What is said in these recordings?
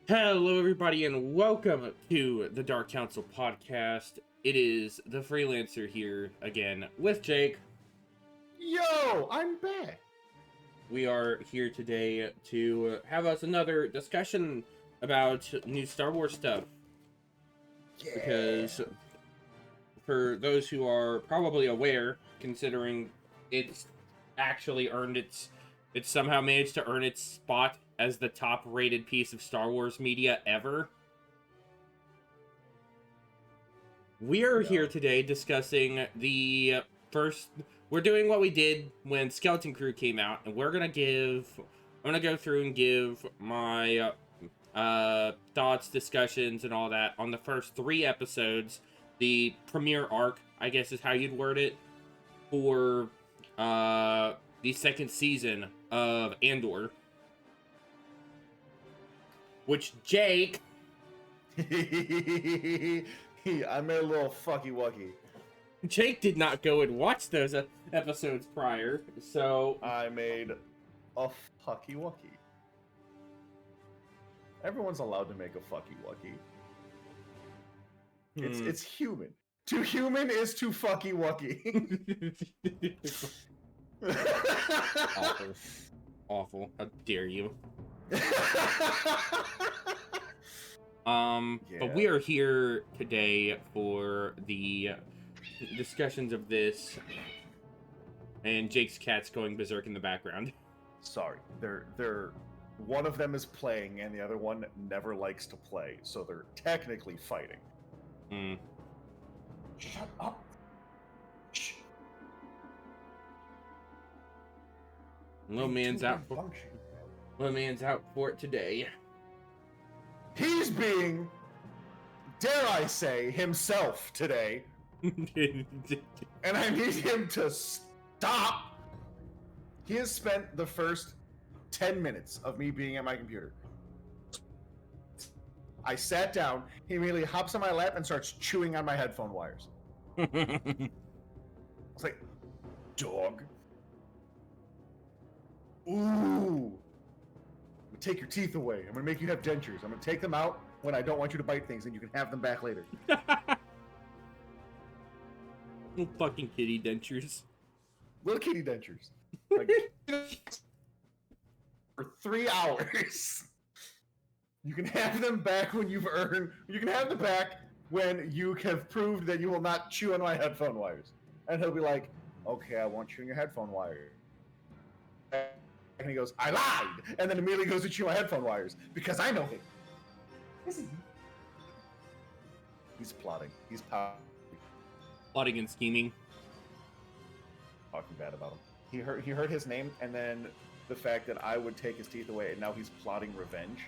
Hello, everybody, and welcome to the Dark Council podcast. It is the Freelancer here again with Jake. Yo, I'm back. We are here today to have us another discussion about new Star Wars stuff. Yeah. Because for those who are probably aware, considering it's actually it's somehow managed to earn its spot as the top rated piece of Star Wars media ever. We're here today discussing the first. We're doing what we did when Skeleton Crew came out, and I'm gonna go through and give my thoughts, discussions, and all that on the first 3 episodes, the premiere arc, I guess is how you'd word it, for the second season of Andor. Which Jake, I made a little fucky wucky. Jake did not go and watch those episodes prior, so I made a fucky wucky. Everyone's allowed to make a fucky wucky. It's human. Too human is too fucky wucky. Awful. How dare you? But we are here today for the discussions of this, and Jake's cat's going berserk in the background. Sorry, they're one of them is playing and the other one never likes to play, so they're technically fighting. Shut up. Shh. Little man's out for it today. He's being, dare I say, himself today. And I need him to stop. He has spent the first 10 minutes of me being at my computer. I sat down, he immediately hops on my lap and starts chewing on my headphone wires. I was like, dog. Ooh. I'm gonna take your teeth away. I'm gonna make you have dentures. I'm gonna take them out when I don't want you to bite things and you can have them back later. Little fucking kitty dentures. Little kitty dentures. Like, for 3 hours. You can have them back when you've earned. You can have them back when you have proved that you will not chew on my headphone wires. And he'll be like, okay, I won't chew on your headphone wire. And he goes, I lied! And then immediately goes to chew my headphone wires. Because I know him. He's plotting. He's Plotting and scheming. talking bad about him. He heard his name, and then the fact that I would take his teeth away, and now he's plotting revenge.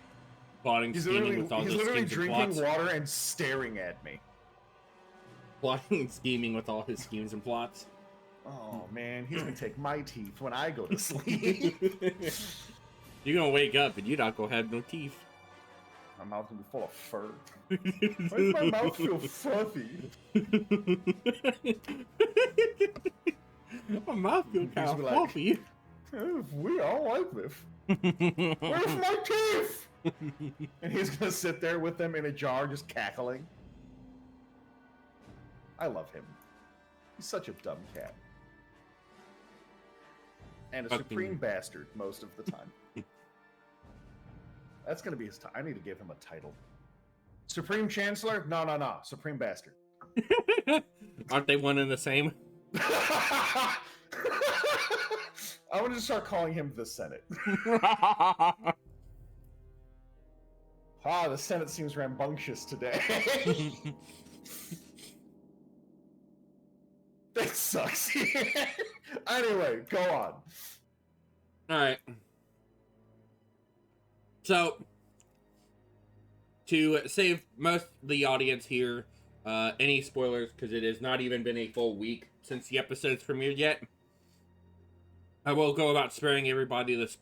Plotting, scheming with all his schemes and plots. He's literally drinking water and staring at me. Plotting and scheming with all his schemes and plots. Oh man, he's gonna take my teeth when I go to sleep. You're gonna wake up and you're not gonna have no teeth. My mouth's gonna be full of fur. Why does my mouth feel fluffy? My mouth feels kind of fluffy. We all like this. Where's my teeth? And he's gonna sit there with them in a jar, just cackling. I love him. He's such a dumb cat. And a supreme bastard most of the time. That's gonna be his time. I need to give him a title. Supreme Chancellor? No. Supreme Bastard. Aren't they one and the same? I'm gonna just start calling him the Senate. The Senate seems rambunctious today. That sucks. Anyway, go on. Alright. So, to save most of the audience here, any spoilers, because it has not even been a full week since the episode's premiered yet, I will go about sparing everybody this.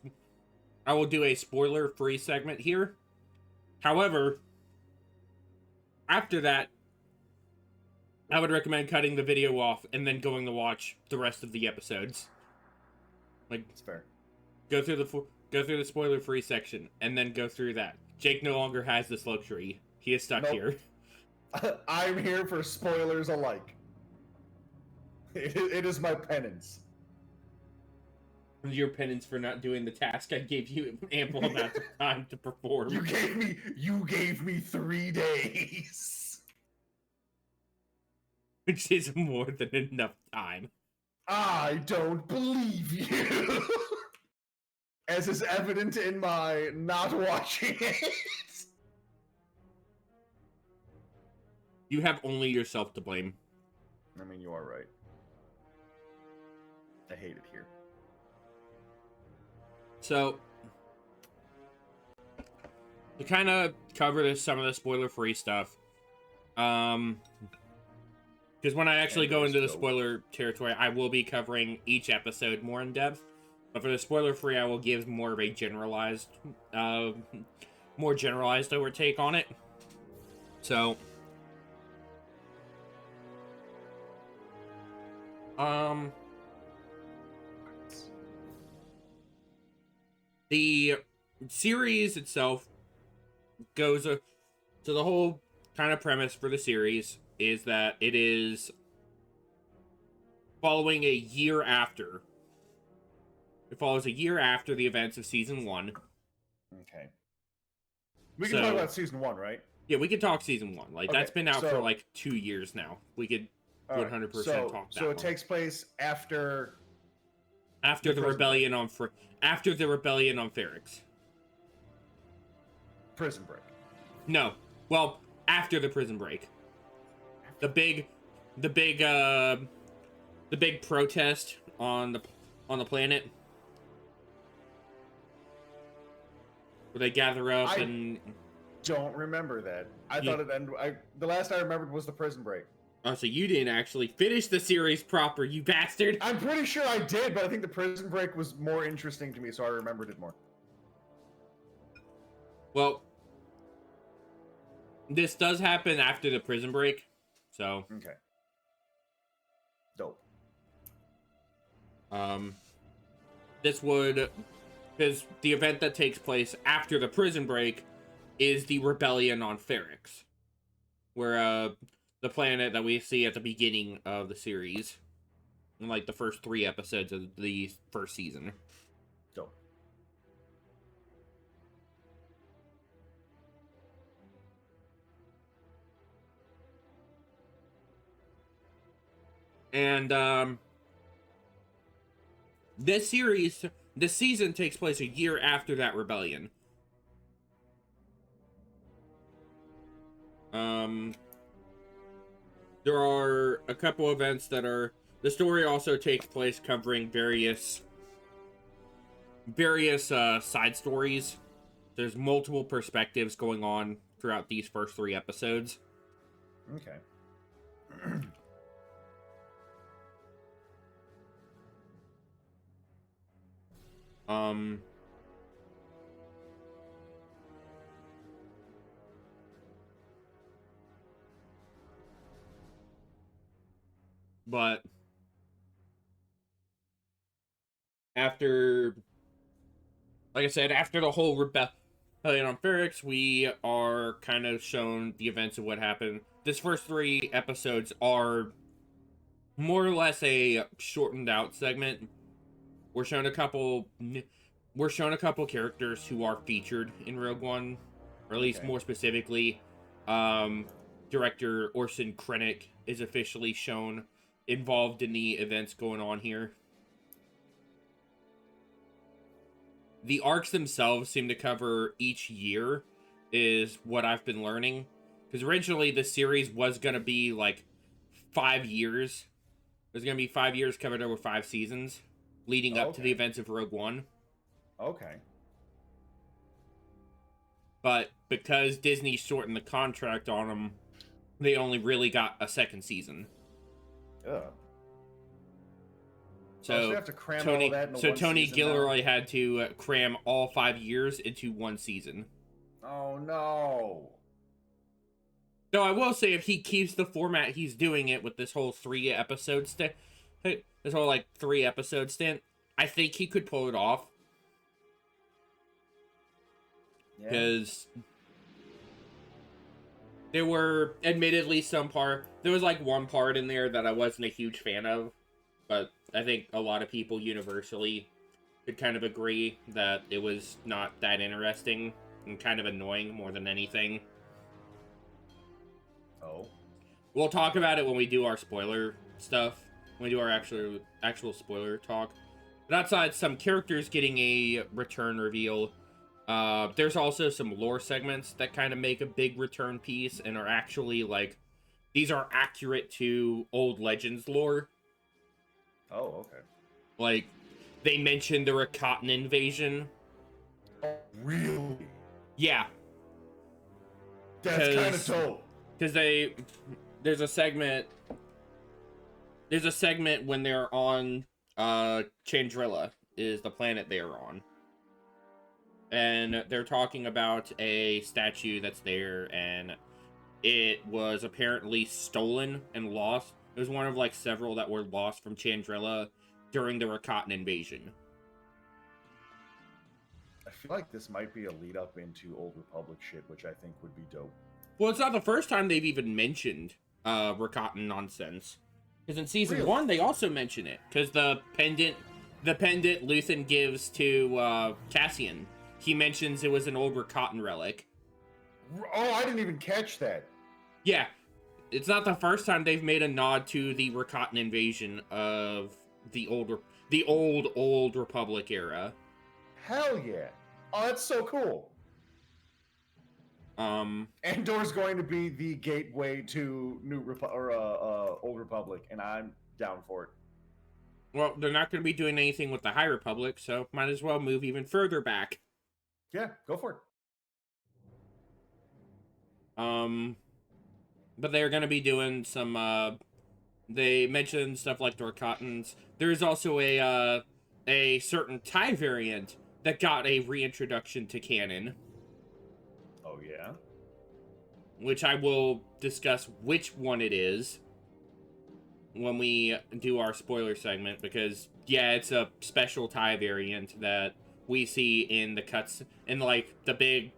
I will do a spoiler-free segment here. However, after that, I would recommend cutting the video off and then going to watch the rest of the episodes. Like, It's fair. Go through the spoiler-free section and then go through that. Jake no longer has this luxury. He is stuck Nope. here. I'm here for spoilers alike. It is my penance. Your penance for not doing the task I gave you ample amounts of time to perform. You gave me 3 days. Which is more than enough time. I don't believe you. As is evident in my not watching it. You have only yourself to blame. I mean, you are right. I hate it here. So, to kind of cover some of the spoiler-free stuff, because when I actually go into the spoiler territory, I will be covering each episode more in depth. But for the spoiler-free, I will give more of a generalized, more generalized overtake on it. So, the series itself goes to the whole kind of premise for the series is that it is following a year after. It follows a year after the events of season 1. Okay. We can talk about season 1, right? Yeah, we can talk season 1. Like, Okay, that's been out for like 2 years now. We could 100% talk that. So it takes place after the rebellion on after the rebellion on Ferrix. Prison Break. No. Well, after the prison break. The big protest on the planet. Where they gather up and don't remember that. I thought it ended. The last I remembered was the prison break. Oh, so you didn't actually finish the series proper, you bastard! I'm pretty sure I did, but I think the prison break was more interesting to me, so I remembered it more. Well, this does happen after the prison break, so okay. Dope. This would, because the event that takes place after the prison break is the rebellion on Ferrix, where the planet that we see at the beginning of the series, in like the first 3 episodes of the first season. Dope. And this season takes place a year after that rebellion. There are a couple events that are... The story also takes place covering various side stories. There's multiple perspectives going on throughout these first 3 episodes. Okay. But after, like I said, after the whole rebellion on Ferrix, we are kind of shown the events of what happened. This first 3 episodes are more or less a shortened out segment. We're shown a couple characters who are featured in Rogue One, or at least more specifically, director Orson Krennic is officially shown involved in the events going on here. The arcs themselves seem to cover each year, is what I've been learning. Because originally the series was going to be like 5 years. There's going to be 5 years covered over 5 seasons, leading up to the events of Rogue One. Okay. But because Disney shortened the contract on them, they only really got a 2nd season. Ugh. So, you have to cram Tony, all that into so one Tony season Gilroy now? had to cram all 5 years into 1 season. Oh no. Though I will say, if he keeps the format he's doing it with this whole 3 episode stint, this whole like 3 episode stint, I think he could pull it off. Yeah. Because There were admittedly there was like one part in there that I wasn't a huge fan of, but I think a lot of people universally could kind of agree that it was not that interesting and kind of annoying more than anything. Oh. We'll talk about it when we do our spoiler stuff, when we do our actual spoiler talk. But outside some characters getting a return reveal, there's also some lore segments that kind of make a big return piece and are actually like, these are accurate to old Legends lore. Oh, okay. Like, they mentioned the Rakatan invasion. Oh, really? Yeah. That's kind of dope. Because there's a segment when they're on Chandrilla is the planet they're on. And they're talking about a statue that's there, and it was apparently stolen and lost. It was one of like several that were lost from Chandrilla during the Rakatan invasion. I feel like this might be a lead up into Old Republic shit, which I think would be dope. Well, it's not the first time they've even mentioned Rakatan nonsense. Because in season 1, they also mention it. Because the pendant Luthen gives to Cassian, he mentions it was an old Rakatan relic. Oh, I didn't even catch that. Yeah. It's not the first time they've made a nod to the Rakatan invasion of the old Republic era. Hell yeah. Oh, that's so cool. Andor's going to be the gateway to Old Republic, and I'm down for it. Well, they're not going to be doing anything with the High Republic, so might as well move even further back. Yeah, go for it. But they're going to be doing some, they mentioned stuff like Dorkatans. There's also a certain TIE variant that got a reintroduction to canon. Oh, yeah? Which I will discuss which one it is when we do our spoiler segment, because, yeah, it's a special TIE variant that we see in like, the big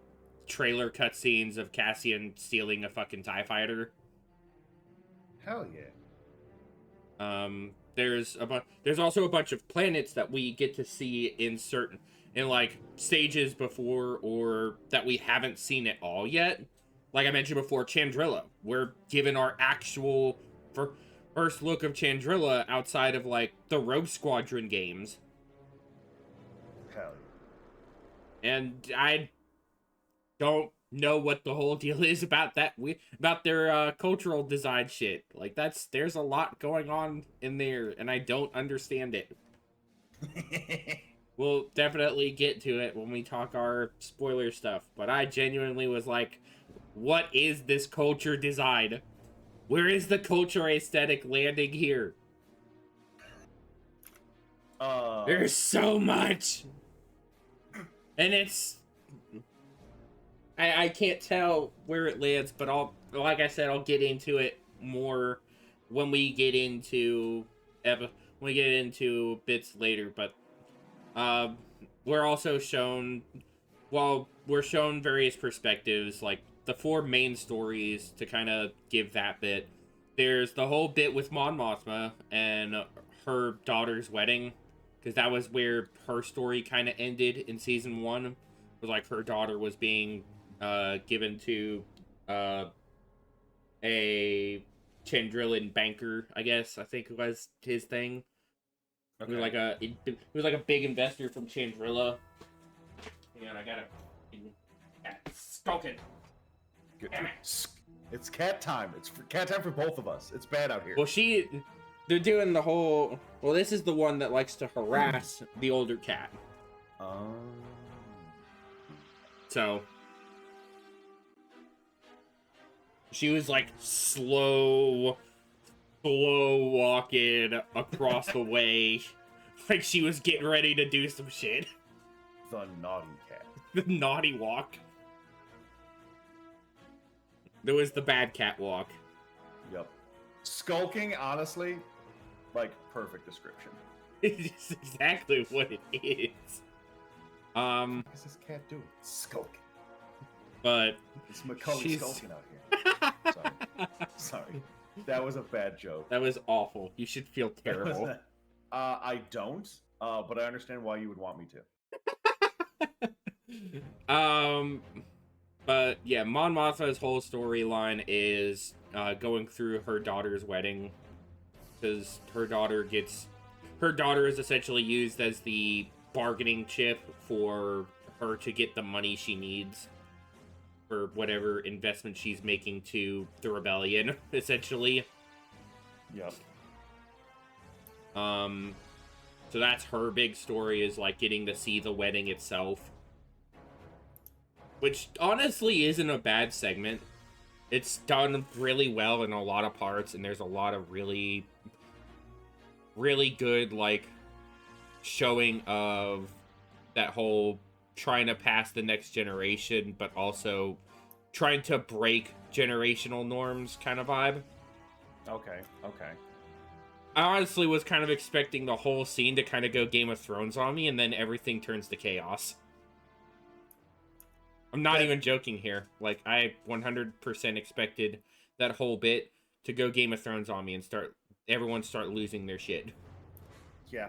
trailer cutscenes of Cassian stealing a fucking TIE fighter. Hell yeah. There's also a bunch of planets that we get to see in like stages before, or that we haven't seen at all yet. Like I mentioned before, Chandrilla. We're given our actual first look of Chandrilla outside of like the Rogue Squadron games. Hell yeah. And I don't know what the whole deal is about that. About their cultural design shit. Like there's a lot going on in there, and I don't understand it. We'll definitely get to it when we talk our spoiler stuff. But I genuinely was like, what is this culture design? Where is the culture aesthetic landing here? There's so much. And it's... I can't tell where it lands, but like I said, I'll get into it more when we get into bits later. But we're also shown, we're shown various perspectives, like the 4 main stories to kind of give that bit. There's the whole bit with Mon Mothma and her daughter's wedding, because that was where her story kind of ended in season 1. It was like her daughter was being given to a Chandrillan banker, I guess. I think it was his thing. Okay. He was like a big investor from Chandrilla. And I gotta skulking. Damn it. It's cat time. It's cat time for both of us. It's bad out here. Well, they're doing the whole. Well, this is the one that likes to harass the older cat. So she was like slow walking across the way, like she was getting ready to do some shit. The naughty cat. The naughty walk. There was the bad cat walk. Yep. Skulking, honestly, like, perfect description. It's exactly what it is. What is this cat doing? Skulking. But it's Macaulay skulking out here. Sorry. That was a bad joke. That was awful. You should feel terrible. I don't, but I understand why you would want me to. But yeah, Mon Mothma's whole storyline is going through her daughter's wedding, because her daughter is essentially used as the bargaining chip for her to get the money she needs for whatever investment she's making to the rebellion, essentially. Yep. So that's her big story, is like getting to see the wedding itself. Which honestly isn't a bad segment. It's done really well in a lot of parts, and there's a lot of really, really good, like, showing of that whole trying to pass the next generation, but also trying to break generational norms kind of vibe. Okay. I honestly was kind of expecting the whole scene to kind of go Game of Thrones on me, and then everything turns to chaos. I'm not even joking here. Like, I 100% expected that whole bit to go Game of Thrones on me and everyone start losing their shit. Yeah.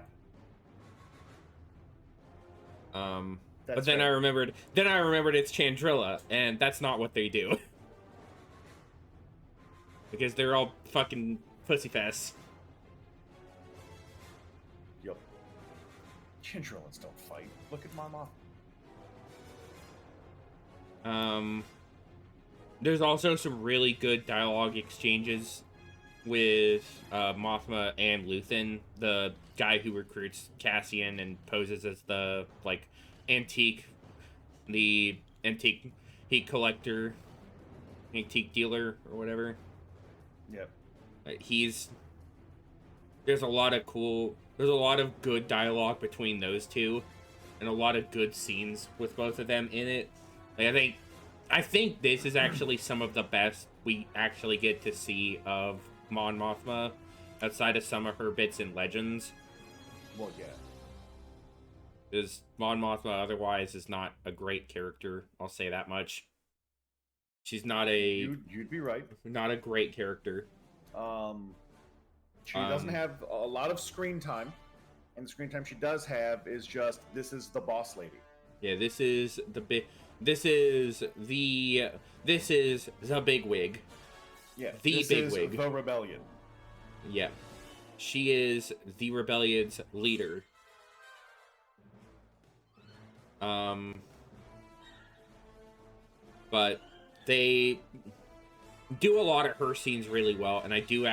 But then I remembered it's Chandrilla, and that's not what they do. Because they're all fucking pussyfests. Yep. Chandrillans don't fight. Look at Mama. There's also some really good dialogue exchanges with Mothma and Luthen, the guy who recruits Cassian and poses as the antique collector, antique dealer or whatever. Yep. There's a lot of good dialogue between those two, and a lot of good scenes with both of them in it. Like, I think this is actually some of the best we actually get to see of Mon Mothma, outside of some of her bits in Legends. Well, yeah. Because Mon Mothma otherwise is not a great character, I'll say that much. She's not You'd be right. Not a great character. She doesn't have a lot of screen time, and the screen time she does have is just, this is the boss lady. Yeah, this is the big wig. Yeah, the big wig. The rebellion. Yeah, she is the rebellion's leader. But they do a lot of her scenes really well, and I do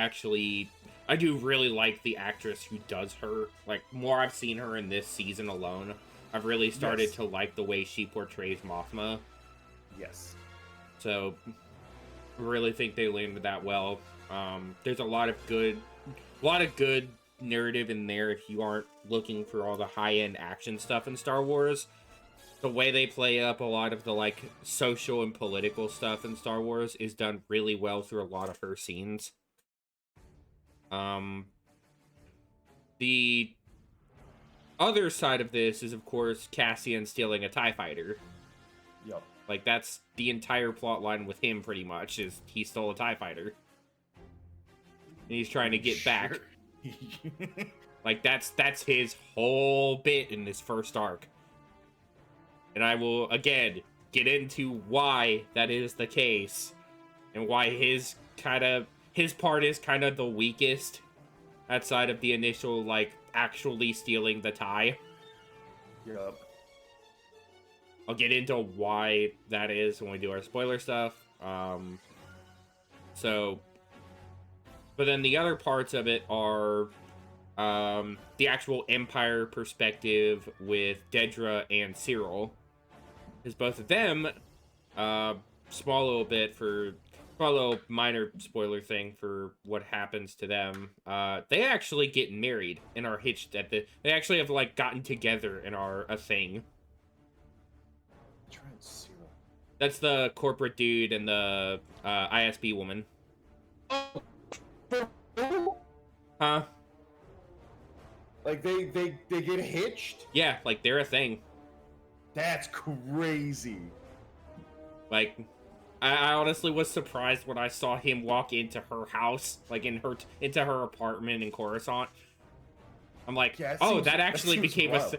really like the actress who does her. Like, more I've seen her in this season alone, I've really started to like the way she portrays Mothma. Yes. So, I really think they landed that well. There's a lot of good narrative in there if you aren't looking for all the high-end action stuff in Star Wars. The way they play up a lot of the, social and political stuff in Star Wars is done really well through a lot of her scenes. The other side of this is, of course, Cassian stealing a TIE fighter. Yep. Like, that's the entire plot line with him, pretty much, is he stole a TIE fighter. And he's trying to get back. Like, that's his whole bit in this first arc. And I will, again, get into why that is the case. And why his part is kind of the weakest outside of the initial, actually stealing the tie. Yep. I'll get into why that is when we do our spoiler stuff. But then the other parts of it are the actual Empire perspective with Dedra and Cyril. Because both of them, small little minor spoiler thing for what happens to them. They actually get married and are hitched they actually have gotten together and are a thing. That's the corporate dude and the ISB woman. Huh? Like they get hitched? Yeah, they're a thing. That's crazy. I honestly was surprised when I saw him walk into her house, like into her apartment in Coruscant. I'm like, Yeah, oh, that actually seems became wild.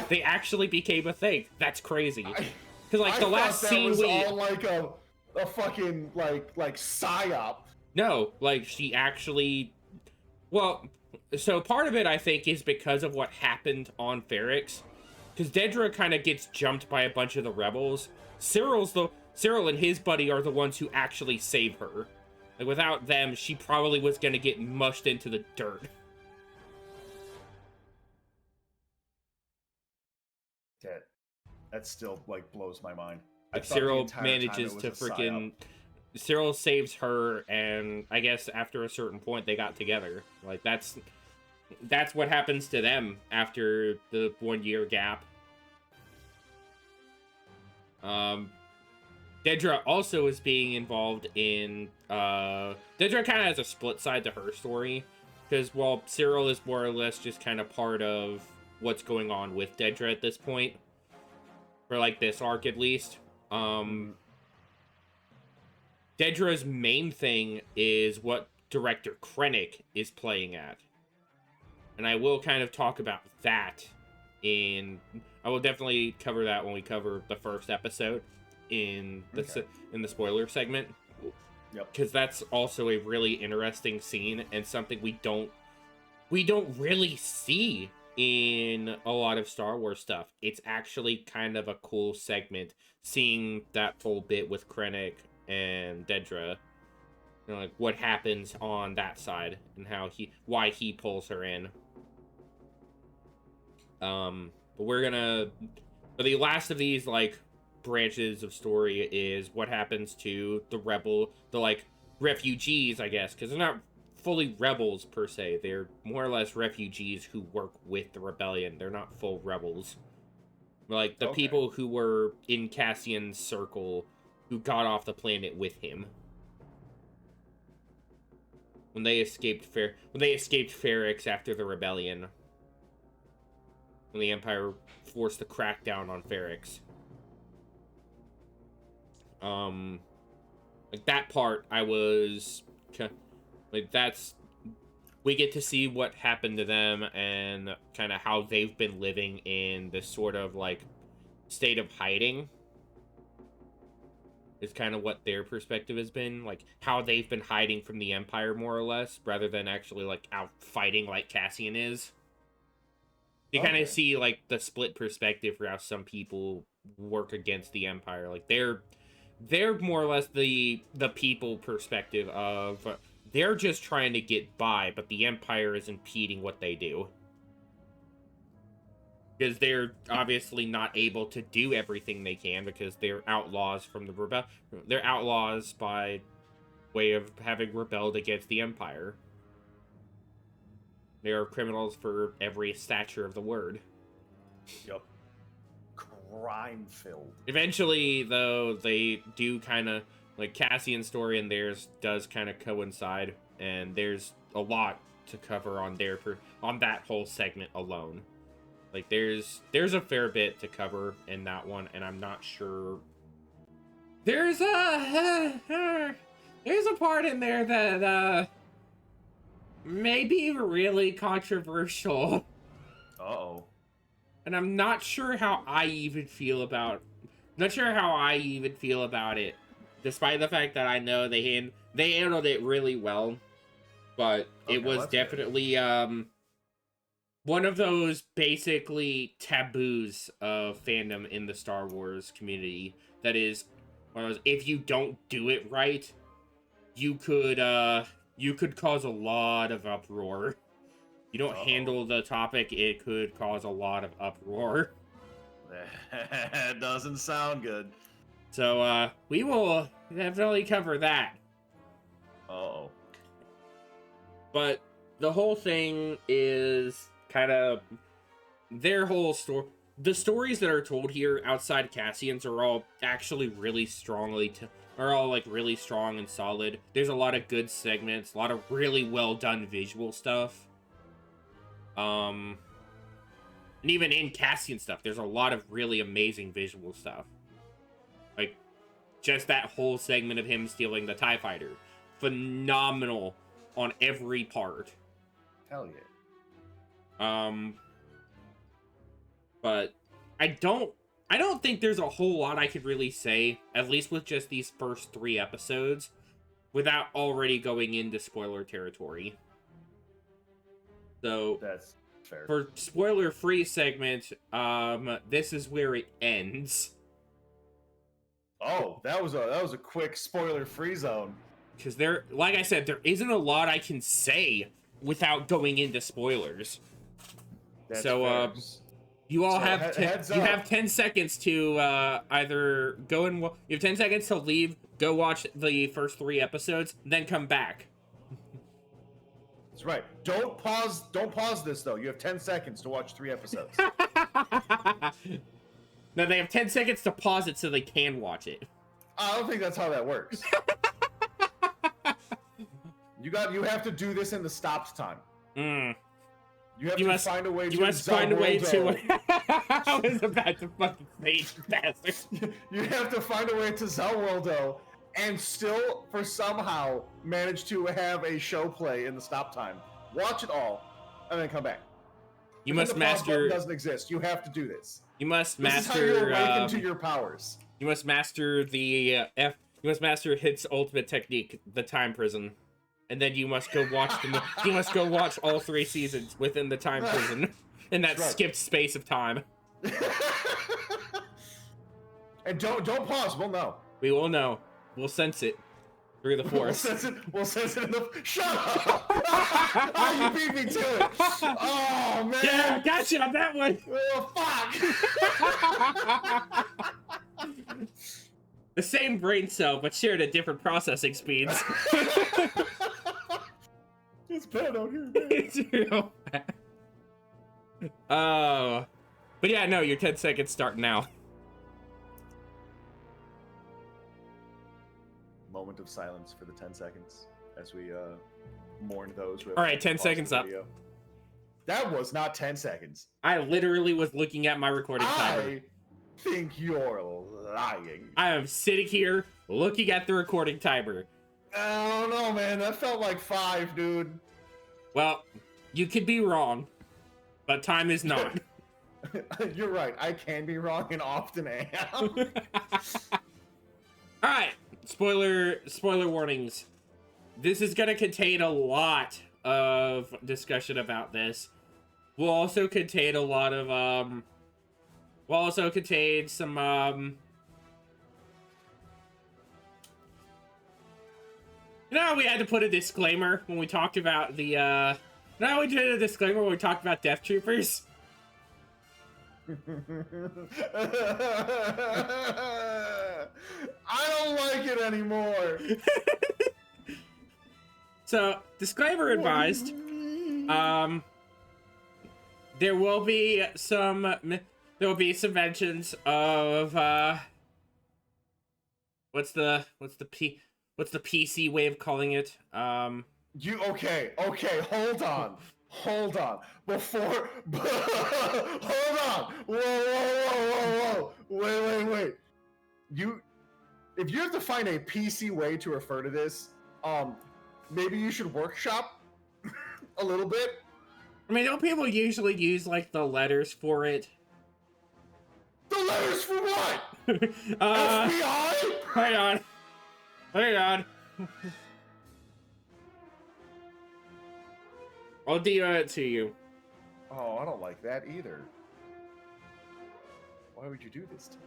they actually became a thing. That's crazy. Because like I the thought last that scene was all like a fucking like psyop. no, like she actually, well, so part of it I think is because of what happened on Ferrix, because Dedra kind of gets jumped by a bunch of the rebels. Cyril and his buddy are the ones who actually save her. Like without them, she probably was gonna get mushed into the dirt. That still like blows my mind. I Like thought the Cyril entire time manages it was to a psyop. freaking Cyril saves her, and I guess after a certain point they got together. Like that's what happens to them after the 1 year gap. Dedra also is being involved in Dedra kind of has a split side to her story, because while Cyril is more or less just kind of part of what's going on with Dedra at this point, for like this arc at least. Dedra's main thing is what director Krennic is playing at. And I will kind of talk about that I will definitely cover that when we cover the first episode in the spoiler segment. Yep. Because that's also a really interesting scene and something we don't really see in a lot of Star Wars stuff. It's actually kind of a cool segment seeing that full bit with Krennic and Dedra. You know, like what happens on that side and why he pulls her in. But we're gonna, but the last of these like branches of story is what happens to the like refugees, I guess, because they're not fully rebels per se. They're more or less refugees who work with the rebellion. They're not full rebels. Like the people who were in Cassian's circle who got off the planet with him. When they escaped Ferrix after the rebellion. When the Empire forced the crackdown on Ferrix. Like that part, I was like, we get to see what happened to them and kind of how they've been living in this sort of like state of hiding. Is kind of what their perspective has been, like how they've been hiding from the Empire more or less, rather than actually like out fighting like Cassian is. You kind of see like the split perspective for how some people work against the Empire. Like they're more or less the people perspective of they're just trying to get by, but the Empire is impeding what they do. Because they're obviously not able to do everything they can because they're outlaws from the They're outlaws by way of having rebelled against the Empire. They are criminals for every stature of the word. Yep. Crime-filled. Eventually, though, they do kind of, like, Cassian's story and theirs does kind of coincide, and there's a lot to cover on on that whole segment alone. Like, there's a fair bit to cover in that one, and I'm not sure. There's a part in there that may be really controversial. Uh-oh. And I'm not sure how I even feel about it, despite the fact that I know they handled it really well. But it was definitely one of those basically taboos of fandom in the Star Wars community. That is one of those, if you don't do it right, you could cause a lot of uproar. You don't handle the topic, it could cause a lot of uproar. That doesn't sound good. So, we will definitely cover that. Uh-oh. But the whole thing is kind of their whole story. The stories that are told here outside Cassian's are all actually really really strong and solid. There's a lot of good segments, a lot of really well done visual stuff. And even in Cassian stuff, there's a lot of really amazing visual stuff. Like, just that whole segment of him stealing the TIE fighter. Phenomenal on every part. Hell yeah. But I don't think there's a whole lot I could really say, at least with just these first 3 episodes, without already going into spoiler territory. So That's fair. for spoiler-free segment, this is where it ends. Oh, that was a quick spoiler-free zone. Because like I said, there isn't a lot I can say without going into spoilers. That's so, fair. you all So, have 10 seconds to either go and you have 10 seconds to leave, go watch the first 3 episodes, then come back. That's right. Don't pause this though. You have 10 seconds to watch 3 episodes. No, they have 10 seconds to pause it so they can watch it. I don't think that's how that works. You have to do this in the stopped time. You must find a way to I was about to fucking say it, bastard. You have to find a way to Zellworldo and still, for somehow, manage to have a show play in the stop time. Watch it all, and then come back. You must master. Doesn't exist. You have to do this. You must master. This is how you awaken to your powers. You must master the You must master Hit's ultimate technique, the time prison, and then you must go watch you must go watch all 3 seasons within the time prison in that skipped space of time. And don't pause. We'll know. We will know. We'll sense it through the force. We'll sense it in the. Shut up! Oh, you beat me to it. Oh man. Yeah, gotcha on that one. Oh fuck. The same brain cell, but shared at different processing speeds. It's bad out here, man. It's real bad. Oh. But yeah, no, your 10 seconds start now. Moment of silence for the 10 seconds as we mourn those who have. All right, 10 seconds up. That was not 10 seconds. I literally was looking at my recording timer. I think you're lying. I am sitting here looking at the recording timer. I don't know, man. That felt like 5, dude. Well, you could be wrong, but time is not. You're right. I can be wrong and often am. All right, spoiler warnings. This is gonna contain a lot of discussion about this. We'll also contain a lot of we'll also contain some you know, we had to put a disclaimer when we talked about the no, we did a disclaimer when we talked about Death Troopers. I don't like it anymore. So, disclaimer advised. There will be some mentions of what's the PC way of calling it? Okay, hold on. Before hold on. Whoa. Wait. If you have to find a PC way to refer to this, maybe you should workshop a little bit. I mean, don't people usually use like the letters for it? The letters for what? FBI? Hang on. I'll DM it to you. Oh, I don't like that either. Why would you do this to me?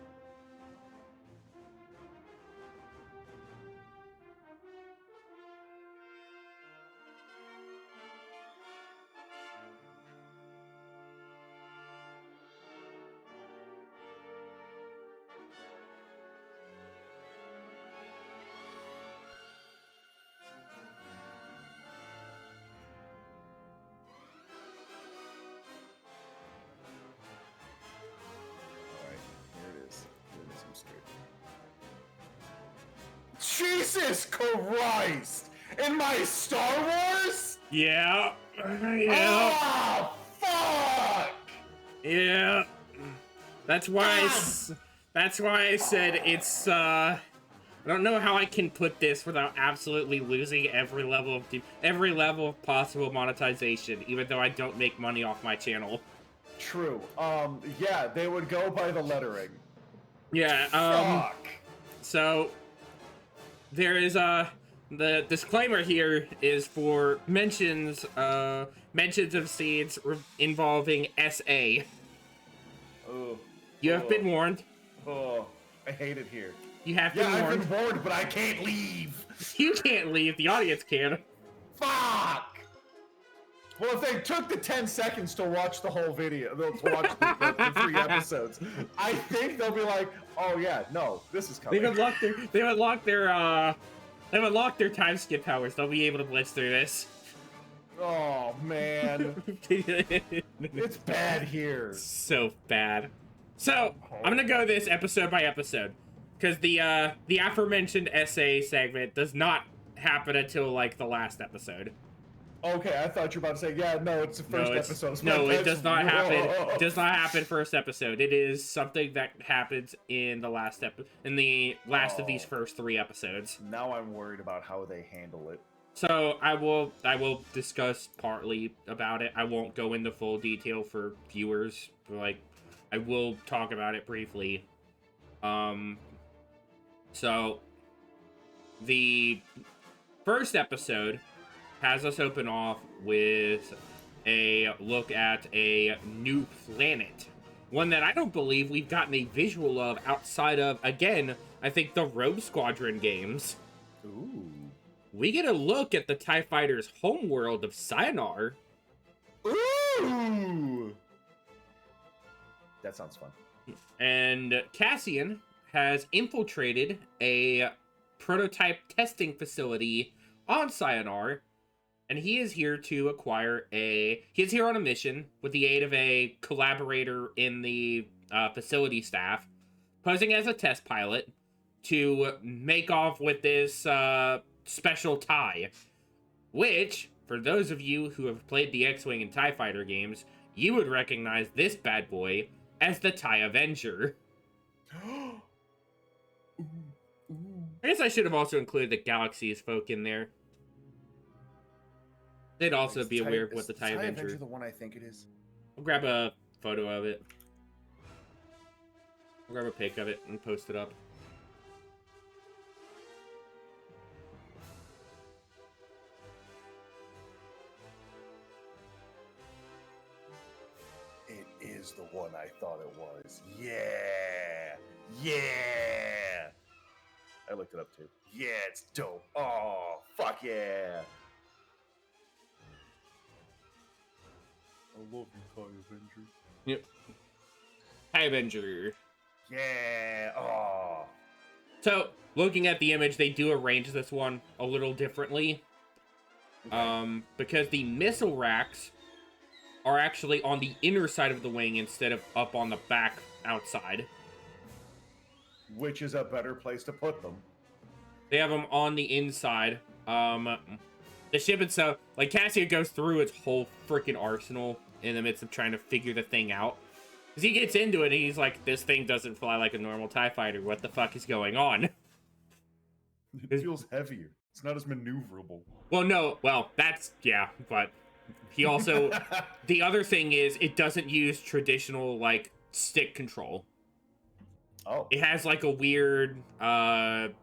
Jesus Christ! In my Star Wars? Yeah. Oh, fuck! Yeah. That's why I said it's I don't know how I can put this without absolutely losing every level of possible monetization, even though I don't make money off my channel. True. Yeah, they would go by the lettering. Yeah, Fuck. so there is the disclaimer here is for mentions of scenes involving SA. Oh. You have been warned. Oh, I hate it here. You have been warned. I've been warned, but I can't leave. You can't leave. The audience can. Fuck. Well, if they took the 10 seconds to watch the whole video, to watch the 3 episodes, I think they'll be like, "Oh yeah, no, this is coming." They've unlocked their time skip powers. They'll be able to blitz through this. Oh man, it's bad here. So bad. So I'm gonna go this episode by episode because the aforementioned essay segment does not happen until like the last episode. Okay, I thought you were about to say, yeah, no, it's the first episode. No, it does not happen. It does not happen first episode. It is something that happens in the last of these first 3 episodes. Now I'm worried about how they handle it. So I will discuss partly about it. I won't go into full detail for viewers. Like, I will talk about it briefly. So the first episode has us open off with a look at a new planet. One that I don't believe we've gotten a visual of outside of, again, I think the Rogue Squadron games. Ooh. We get a look at the TIE Fighter's homeworld of Sienar. Ooh! That sounds fun. And Cassian has infiltrated a prototype testing facility on Sienar. And he is here to he's here on a mission with the aid of a collaborator in the facility staff, posing as a test pilot to make off with this special TIE. Which, for those of you who have played the X-Wing and TIE Fighter games, you would recognize this bad boy as the TIE Avenger. I guess I should have also included the Galaxy's folk in there. They'd also be aware of what the TIE Avenger is. The one I think it is. I'll grab a photo of it. I'll grab a pic of it and post it up. It is the one I thought it was. Yeah! Yeah! I looked it up too. Yeah, it's dope. Oh, fuck yeah! I love you, TIE Avenger. Yep. TIE Avenger. Yeah. Oh. So, looking at the image, they do arrange this one a little differently. Okay. Because the missile racks are actually on the inner side of the wing instead of up on the back outside. Which is a better place to put them. They have them on the inside. The ship itself, like, Cassian goes through its whole freaking arsenal in the midst of trying to figure the thing out. Because he gets into it and he's like, this thing doesn't fly like a normal TIE fighter. What the fuck is going on? It feels heavier. It's not as maneuverable. Well, no. Well, that's, yeah. But he also, the other thing is it doesn't use traditional, like, stick control. Oh. It has, like, a weird, like,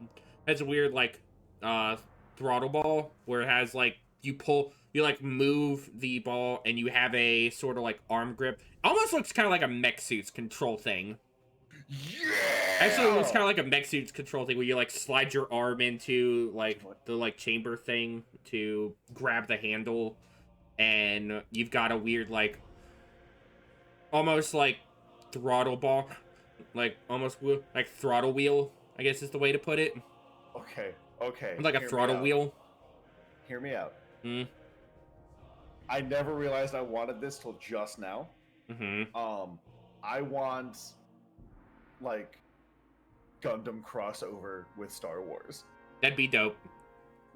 throttle ball where it has, like, you like move the ball and you have a sort of like arm grip. Almost looks kind of like a mech suits control thing. Yeah! Actually, it looks kind of like a mech suits control thing where you like slide your arm into like the like chamber thing to grab the handle, and you've got a weird like almost like throttle ball, like almost like throttle wheel, I guess is the way to put it. Okay. Like a throttle wheel. Hear me out. Hmm. I never realized I wanted this till just now. Mm-hmm. I want like Gundam crossover with Star Wars. That'd be dope.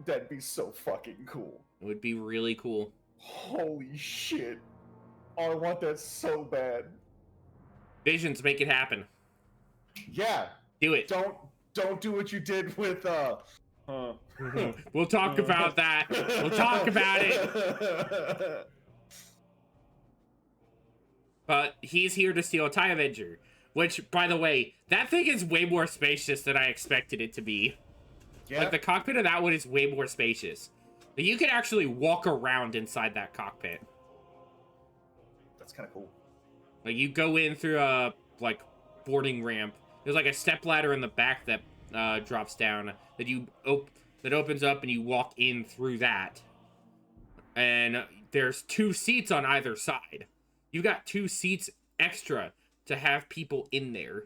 That'd be so fucking cool. It would be really cool. Holy shit. Oh, I want that so bad. Visions, make it happen. Yeah. Do it. Don't do what you did with We'll talk about that. We'll talk about it. But he's here to steal a TIE Avenger. Which, by the way, that thing is way more spacious than I expected it to be. Yeah. Like, the cockpit of that one is way more spacious. You can actually walk around inside that cockpit. That's kind of cool. Like, you go in through a, like, boarding ramp. There's, like, a stepladder in the back that drops down that opens up, and you walk in through that. And there's 2 seats on either side. You got 2 seats extra to have people in there.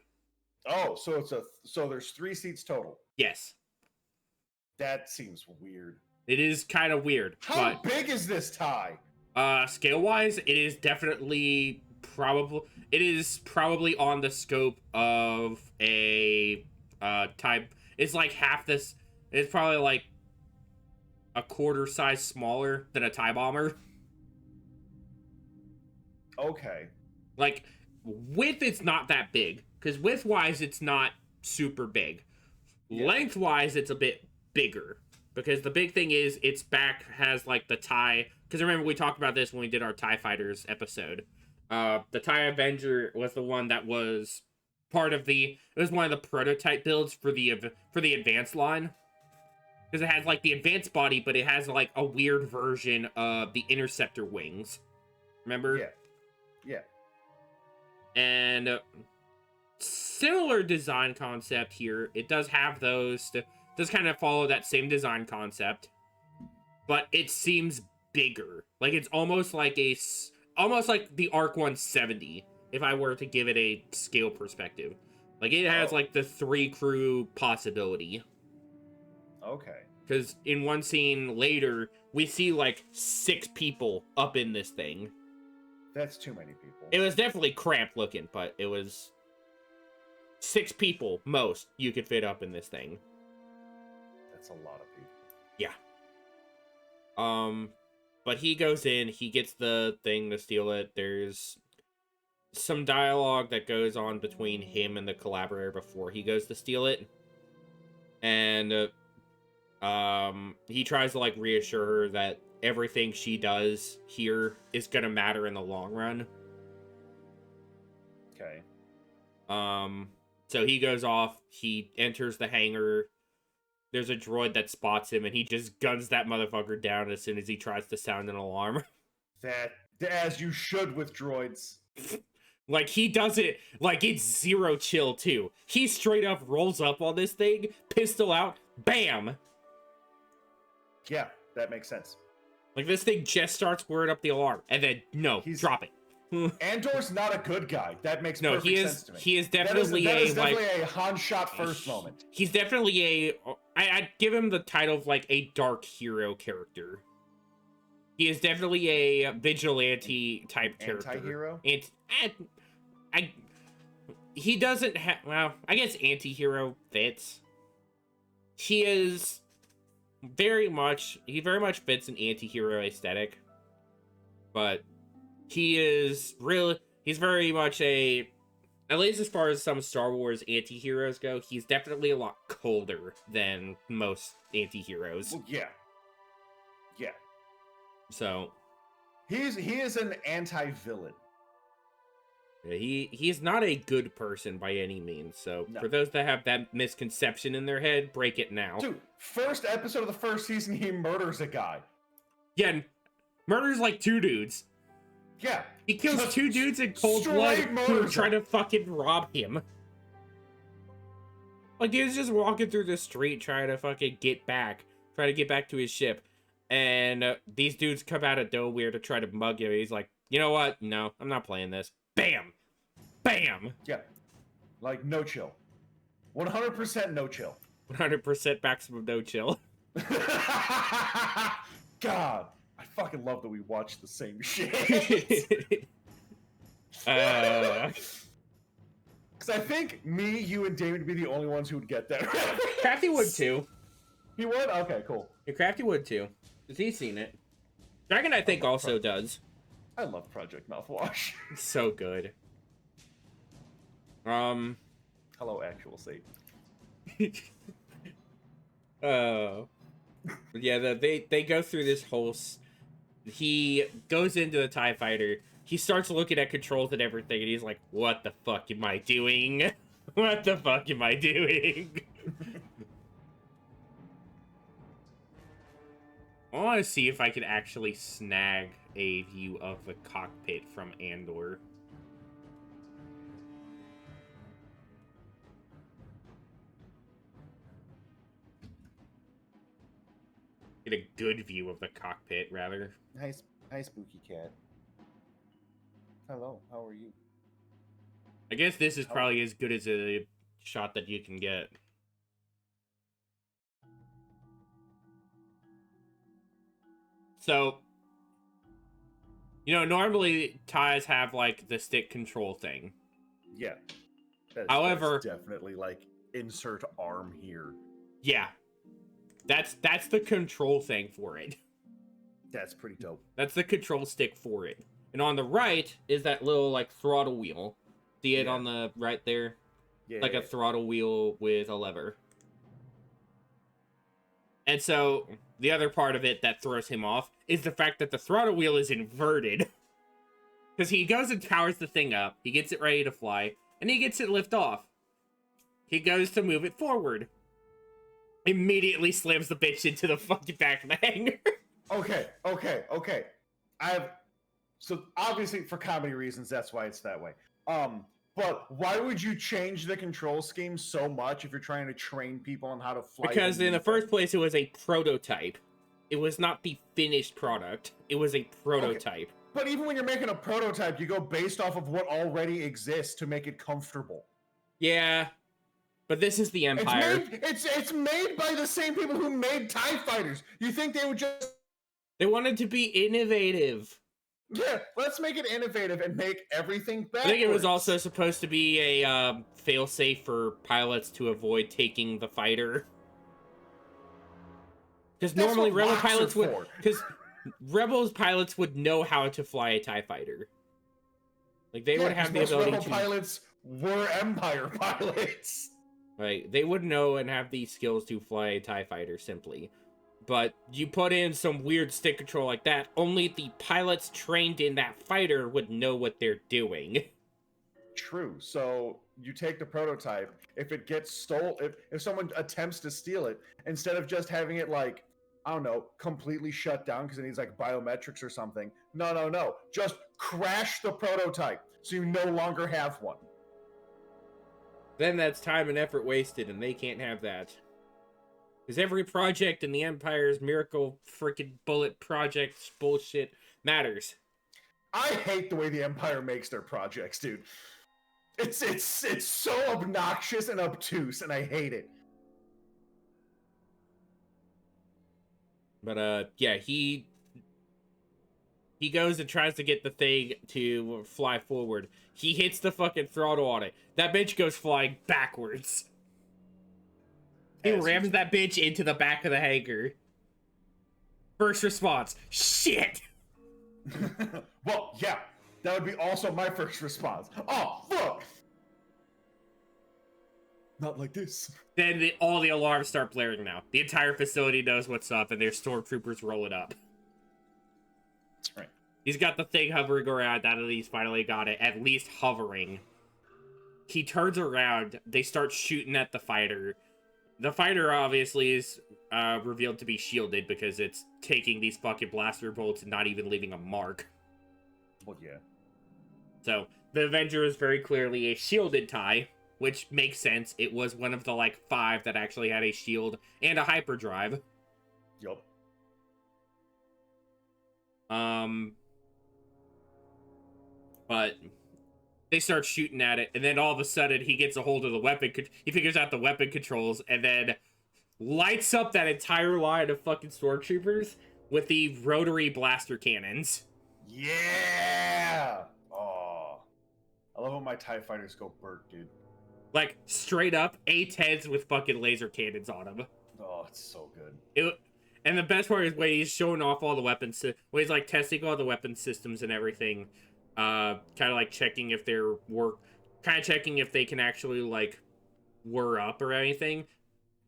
Oh, so there's 3 seats total. Yes. That seems weird. It is kind of weird. How big is this tie? Scale-wise, it is definitely probably on the scope of a TIE. It's like half this. It's probably like a quarter size smaller than a TIE bomber. Okay. Like, width, it's not that big. Because width-wise, it's not super big. Yeah. Length-wise, it's a bit bigger. Because the big thing is, its back has, like, the TIE... Because remember, we talked about this when we did our TIE Fighters episode. The TIE Avenger was the one that was part of the... It was one of the prototype builds for the advanced line. Because it has, like, the advanced body, but it has, like, a weird version of the Interceptor wings. Remember? Yeah. Yeah. And similar design concept here. It does have those. Does kind of follow that same design concept, but it seems bigger. Like it's almost like the Arc 170. If I were to give it a scale perspective, like it has like the 3 crew possibility. Okay. Because in one scene later, we see like 6 people up in this thing. That's too many people. It was definitely cramped looking, but it was 6 people, most, you could fit up in this thing. That's a lot of people. Yeah. But he goes in, he gets the thing to steal it. There's some dialogue that goes on between him and the collaborator before he goes to steal it. And, he tries to, like, reassure her that everything she does here is gonna matter in the long run. Okay. So he goes off, he enters the hangar, there's a droid that spots him, and he just guns that motherfucker down as soon as he tries to sound an alarm. That, as you should with droids. Like, he does it like it's zero chill, too. He straight up rolls up on this thing, pistol out, bam! Yeah, that makes sense. Like, this thing just starts whirring up the alarm, and then, no, drop it. Andor's not a good guy. That makes perfect sense to me. He is definitely that is definitely a Han shot first moment. He's definitely I'd give him the title of, like, a dark hero character. He is definitely a vigilante-type character. Anti-hero? He doesn't have... Well, I guess anti-hero fits. He is... He very much fits an anti-hero aesthetic. But he's very much at least as far as some Star Wars anti-heroes go, he's definitely a lot colder than most anti-heroes. Well, yeah. Yeah. So he is an anti-villain. He's not a good person by any means. So no. For those that have that misconception in their head, break it now. Dude, first episode of the first season, he murders a guy. Yeah, murders like 2 dudes. Yeah. He kills 2 dudes in cold blood who are trying to fucking rob him. Like, dude's just walking through the street trying to fucking get back to his ship. And these dudes come out of nowhere to try to mug him. He's like, you know what? No, I'm not playing this. Bam! Bam! Yeah. Like, no chill. 100% no chill. 100% maximum no chill. God, I fucking love that we watch the same shit. Because I think me, you, and David would be the only ones who would get that. Crafty would too. He would? Okay, cool. Yeah, Crafty would too. Because he's seen it. Dragon, I think, also does. I love Project Mouthwash. So good. Hello, actual Satan. Oh. But yeah, they go through this whole... He goes into the TIE fighter. He starts looking at controls and everything, and he's like, what the fuck am I doing? What the fuck am I doing? I want to see if I can actually snag a view of the cockpit from Andor. Get a good view of the cockpit, rather. Hi, Spooky Cat. Hello, how are you? I guess this is probably as good as a shot that you can get. So, normally ties have like the stick control thing. Yeah. However, that's definitely like insert arm here. Yeah. That's the control thing for it. That's pretty dope. That's the control stick for it. And on the right is that little like throttle wheel. See it on the right there? Yeah. Like a throttle wheel with a lever. And so the other part of it that throws him off is the fact that the throttle wheel is inverted. Because he goes and powers the thing up, he gets it ready to fly, and he gets it lift off. He goes to move it forward. Immediately slams the bitch into the fucking back of the hangar. Okay. So obviously for comedy reasons, that's why it's that way. But why would you change the control scheme so much if you're trying to train people on how to fly? Because in the first place, it was a prototype. It was not the finished product. It was a prototype. Okay. But even when you're making a prototype, you go based off of what already exists to make it comfortable. Yeah. But this is the Empire. It's made by the same people who made TIE fighters. You think they would just... They wanted to be innovative. Yeah, let's make it innovative and make everything backwards. I think it was also supposed to be a failsafe for pilots to avoid taking the fighter. Because normally Rebel pilots would... Because Rebels pilots would know how to fly a TIE fighter. Like, they would have the ability to... Rebel pilots were Empire pilots. Right, they would know and have the skills to fly a TIE fighter, simply. But you put in some weird stick control like that, only the pilots trained in that fighter would know what they're doing. True. So you take the prototype, if it gets stolen, if someone attempts to steal it, instead of just having it like, I don't know, completely shut down because it needs like biometrics or something. No. Just crash the prototype so you no longer have one. Then that's time and effort wasted, and they can't have that. Because every project in the Empire's miracle freaking bullet project bullshit matters. I hate the way the Empire makes their projects, dude. It's so obnoxious and obtuse, and I hate it. But yeah, he goes and tries to get the thing to fly forward. He hits the fucking throttle on it. That bitch goes flying backwards. He rams that bitch into the back of the hangar. First response, shit! Well, yeah, that would be also my first response. Oh, fuck! Not like this. Then all the alarms start blaring now. The entire facility knows what's up, and there's stormtroopers rolling up. That's right. He's got the thing hovering around. Now that he's finally got it, at least hovering. He turns around. They start shooting at the fighter. The fighter obviously is revealed to be shielded because it's taking these fucking blaster bolts and not even leaving a mark. Well, yeah. So, the Avenger is very clearly a shielded TIE, which makes sense. It was one of the, like, 5 that actually had a shield and a hyperdrive. Yup. But they start shooting at it, and then all of a sudden he gets a hold of the weapon. He figures out the weapon controls, and then lights up that entire line of fucking stormtroopers with the rotary blaster cannons. Yeah! Oh. I love when my TIE fighters go berk, dude. Like, straight up, A-10s with fucking laser cannons on them. Oh, it's so good. And the best part is when he's showing off all the weapons, when he's, like, testing all the weapon systems and everything, kind of, like, checking if they're checking if they can actually, like, whir up or anything.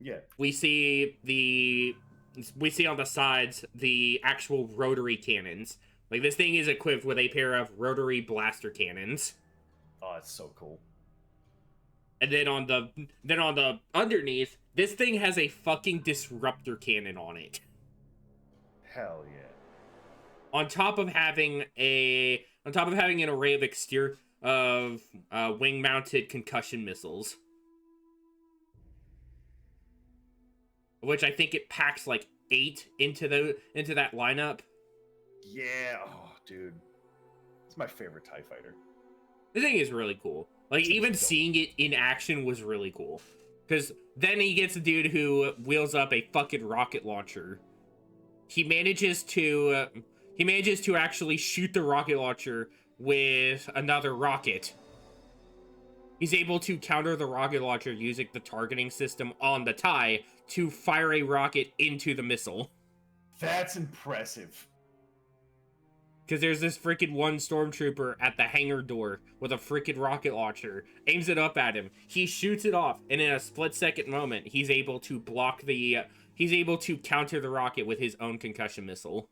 Yeah. we see on the sides the actual rotary cannons. Like, this thing is equipped with a pair of rotary blaster cannons. Oh, it's so cool. And then on the underneath, this thing has a fucking disruptor cannon on it. Hell yeah. On top of having an array of wing-mounted concussion missiles, which I think it packs like 8 into that lineup. Yeah. Oh, dude. It's my favorite TIE fighter. The thing is really cool. Like, even seeing it in action was really cool. Because then he gets a dude who wheels up a fucking rocket launcher. He manages to actually shoot the rocket launcher with another rocket. He's able to counter the rocket launcher using the targeting system on the TIE to fire a rocket into the missile. That's impressive. Because there's this freaking one stormtrooper at the hangar door with a freaking rocket launcher, aims it up at him. He shoots it off, and in a split-second moment, he's able to counter the rocket with his own concussion missile.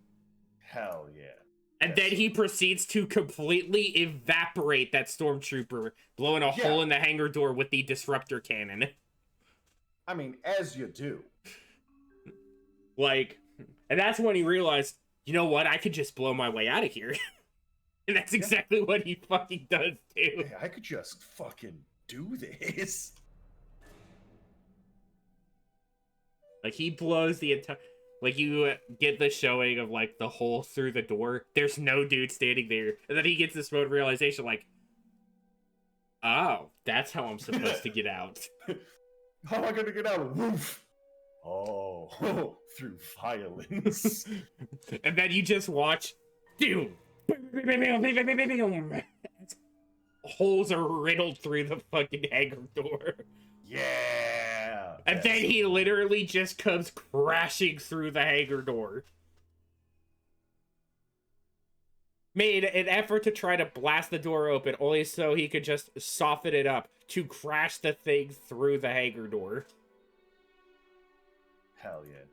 Hell yeah. And then he proceeds to completely evaporate that stormtrooper, blowing a hole in the hangar door with the disruptor cannon. I mean, as you do. Like, and that's when he realized, you know what, I could just blow my way out of here. And that's exactly what he fucking does, too. Hey, I could just fucking do this. Like, he blows the entire... Like, you get the showing of, like, the hole through the door. There's no dude standing there. And then he gets this moment of realization, like, oh, that's how I'm supposed to get out. How am I gonna get out? Woof. Oh, through violence. And then you just watch, dude. Holes are riddled through the fucking hangar door. Yeah. And then he literally just comes crashing through the hangar door. Made an effort to try to blast the door open, only so he could just soften it up to crash the thing through the hangar door. Hell yeah.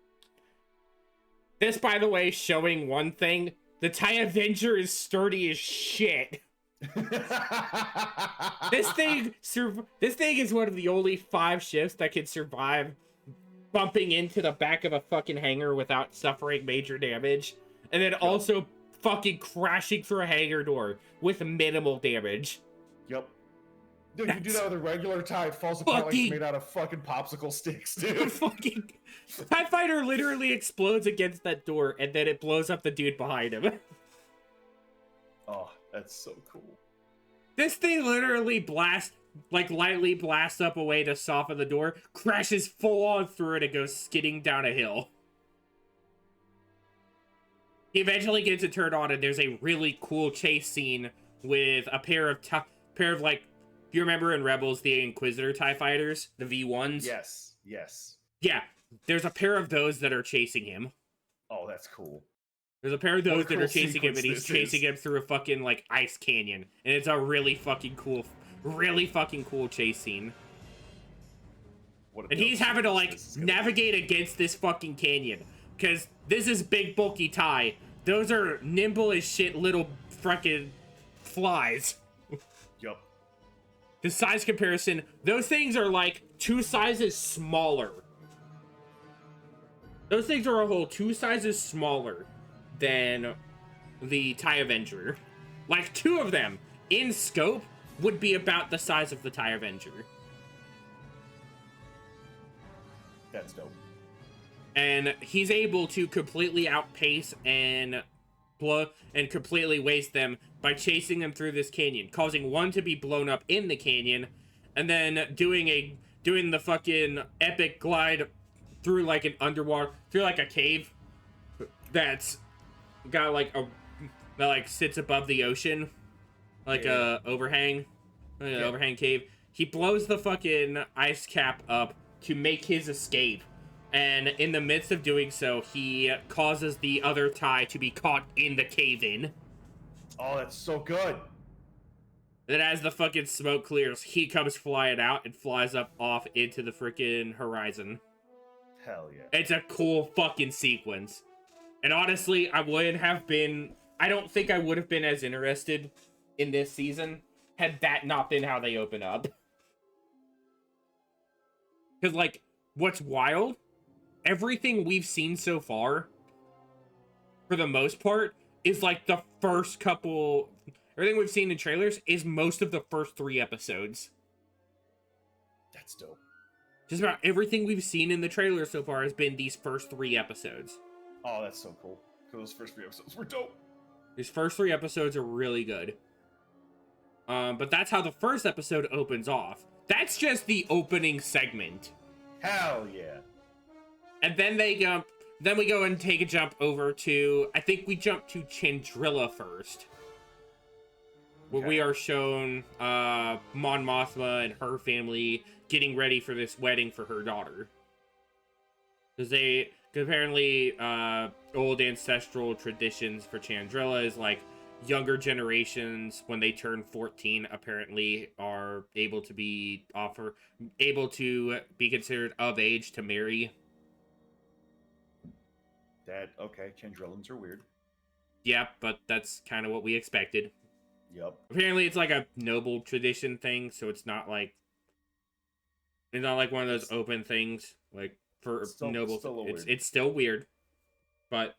This, by the way, showing one thing. The TIE Avenger is sturdy as shit. This thing is one of the only 5 ships that can survive bumping into the back of a fucking hangar without suffering major damage. And then also fucking crashing through a hangar door with minimal damage. Yep. Dude, you do that with a regular TIE, it falls apart like it's made out of fucking popsicle sticks, dude. Fucking TIE Fighter literally explodes against that door, and then it blows up the dude behind him. Oh, that's so cool. This thing literally lightly blasts up a way to soften the door, crashes full on through it, and goes skidding down a hill. He eventually gets it turned on, and there's a really cool chase scene with a pair of like, do you remember in Rebels the Inquisitor TIE Fighters, the V1s? Yes, yes. Yeah, there's a pair of those that are chasing him. Oh, that's cool. There's a pair of those that are chasing him, and he's chasing him through a fucking, like, ice canyon. And it's a really fucking cool chase scene. And he's having to, like, navigate against this fucking canyon. Because this is big, bulky TIE. Those are nimble as shit little fucking flies. Yup. The size comparison, those things are, like, 2 sizes smaller. Those things are a whole 2 sizes smaller than the TIE Avenger. Like, 2 of them, in scope, would be about the size of the TIE Avenger. That's dope. And he's able to completely outpace and completely waste them by chasing them through this canyon, causing one to be blown up in the canyon, and then doing the fucking epic glide through like an through like a cave that's got like that like sits above the ocean, like a overhang, overhang cave. He blows the fucking ice cap up to make his escape, and in the midst of doing so, he causes the other TIE to be caught in the cave-in. Oh, that's so good. Then as the fucking smoke clears, he comes flying out and flies up off into the freaking horizon. Hell yeah. It's a cool fucking sequence. And honestly, I don't think I would have been as interested in this season had that not been how they open up. Because, like, what's wild, everything we've seen so far, for the most part, is like the first couple. Everything we've seen in trailers is most of the first 3 episodes. That's dope. Just about everything we've seen in the trailer so far has been these first 3 episodes. Oh, that's so cool. Those first 3 episodes were dope. These first 3 episodes are really good. But that's how the first episode opens off. That's just the opening segment. Hell yeah. And then we go and take a jump over to, I think we jump to Chandrilla first. Where we are shown Mon Mothma and her family getting ready for this wedding for her daughter. Because apparently old ancestral traditions for Chandrilla is like younger generations, when they turn 14, apparently are able to be considered of age to marry. Okay, Chandrillans are weird. Yep, but that's kind of what we expected. Yep. Apparently it's like a noble tradition thing, so it's not like one of those open things, like for noble. It's still weird. But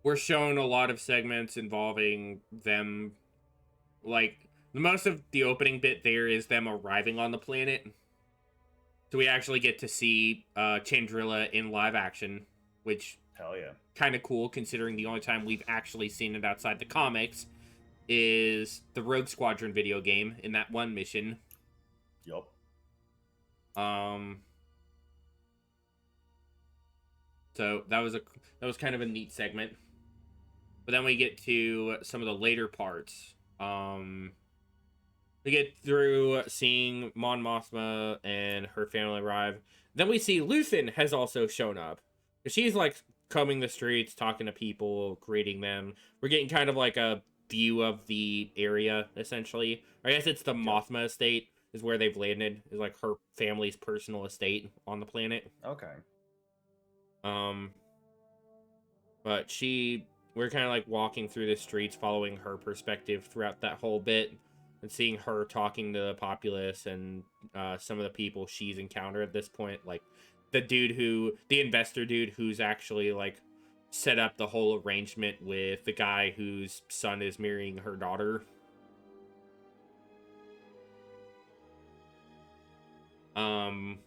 we're shown a lot of segments involving them, like most of the opening bit there is them arriving on the planet. So we actually get to see Chandrilla in live action, which hell yeah, kind of cool considering the only time we've actually seen it outside the comics is the Rogue Squadron video game in that one mission. Yup. So that was kind of a neat segment. But then we get to some of the later parts. We get through seeing Mon Mothma and her family arrive. Then we see Luthen has also shown up. She's like combing the streets, talking to people, greeting them. We're getting kind of like a view of the area, essentially. Or I guess it's the Mothma estate is where they've landed. Is like her family's personal estate on the planet. Okay. But we're kind of like walking through the streets, following her perspective throughout that whole bit. And seeing her talking to the populace and some of the people she's encountered at this point. Like the investor dude who's actually like set up the whole arrangement with the guy whose son is marrying her daughter. And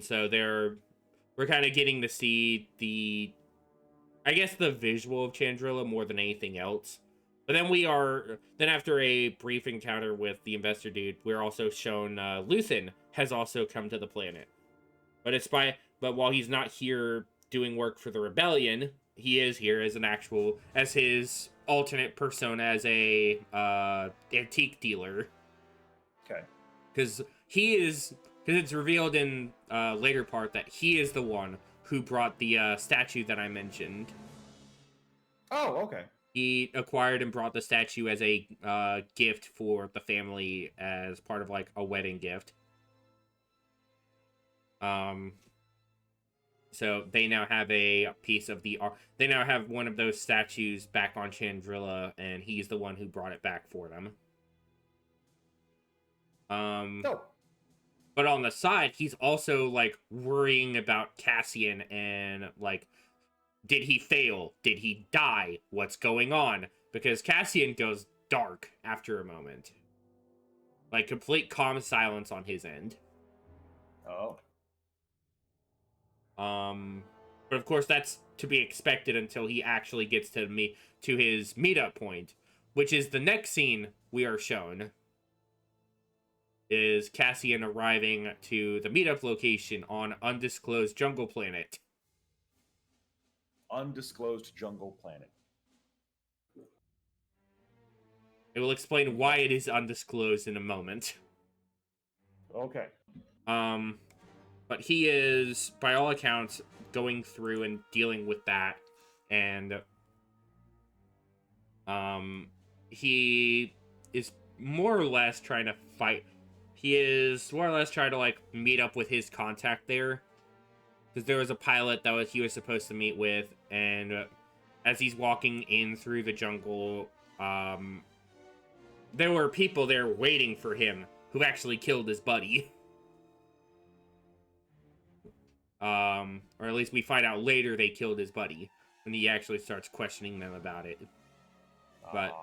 so we're kind of getting to see the visual of Chandrilla more than anything else. But then after a brief encounter with the investor dude, we're also shown Luthen has also come to the planet. But while he's not here doing work for the rebellion, he is here as his alternate persona as a antique dealer. Okay. Because it's revealed in later part that he is the one who brought the statue that I mentioned. Oh, okay. He acquired and brought the statue as a gift for the family as part of like a wedding gift. So they now have a piece of they now have one of those statues back on Chandrilla, and he's the one who brought it back for them. But on the side, he's also like worrying about Cassian and like, did he fail? Did he die? What's going on? Because Cassian goes dark after a moment. Like, complete calm silence on his end. Oh. But of course, that's to be expected until he actually gets to his meetup point, which is the next scene we are shown. Is Cassian arriving to the meetup location on undisclosed jungle planet. Undisclosed jungle planet. It will explain why it is undisclosed in a moment. Okay. But he is, by all accounts, going through and dealing with that, and he is more or less trying to fight. he is more or less trying to like meet up with his contact there, because there was a pilot that he was supposed to meet with, and as he's walking in through the jungle, there were people there waiting for him who actually killed his buddy. Or at least we find out later they killed his buddy when he actually starts questioning them about it. But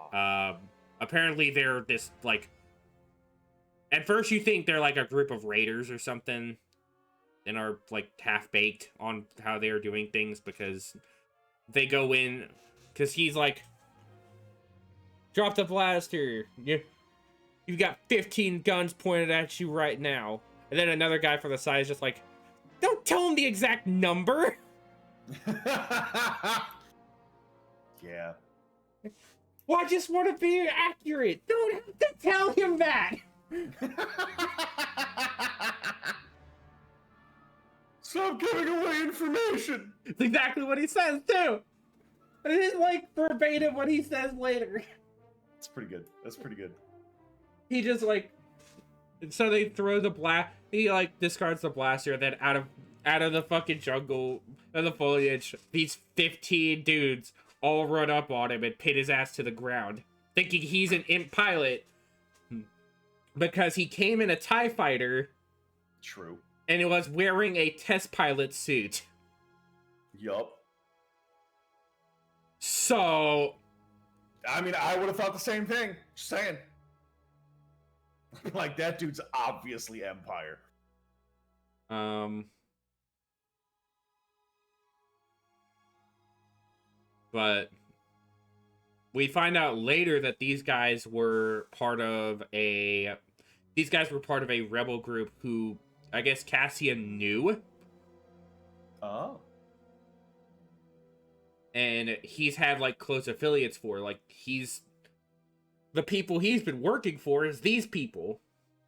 apparently they're this like. At first you think they're like a group of raiders or something, and are like half baked on how they are doing things, because they go in because he's like, drop the blaster. You've got 15 guns pointed at you right now. And then another guy from the side is just like, don't tell him the exact number. Yeah. Well, I just want to be accurate. Don't have to tell him that. Stop giving away information. It's exactly what he says, too. It is like verbatim what he says later. That's pretty good. That's pretty good. He just like, so they throw the blast. He like discards the blaster. Then out of the fucking jungle and the foliage, these 15 dudes all run up on him and pin his ass to the ground, thinking he's an imp pilot because he came in a TIE fighter. True. And it was wearing a test pilot suit. Yup. So, I mean, I would have thought the same thing. Just saying. Like, that dude's obviously Empire. But we find out later that these guys were part of a rebel group who I guess Cassian knew. Oh. And he's had like close affiliates for, like, the people he's been working for is these people.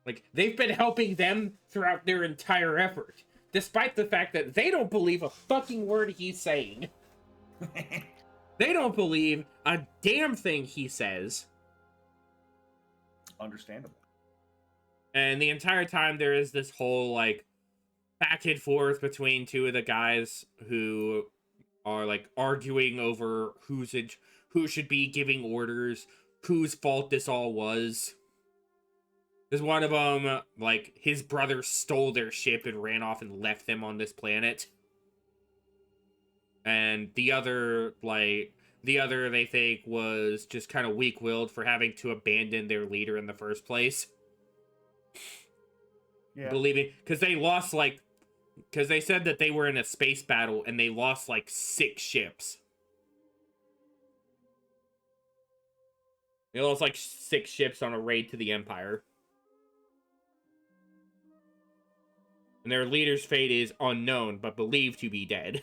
Like, they've been helping them throughout their entire effort, despite the fact that they don't believe a fucking word he's saying. They don't believe a damn thing he says. Understandable. And the entire time there is this whole, like, back and forth between two of the guys who are, like, arguing over who should be giving orders, whose fault this all was. Because one of them, like, his brother stole their ship and ran off and left them on this planet. And the other, they think, was just kind of weak-willed for having to abandon their leader in the first place. Yeah. Believing, because they lost, like, because they said that they were in a space battle and they lost, like, 6 ships. They lost, like, 6 ships on a raid to the Empire. And their leader's fate is unknown, but believed to be dead.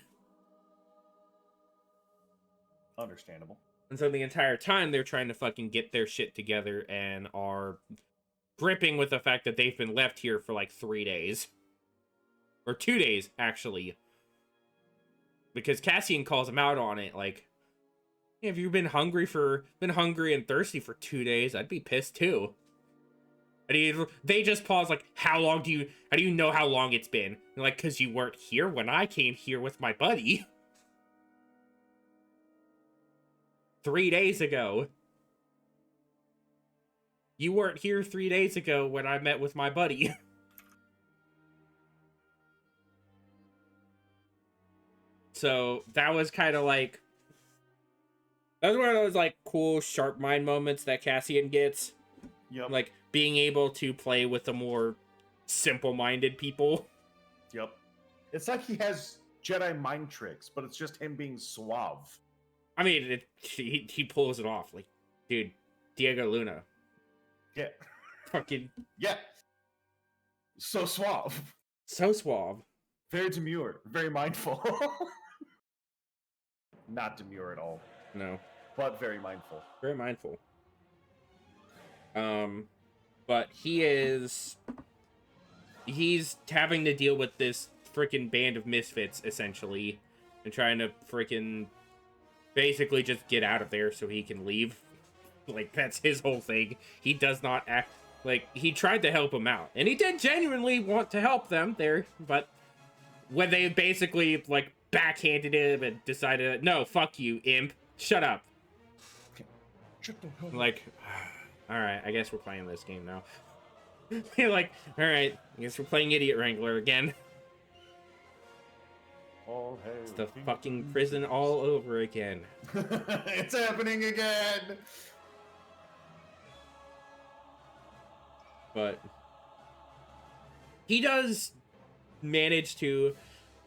Understandable. And so the entire time, they're trying to fucking get their shit together and are gripping with the fact that they've been left here for, like, 3 days. Or 2 days, actually. Because Cassian calls him out on it, like, hey, if you've been hungry and thirsty for 2 days, I'd be pissed too. And they just pause, like, how do you know how long it's been? And like, because you weren't here when I came here with my buddy. 3 days ago. You weren't here 3 days ago when I met with my buddy. So that was kind of like, that was one of those like cool sharp mind moments that Cassian gets. Yep. Like being able to play with the more simple-minded people. Yep. It's like he has Jedi mind tricks, but it's just him being suave. I mean, he pulls it off. Like, dude, Diego Luna. Yeah. Fucking. Yeah. So suave. So suave. Very demure. Very mindful. Not demure at all. No. But very mindful. Very mindful. But he's having to deal with this freaking band of misfits, essentially, and trying to freaking basically just get out of there so he can leave. Like, that's his whole thing. He does not act. Like, he tried to help him out, and he did genuinely want to help them there, but when they basically, like, backhanded him and decided, no, fuck you, imp, shut up. Shut the hell up. Like, alright, I guess we're playing this game now. You're like, alright, I guess we're playing Idiot Wrangler again. All hail It's the King fucking Jesus. prison all over again. It's happening again. But he does manage to,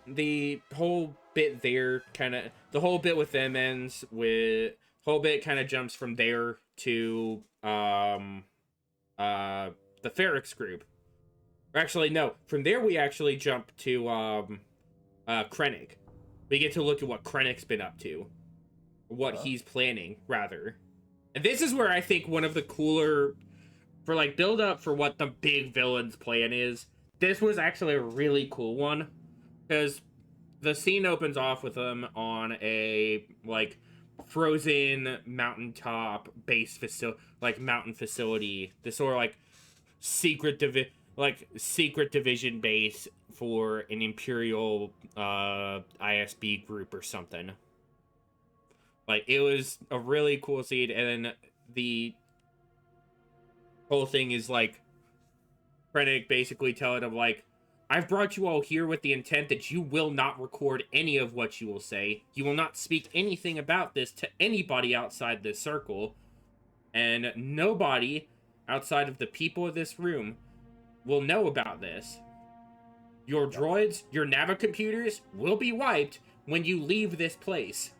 the whole bit there the whole bit with them ends with, whole bit kind of jumps from there to the Ferrex group. Or actually, no, from there we actually jump to Krennic. We get to look at what Krennic's been up to, what he's planning rather. And this is where I think one of the cooler, for like build up for what the big villain's plan is, this was actually a really cool one, because the scene opens off with them on a like frozen mountaintop base facility, like mountain facility, this sort of like secret division base for an Imperial ISB group or something. Like, it was a really cool scene, and then the whole thing is like Krennic basically telling him, like, I've brought you all here with the intent that you will not record any of what you will say. You will not speak anything about this to anybody outside this circle. And nobody outside of the people of this room will know about this. Your droids, your navicomputers will be wiped when you leave this place.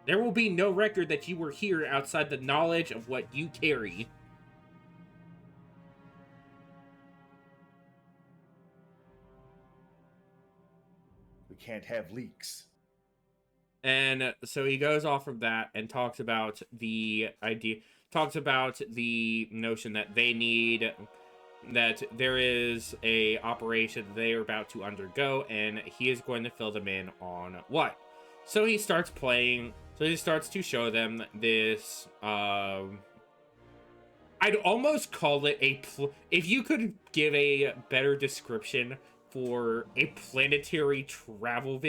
There will be no record that you were here outside the knowledge of what you carry. We can't have leaks. And so he goes off of that and talks about the notion that they need, that there is a operation they are about to undergo, and he is going to fill them in on what. So he starts to show them this, I'd almost call it if you could give a better description for a planetary travel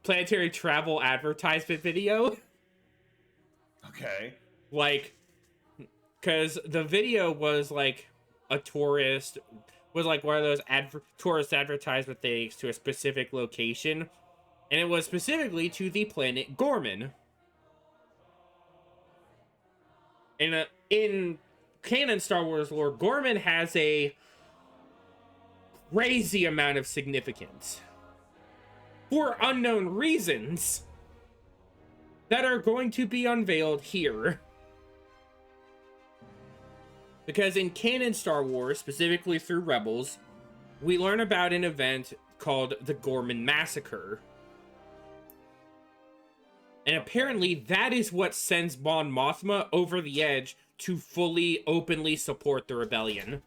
planetary travel advertisement video. Okay. Like, because the video was like a tourist, was like one of those tourist advertisement things to a specific location, and it was specifically to the planet Gorman. In canon Star Wars lore, Gorman has a crazy amount of significance for unknown reasons that are going to be unveiled here. Because in canon Star Wars, specifically through Rebels, we learn about an event called the Gorman Massacre. And apparently that is what sends Mon Mothma over the edge to fully, openly support the rebellion.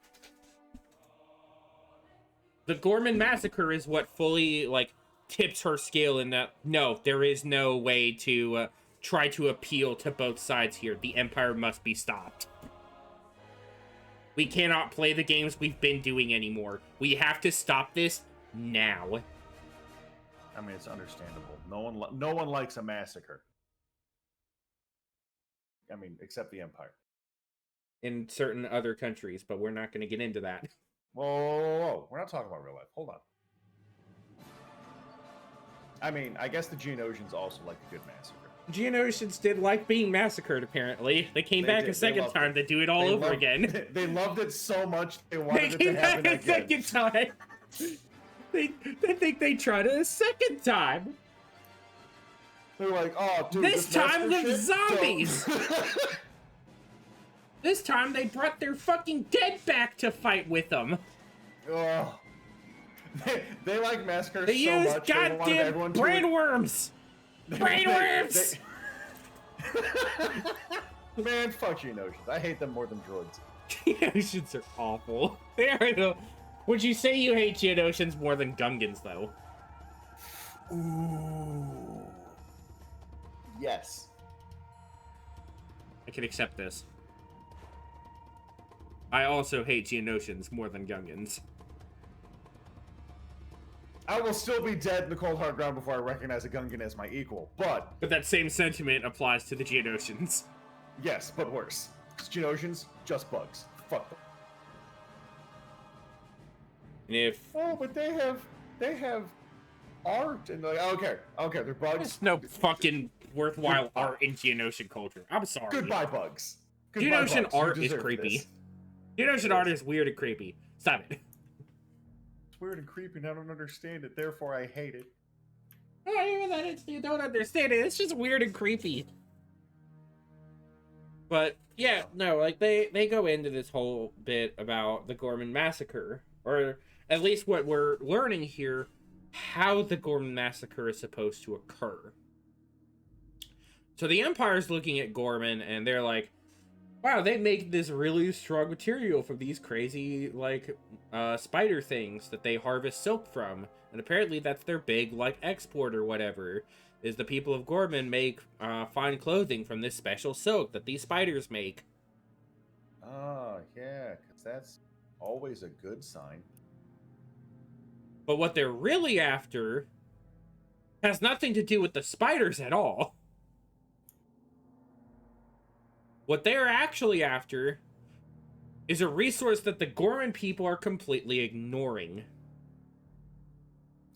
The Gorman Massacre is what fully, like, tips her scale in that, no, there is no way to try to appeal to both sides here. The Empire must be stopped. We cannot play the games we've been doing anymore. We have to stop this now. I mean, it's understandable. No one likes a massacre. I mean, except the Empire. In certain other countries, but we're not going to get into that. Whoa. We're not talking about real life. Hold on. I mean, I guess the Geonosians also like a good massacre. Geonosians did like being massacred, apparently. They came back a second time to do it all over again. They loved it so much they wanted it to happen again. Second time. They think they tried it a second time. They're like, oh, dude, this time with shit, zombies. This time they brought their fucking dead back to fight with them. Oh. They like massacres they so used much. Goddamn brainworms. Brainworms. Man, fuck Geonosians. I hate them more than droids. Geonosians are awful. They are the. Would you say you hate Geonosians more than Gungans, though? Ooh. Yes. I can accept this. I also hate Geonosians more than Gungans. I will still be dead in the cold hard ground before I recognize a Gungan as my equal. But But that same sentiment applies to the Geonosians. yes, but worse. Geonosians, just bugs. Fuck them. And if Oh, but they have art and like I don't care. They're bugs. there's no fucking worthwhile art in Geonosian culture. I'm sorry. Goodbye, bugs. Goodbye, Geonosian bugs. You art is deserve creepy. this. Geonosian art is weird and creepy. Stop it. It's weird and creepy, and I don't understand it. Therefore, I hate it. Not even that you don't understand it. It's just weird and creepy. But yeah, no, like they go into this whole bit about the Gorman massacre, or at least what we're learning here, how the Gorman massacre is supposed to occur. So the Empire's looking at Gorman and they're like, wow, they make this really strong material from these crazy, like, spider things that they harvest silk from. And apparently that's their big, like, export or whatever, is the people of Gorman make fine clothing from this special silk that these spiders make. Oh, yeah, because that's always a good sign. But what they're really after has nothing to do with the spiders at all. What they're actually after is a resource that the Gorman people are completely ignoring.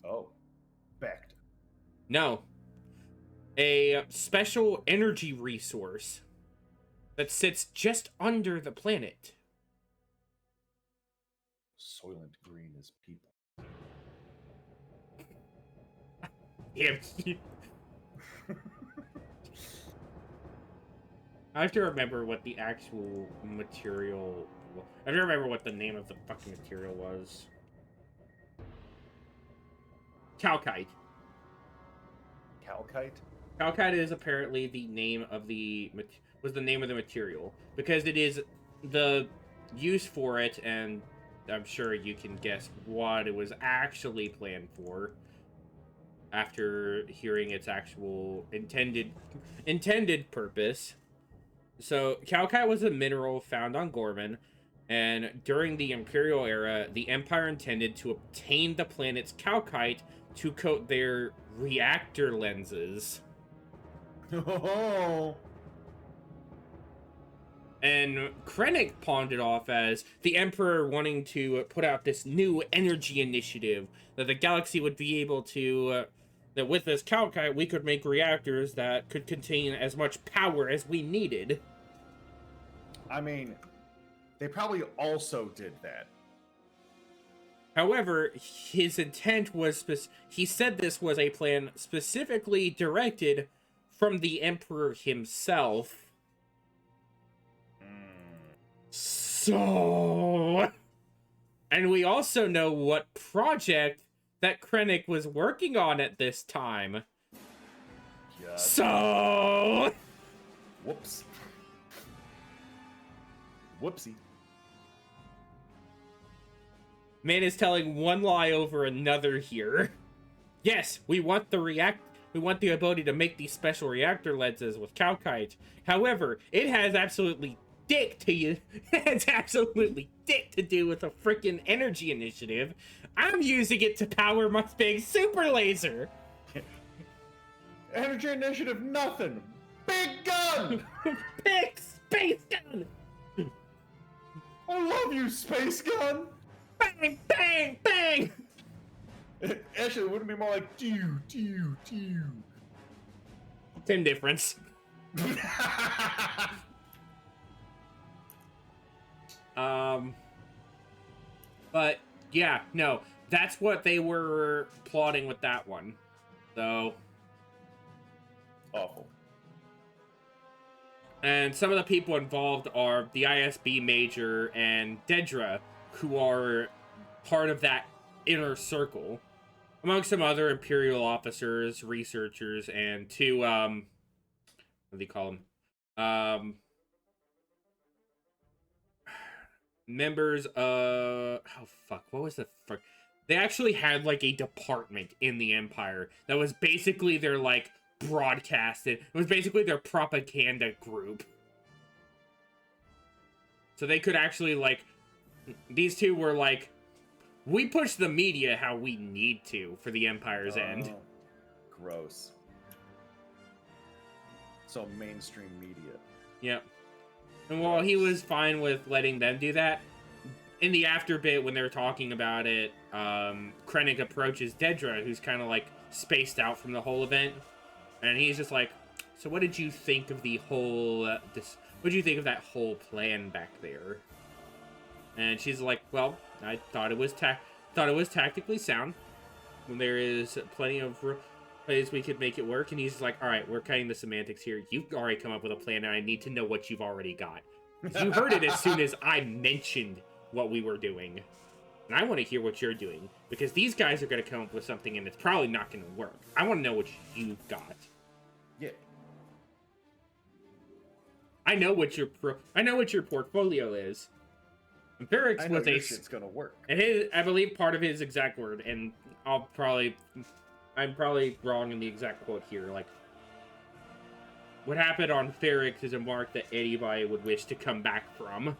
Oh, backed. No. A special energy resource that sits just under the planet. Soylent Green is people. Yeah. I have to remember what the actual material... I have to remember what the name of the fucking material was. Calcite. Calcite? Calcite is apparently the name of the... was the name of the material. Because it is the use for it, and I'm sure you can guess what it was actually planned for after hearing its actual intended purpose. So, calcite was a mineral found on Gorman, and during the Imperial era, the Empire intended to obtain the planet's calcite to coat their reactor lenses. Oh. And Krennic pawned it off as the Emperor wanting to put out this new energy initiative that the galaxy would be able to... that with this calcite, we could make reactors that could contain as much power as we needed. I mean, they probably also did that. However, his intent was... he said this was a plan specifically directed from the Emperor himself. So... And we also know what project that Krennic was working on at this time. God. So... Whoops. Whoopsie. Man is telling one lie over another here. Yes, we want the ability to make these special reactor lenses with calcite. However, it has absolutely dick to do with a freaking energy initiative. I'm using it to power my big super laser. Energy initiative, nothing. Big gun. Big space gun. I love you, space gun. Bang, bang, bang. Actually, it wouldn't be more like do. 10 difference. But yeah, no, that's what they were plotting with that one. So Awful. And some of the people involved are the ISB Major and Dedra, who are part of that inner circle, among some other Imperial officers, researchers, and two, what do they call them? Members of... oh, fuck, what was the fuck? They actually had, like, a department in the Empire that was basically their, like, broadcasted. It was basically their propaganda group. So they could actually, like, these two were like, we push the media how we need to for the Empire's end. Gross. So mainstream media. Yep. And while he was fine with letting them do that, in the after bit when they were talking about it, Krennic approaches Dedra, who's kind of like spaced out from the whole event, and he's just like, "So what did you think of the whole what did you think of that whole plan back there?" And she's like, "Well, I thought it was tactically sound. There is plenty of ways we could make it work." And he's like, "All right, we're cutting the semantics here. You've already come up with a plan, and I need to know what you've already got. You heard it as soon as I mentioned what we were doing, and I want to hear what you're doing, because these guys are going to come up with something, and it's probably not going to work. I want to know what you've got." Yeah. I know what your portfolio is. And Ferrix I know was your shit's gonna work. And I believe part of his exact word, and I'm probably wrong in the exact quote here. Like, what happened on Ferrix is a mark that anybody would wish to come back from.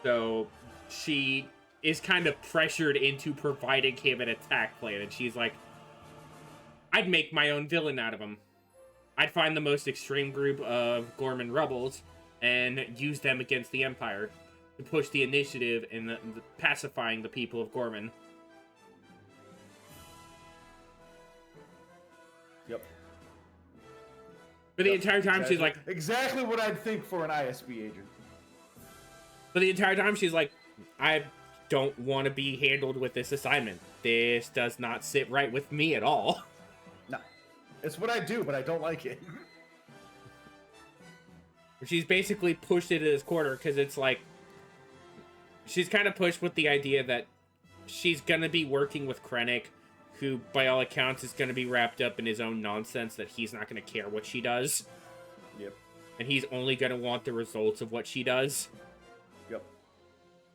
So she is kind of pressured into providing him an attack plan, and she's like, "I'd make my own villain out of him. I'd find the most extreme group of Gorman rebels and use them against the Empire to push the initiative in the pacifying the people of Gorman." Yep. But the entire time exactly, she's like... Exactly what I'd think for an ISB agent. But the entire time she's like, "I don't want to be handled with this assignment. This does not sit right with me at all." No. It's what I do, but I don't like it. She's basically pushed into this corner because it's like... She's kind of pushed with the idea that she's going to be working with Krennic, who, by all accounts, is going to be wrapped up in his own nonsense that he's not going to care what she does. Yep. And he's only going to want the results of what she does. Yep.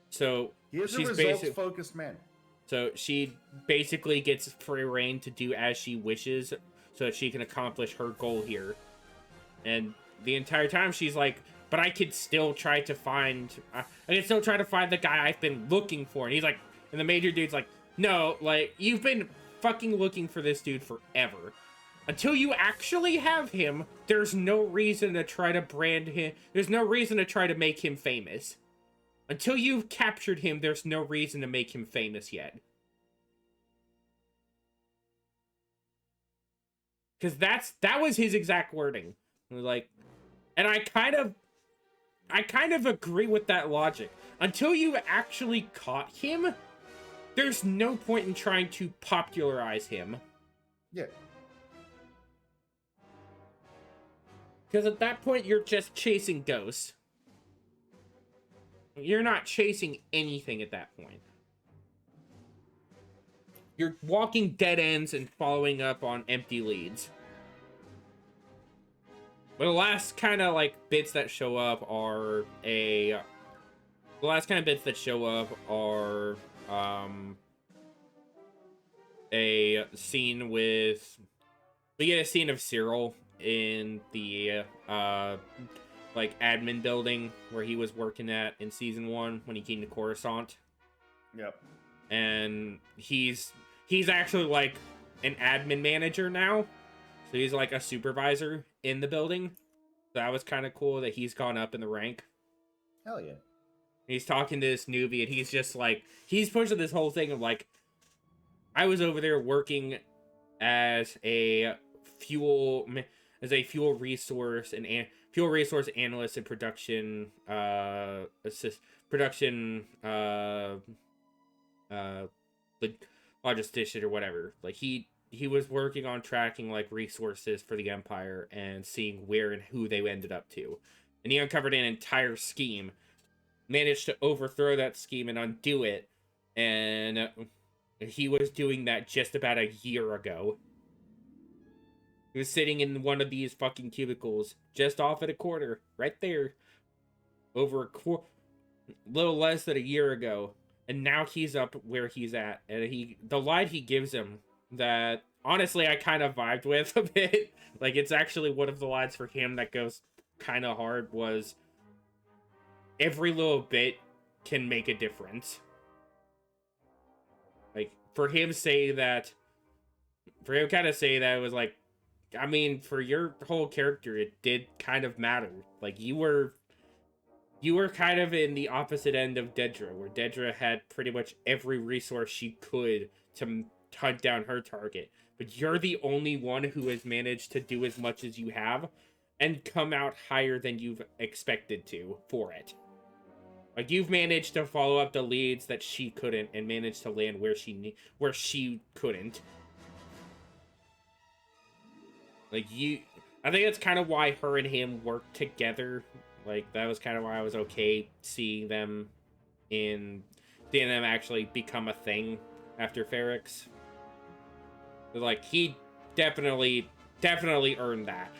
So He is a she's results-focused man. So she basically gets free reign to do as she wishes so that she can accomplish her goal here. And the entire time she's like, "But I could still try to find... I can still try to find the guy I've been looking for." And he's like... And the major dude's like, "No, like, you've been fucking looking for this dude forever. Until you actually have him, there's no reason to try to brand him... There's no reason to try to make him famous. Until you've captured him, there's no reason to make him famous yet." Because that was his exact wording. Like, and I kind of agree with that logic. Until you've actually caught him, there's no point in trying to popularize him. Yeah. Because at that point, you're just chasing ghosts. You're not chasing anything at that point. You're walking dead ends and following up on empty leads. But the last kind of like bits that show up are a scene with... We get a scene of Cyril in the like admin building where he was working at in season 1 when he came to Coruscant. Yep. And he's actually like an admin manager now. So he's like a supervisor in the building. So that was kind of cool that he's gone up in the rank. Hell yeah. He's talking to this newbie and he's just like, he's pushing this whole thing of like, "I was over there working as a fuel resource analyst and production logistician or whatever." Like he was working on tracking like resources for the Empire and seeing where and who they ended up to. And he uncovered an entire scheme, managed to overthrow that scheme and undo it. And he was doing that just about a year ago. He was sitting in one of these fucking cubicles just off at a corner, right there, over little less than a year ago. And now he's up where he's at. And the line he gives him that honestly I kind of vibed with a bit. Like, it's actually one of the lines for him that goes kind of hard was, every little bit can make a difference. Like, for him kind of say that, it was like, I mean, for your whole character, it did kind of matter. Like, you were kind of in the opposite end of Dedra, where Dedra had pretty much every resource she could to hunt down her target. But you're the only one who has managed to do as much as you have and come out higher than you've expected to for it. Like, you've managed to follow up the leads that she couldn't and managed to land where she couldn't. Like, I think that's kind of why her and him worked together. Like, that was kind of why I was okay seeing them actually become a thing after Ferrix. Like, he definitely earned that.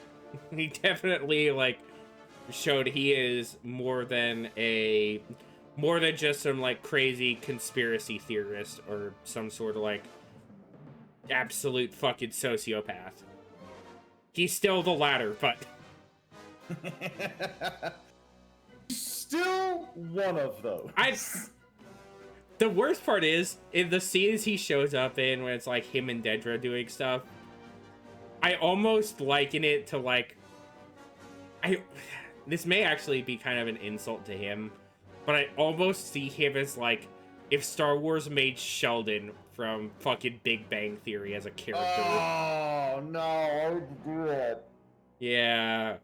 He definitely, like, showed he is more than just some, like, crazy conspiracy theorist or some sort of, like, absolute fucking sociopath. He's still the latter, but still one of those. The worst part is, in the scenes he shows up in, when it's like him and Dedra doing stuff, I almost liken it to, like, this may actually be kind of an insult to him, but I almost see him as, like, if Star Wars made Sheldon from fucking Big Bang Theory as a character. Oh, no, I would do it. Yeah.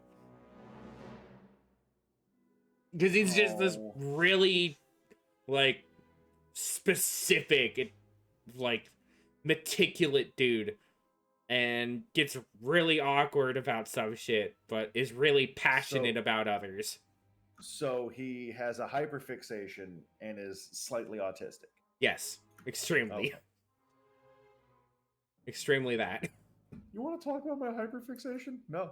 Because he's just this really, like, specific, like, meticulous dude, and gets really awkward about some shit, but is really passionate about others. So he has a hyperfixation and is slightly autistic. Yes, extremely. Okay. Extremely that. You want to talk about my hyperfixation? No.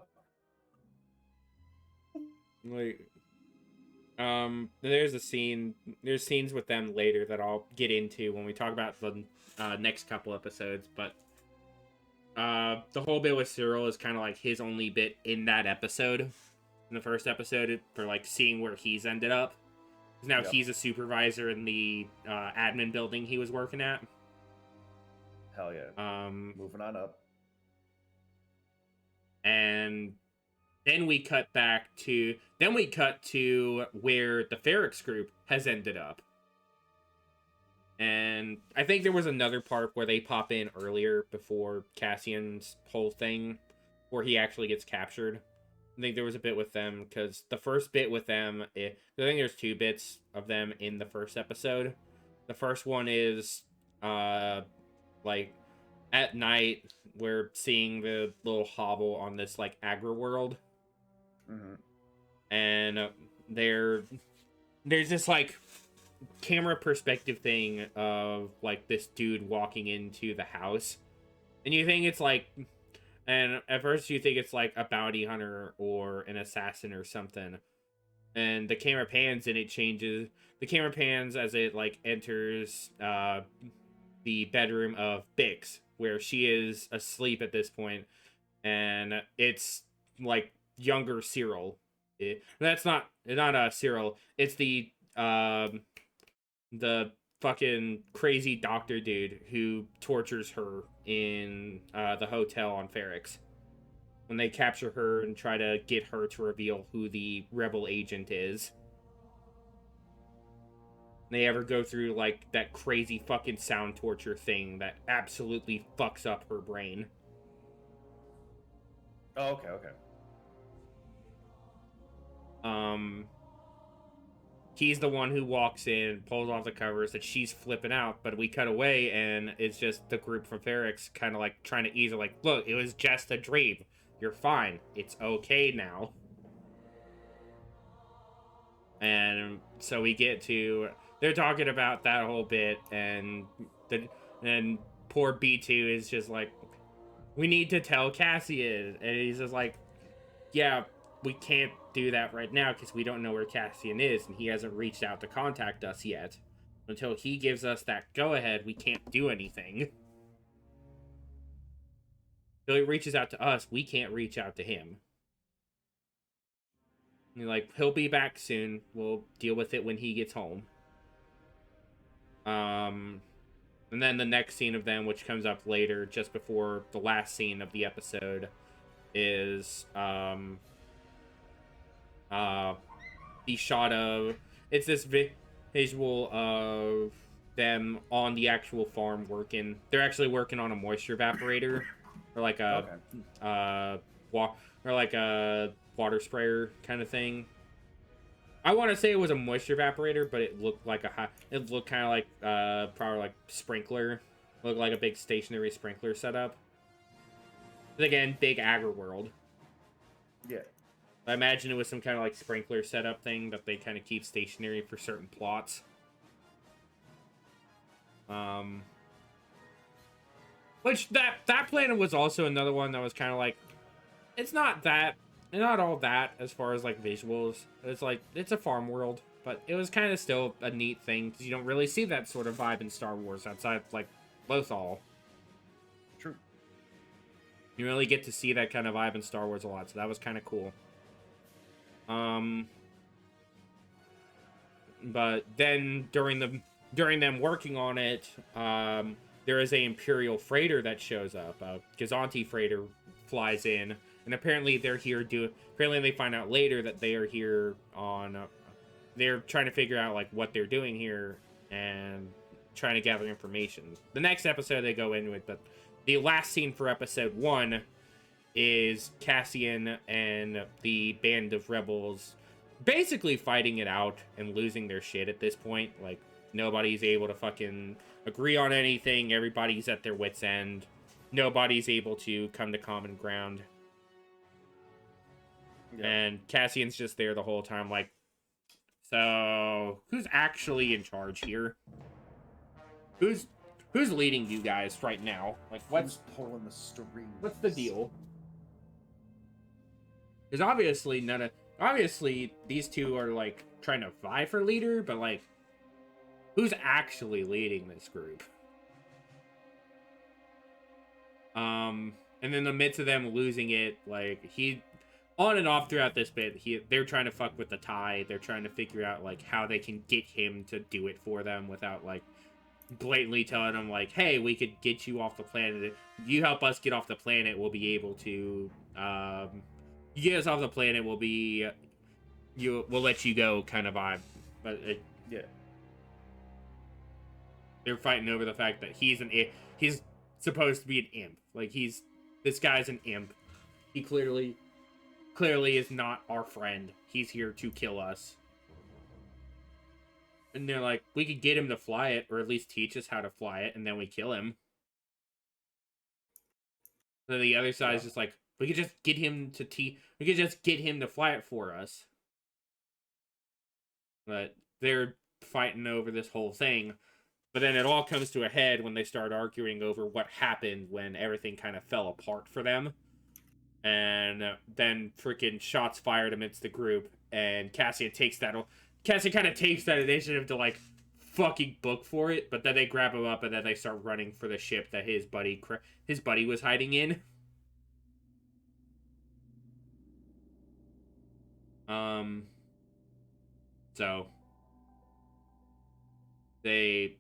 Like, there's scenes with them later that I'll get into when we talk about the next couple episodes, but the whole bit with Cyril is kind of like his only bit in that episode, in the first episode, for, like, seeing where he's ended up. Now he's a supervisor in the admin building he was working at. Hell yeah. Moving on up. And then we cut to where the Ferrix group has ended up. And I think there was another part where they pop in earlier before Cassian's whole thing, where he actually gets captured. I think there was a bit with them, because the first bit with them, I think there's 2 bits of them in the first episode. The first one is, like, at night, we're seeing the little hovel on this, like, agri world. Mm-hmm. And there's this, like, camera perspective thing of, like, this dude walking into the house. And you think it's, like... And at first you think it's, like, a bounty hunter or an assassin or something. And the camera pans and it changes. The camera pans as it, like, enters the bedroom of Bix, where she is asleep at this point. And it's, like, younger Cyril. That's not Cyril. It's the fucking crazy doctor dude who tortures her in the hotel on Ferrix. When they capture her and try to get her to reveal who the rebel agent is. They ever go through, like, that crazy fucking sound torture thing that absolutely fucks up her brain. Oh, okay. He's the one who walks in, pulls off the covers, that she's flipping out, but we cut away, and it's just the group from Ferrix kind of, like, trying to ease her, like, look, it was just a dream. You're fine. It's okay now. And so we get to... They're talking about that whole bit, and poor B2 is just like, we need to tell Cassian. And he's just like, yeah, we can't do that right now because we don't know where Cassian is, and he hasn't reached out to contact us yet. Until he gives us that go-ahead, we can't do anything. So he reaches out to us. We can't reach out to him. And like, he'll be back soon. We'll deal with it when he gets home. Um, and then the next scene of them, which comes up later, just before the last scene of the episode, is the shot of it's this visual of them on the actual farm working. They're actually working on a moisture evaporator, or like a Okay. or like a water sprayer kind of thing. I want to say it was a moisture evaporator, but it looked like it looked kind of like probably like sprinkler, looked like a big stationary sprinkler setup. But again, big agri world. Yeah. I imagine it was some kind of like sprinkler setup thing that they kind of keep stationary for certain plots. Which that planet was also another one that was kind of like, it's not all that as far as like visuals. It's like it's a farm world, but it was kind of still a neat thing because you don't really see that sort of vibe in Star Wars outside like Lothal. True. You really get to see that kind of vibe in Star Wars a lot, so that was kind of cool. But then during them working on it, there is a Imperial freighter that shows up. Gazanti freighter flies in, and apparently they're here apparently they find out later that they are here on. They're trying to figure out like what they're doing here and trying to gather information. The next episode they go in with, but the last scene for episode 1 is Cassian and the band of rebels basically fighting it out and losing their shit at this point. Like, nobody's able to fucking agree on anything. Everybody's at their wits' end. Nobody's able to come to common ground. Yeah. And Cassian's just there the whole time, like, so who's actually in charge here? Who's leading you guys right now? Like, what's pulling the strings? What's the deal? Because obviously these two are like trying to vie for leader, but like, who's actually leading this group? And in the midst of them losing it, like on and off throughout this bit, they're trying to fuck with the tie. They're trying to figure out like how they can get him to do it for them without like blatantly telling him like, hey, we could get you off the planet. If you help us get off the planet, we'll be able to you get us off the planet, we'll let you go kind of vibe. But yeah, they're fighting over the fact that he's supposed to be an imp. Like, this guy's an imp. He clearly is not our friend. He's here to kill us. And they're like, we could get him to fly it, or at least teach us how to fly it, and then we kill him. Then the other side is just like, we could just get him to fly it for us. But they're fighting over this whole thing. But then it all comes to a head when they start arguing over what happened when everything kind of fell apart for them. And then freaking shots fired amidst the group, and Cassian kind of takes that initiative to like fucking book for it, but then they grab him up and then they start running for the ship that his buddy was hiding in. So they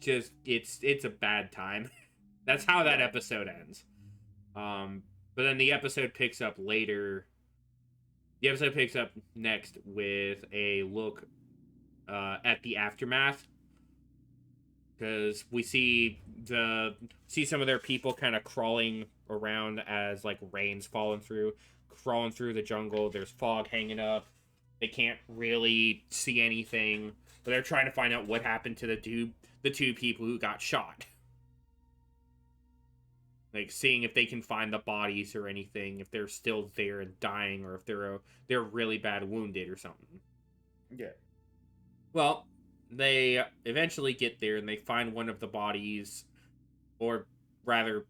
just it's a bad time. That's how that episode ends. But then the episode picks up later. The episode picks up next with a look at the aftermath, because we see some of their people kind of crawling around as like rain's crawling through the jungle. There's fog hanging up. They can't really see anything, but they're trying to find out what happened to the two people who got shot. Like, seeing if they can find the bodies or anything, if they're still there and dying, or if they're really bad wounded or something. Yeah. Well, they eventually get there and they find one of the bodies, or rather,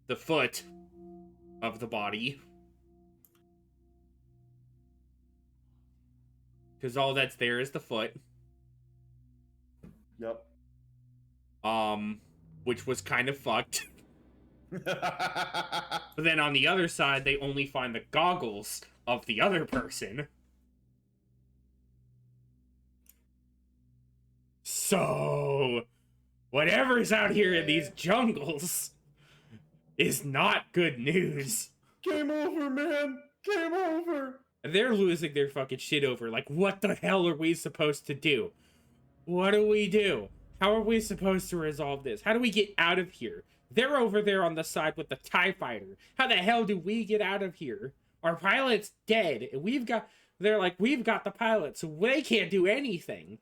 the foot of the body. Because all that's there is the foot. Yep. Which was kind of fucked. But then on the other side, they only find the goggles of the other person. So, whatever's out here in these jungles is not good news. Game over, man. Game over. They're losing their fucking shit over. Like, what the hell are we supposed to do? What do we do? How are we supposed to resolve this? How do we get out of here? They're over there on the side with the TIE fighter. How the hell do we get out of here? Our pilot's dead. They're like, we've got the pilot, so they can't do anything.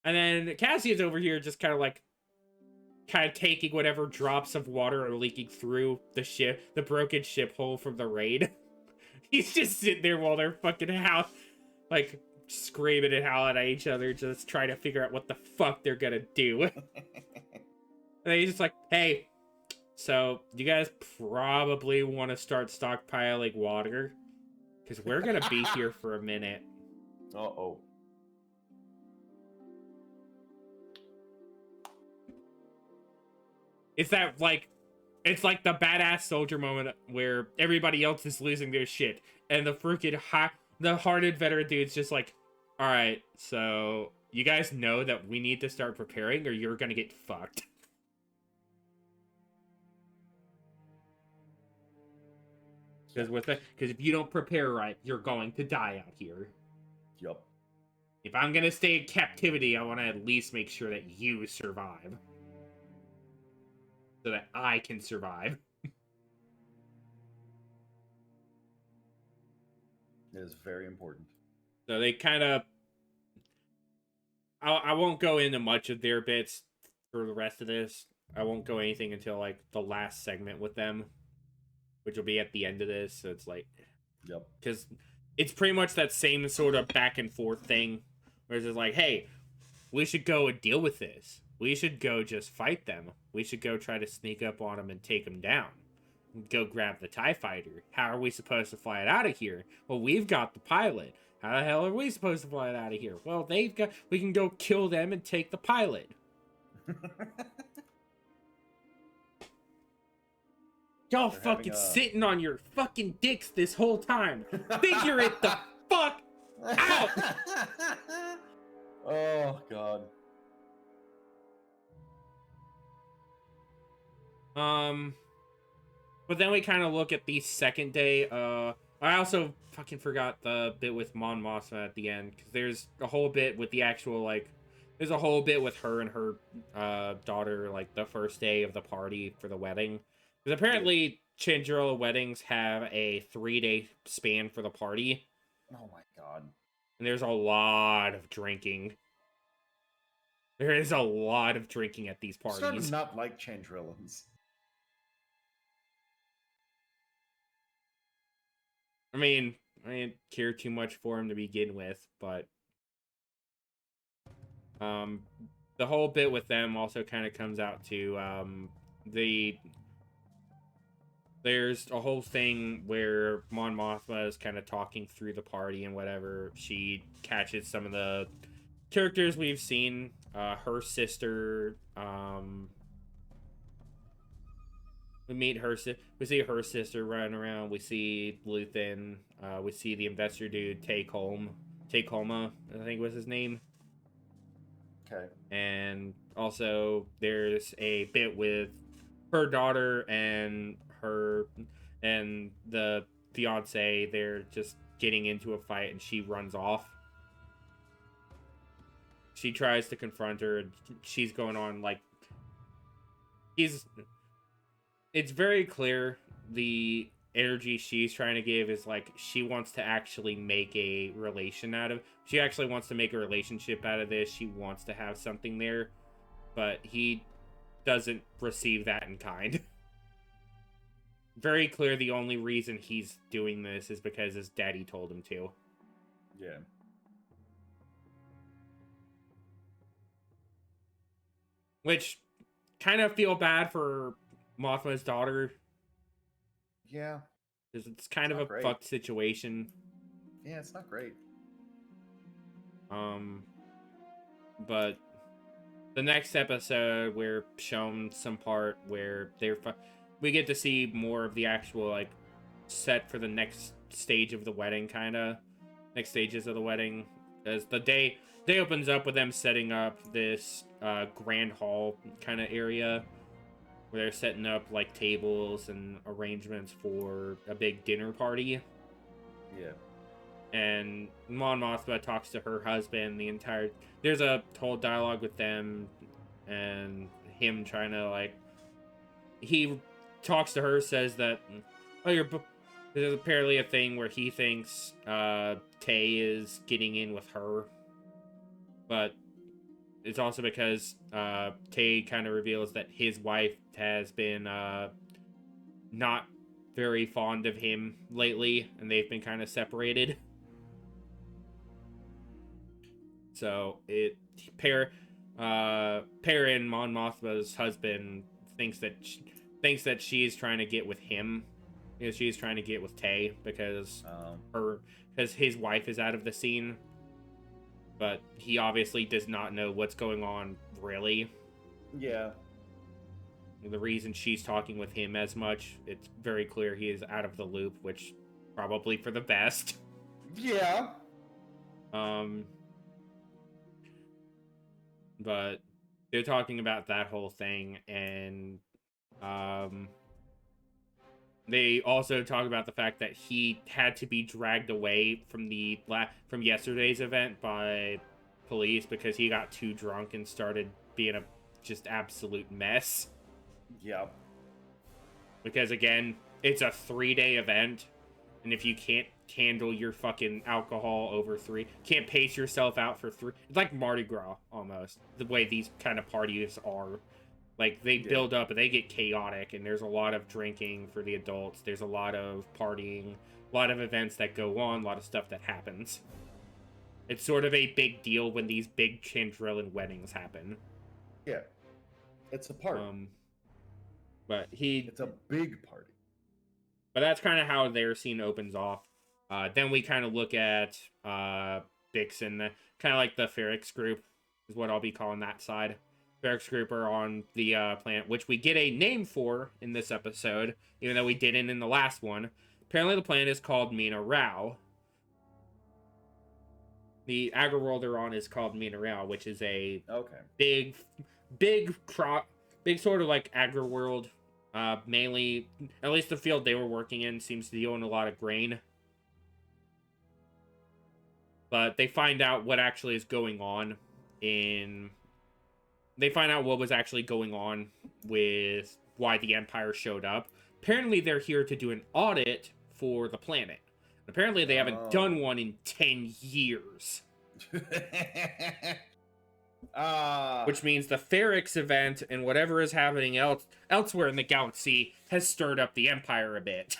And then Cassian's over here just kind of taking whatever drops of water are leaking through the broken ship hull from the raid. He's just sitting there while they're fucking like, screaming and howling at each other, just trying to figure out what the fuck they're gonna do. And he's just like, hey, so you guys probably want to start stockpiling water? Because we're gonna be here for a minute. Uh-oh. It's like the badass soldier moment where everybody else is losing their shit, and the hardened veteran dude's just like, all right, so you guys know that we need to start preparing, or you're gonna get fucked. Because if you don't prepare right, you're going to die out here. Yup. If I'm gonna stay in captivity, I want to at least make sure that you survive, so that I can survive. It is very important. So they kind of... I won't go into much of their bits for the rest of this. I won't go anything until, like, the last segment with them, which will be at the end of this, so it's like... Yep. Because it's pretty much that same sort of back and forth thing, where it's just like, hey, we should go and deal with this. We should go just fight them. We should go try to sneak up on them and take them down. Go grab the TIE fighter. How are we supposed to fly it out of here? Well, we've got the pilot. How the hell are we supposed to fly it out of here? Well, we can go kill them and take the pilot. Y'all fucking sitting on your fucking dicks this whole time. Figure it the fuck out! Oh, God. But then we kind of look at the second day. I also fucking forgot the bit with Mon Mothma at the end, because there's a whole bit with the actual, like, there's a whole bit with her and her daughter, like, the first day of the party for the wedding. Because apparently Chandrilla weddings have a 3-day span for the party. Oh my God. And there's a lot of drinking. There is a lot of drinking at these parties. I'm starting to not like Chandrillans. I mean, I didn't care too much for him to begin with, but the whole bit with them also kind of comes out to there's a whole thing where Mon Mothma is kind of talking through the party and whatever. She catches some of the characters we've seen, her sister, we see her sister running around. We see Luthen. We see the investor dude, Take-Homa, I think was his name. Okay. And also, there's a bit with her daughter and the fiance. They're just getting into a fight, and she runs off. She tries to confront her, and she's going on like it's very clear the energy she's trying to give is like she wants to actually make a she actually wants to make a relationship out of this. She wants to have something there, but he doesn't receive that in kind. Very clear the only reason he's doing this is because his daddy told him to. Yeah. Which kind of feel bad for Mothma's daughter. Yeah. Because it's kind of a fucked situation. Yeah, it's not great. But the next episode, we're shown some part where we get to see more of the actual like set for the next stage of the wedding, kind of next stages of the wedding, as the day opens up with them setting up this grand hall kind of area where they're setting up like tables and arrangements for a big dinner party. Yeah. And Mon Mothma talks to her husband there's a whole dialogue with them and him trying to like, he talks to her, says that, oh, there's apparently a thing where he thinks Tay is getting in with her, but it's also because Tay kind of reveals that his wife has been not very fond of him lately, and they've been kind of separated. So Perrin, Mon Mothma's husband, thinks that she's trying to get with him. You know, she's trying to get with Tay because his wife is out of the scene. But he obviously does not know what's going on, really. Yeah. The reason she's talking with him as much, it's very clear he is out of the loop, which probably for the best. Yeah. But they're talking about that whole thing, and they also talk about the fact that he had to be dragged away from from yesterday's event by police because he got too drunk and started being a just absolute mess. Yep. Because again, it's a 3-day event, and if you can't handle your fucking alcohol over 3, can't pace yourself out for 3, it's like Mardi Gras almost, the way these kind of parties are. Like, they build up and they get chaotic, and there's a lot of drinking for the adults, there's a lot of partying, a lot of events that go on, a lot of stuff that happens. It's sort of a big deal when these big Chandrillan weddings happen. Yeah. It's a party. But it's a big party. But that's kind of how their scene opens off. Then we kind of look at Bix and kind of like the Ferrix group is what I'll be calling that side. Ferrix group are on the planet, which we get a name for in this episode, even though we didn't in the last one. Apparently the planet is called Mina Rao. The agri world they're on is called Mina Rao, which is a big sort of like agri world. Mainly, at least the field they were working in seems to own a lot of grain. But they find out what actually is going on They find out what was actually going on with why the Empire showed up. Apparently, they're here to do an audit for the planet. Apparently, they haven't done one in 10 years. Which means the Ferrix event and whatever is happening elsewhere in the galaxy has stirred up the Empire a bit.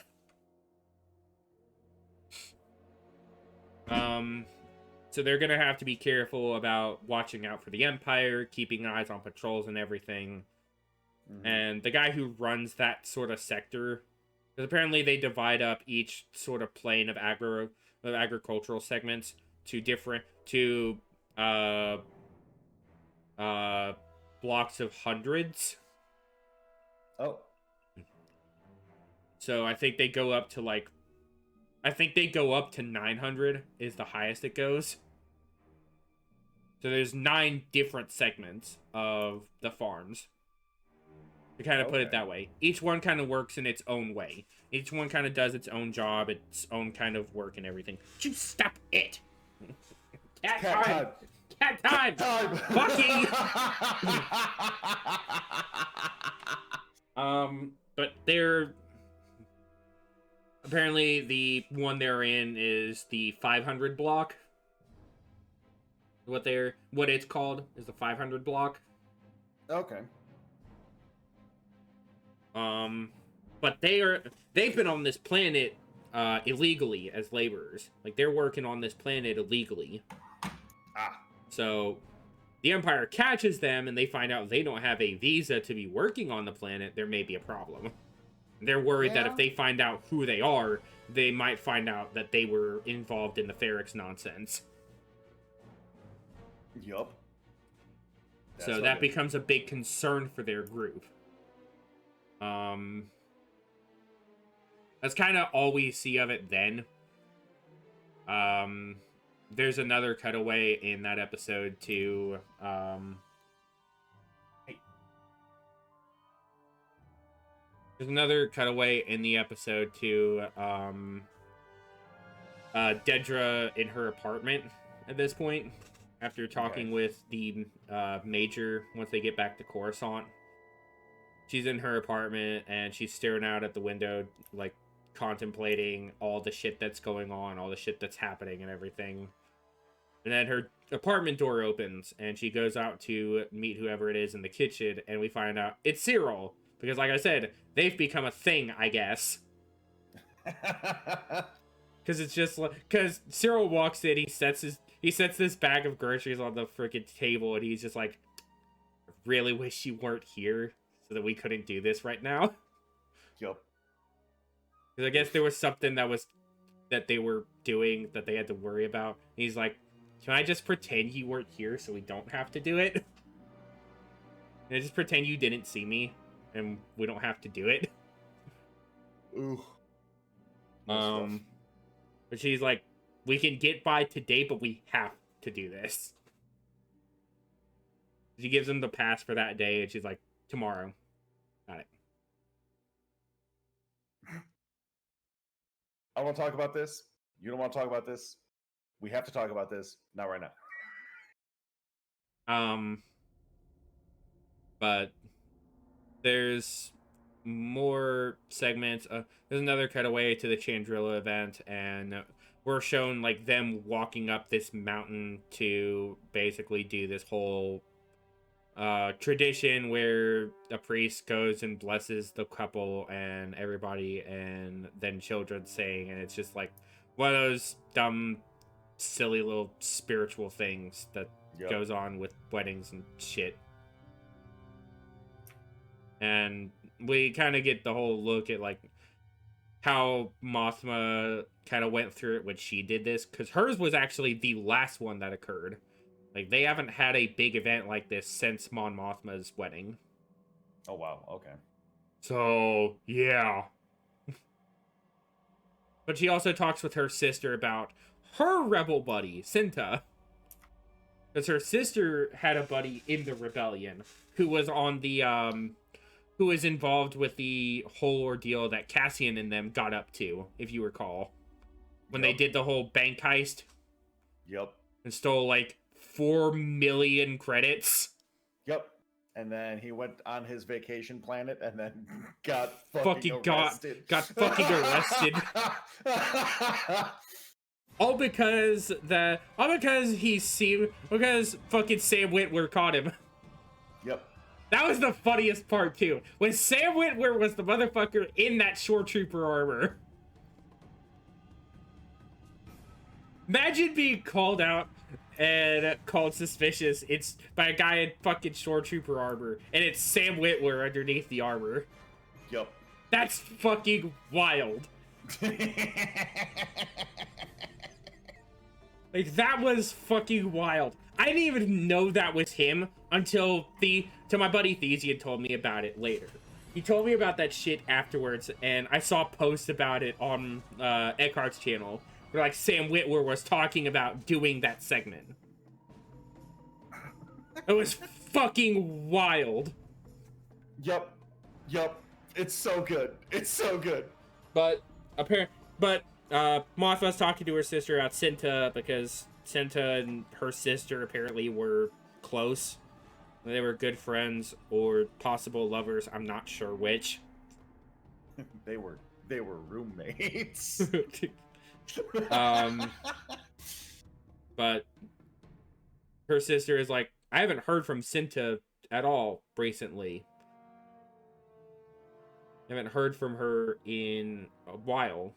So they're gonna have to be careful about watching out for the Empire, keeping eyes on patrols and everything. Mm-hmm. And the guy who runs that sort of sector, because apparently they divide up each sort of plane of agricultural segments to blocks of hundreds. Oh. So I think they go up to 900 is the highest it goes. So there's 9 different segments of the farms. To kind of put it that way. Each one kind of works in its own way. Each one kind of does its own job, its own kind of work and everything. You stop it! Cat time! Bucky! But they're... Apparently, the one they're in is the 500 block. What it's called is the 500 block. Okay. But they've been on this planet illegally as laborers. Like, they're working on this planet illegally. So the Empire catches them and they find out they don't have a visa to be working on the planet. There may be a problem. They're worried that if they find out who they are, they might find out that they were involved in the Ferrix nonsense. Yup. So that becomes a big concern for their group. That's kind of all we see of it then. There's another cutaway in that episode to there's another cutaway in the episode to Dedra in her apartment at this point, after talking with the major once they get back to Coruscant. She's in her apartment and she's staring out at the window, like contemplating all the shit that's going on, all the shit that's happening and everything. And then her apartment door opens and she goes out to meet whoever it is in the kitchen, and we find out it's Cyril. Because like I said, they've become a thing, I guess. Because it's just like, because Cyril walks in, he sets this bag of groceries on the freaking table, and he's just like, I really wish you weren't here so that we couldn't do this right now. Yup. Because I guess there was something that they were doing that they had to worry about. And he's like, can I just pretend you weren't here so we don't have to do it? And just pretend you didn't see me and we don't have to do it. Ooh. But she's like, we can get by today, but we have to do this. She gives him the pass for that day, and she's like, tomorrow. Got it. I want to talk about this. You don't want to talk about this. We have to talk about this. Not right now. But there's more segments. There's another cutaway to the Chandrilla event, and we're shown like them walking up this mountain to basically do this whole tradition where a priest goes and blesses the couple and everybody, and then children sing, and it's just like one of those dumb, silly little spiritual things that goes on with weddings and shit. And we kind of get the whole look at like how Mothma kind of went through it when she did this, because hers was actually the last one that occurred. Like, they haven't had a big event like this since Mon Mothma's wedding. Oh, wow. Okay. So, yeah. But she also talks with her sister about her rebel buddy, Cinta. Because her sister had a buddy in the rebellion who was on the, who was involved with the whole ordeal that Cassian and them got up to, if you recall. When they did the whole bank heist. Yep. And stole, like, 4 million credits. Yep. And then he went on his vacation planet and then got fucking arrested. Got fucking arrested. All because fucking Sam Witwer caught him. Yep. That was the funniest part too. When Sam Witwer was the motherfucker in that shore trooper armor. Imagine being called out and called suspicious. It's by a guy in fucking shore trooper armor, and it's Sam Witwer underneath the armor. Yep. That's fucking wild. Like, that was fucking wild. I didn't even know that was him until my buddy Thesian told me about it later. He told me about that shit afterwards, and I saw posts about it on Eckhart's channel, where like Sam Witwer was talking about doing that segment. It was fucking wild. Yep. It's so good. It's so good. But Mothma's talking to her sister about Cinta, because Cinta and her sister apparently were close. They were good friends or possible lovers. I'm not sure which. They were roommates. But her sister is like, I haven't heard from Cinta at all recently. I haven't heard from her in a while,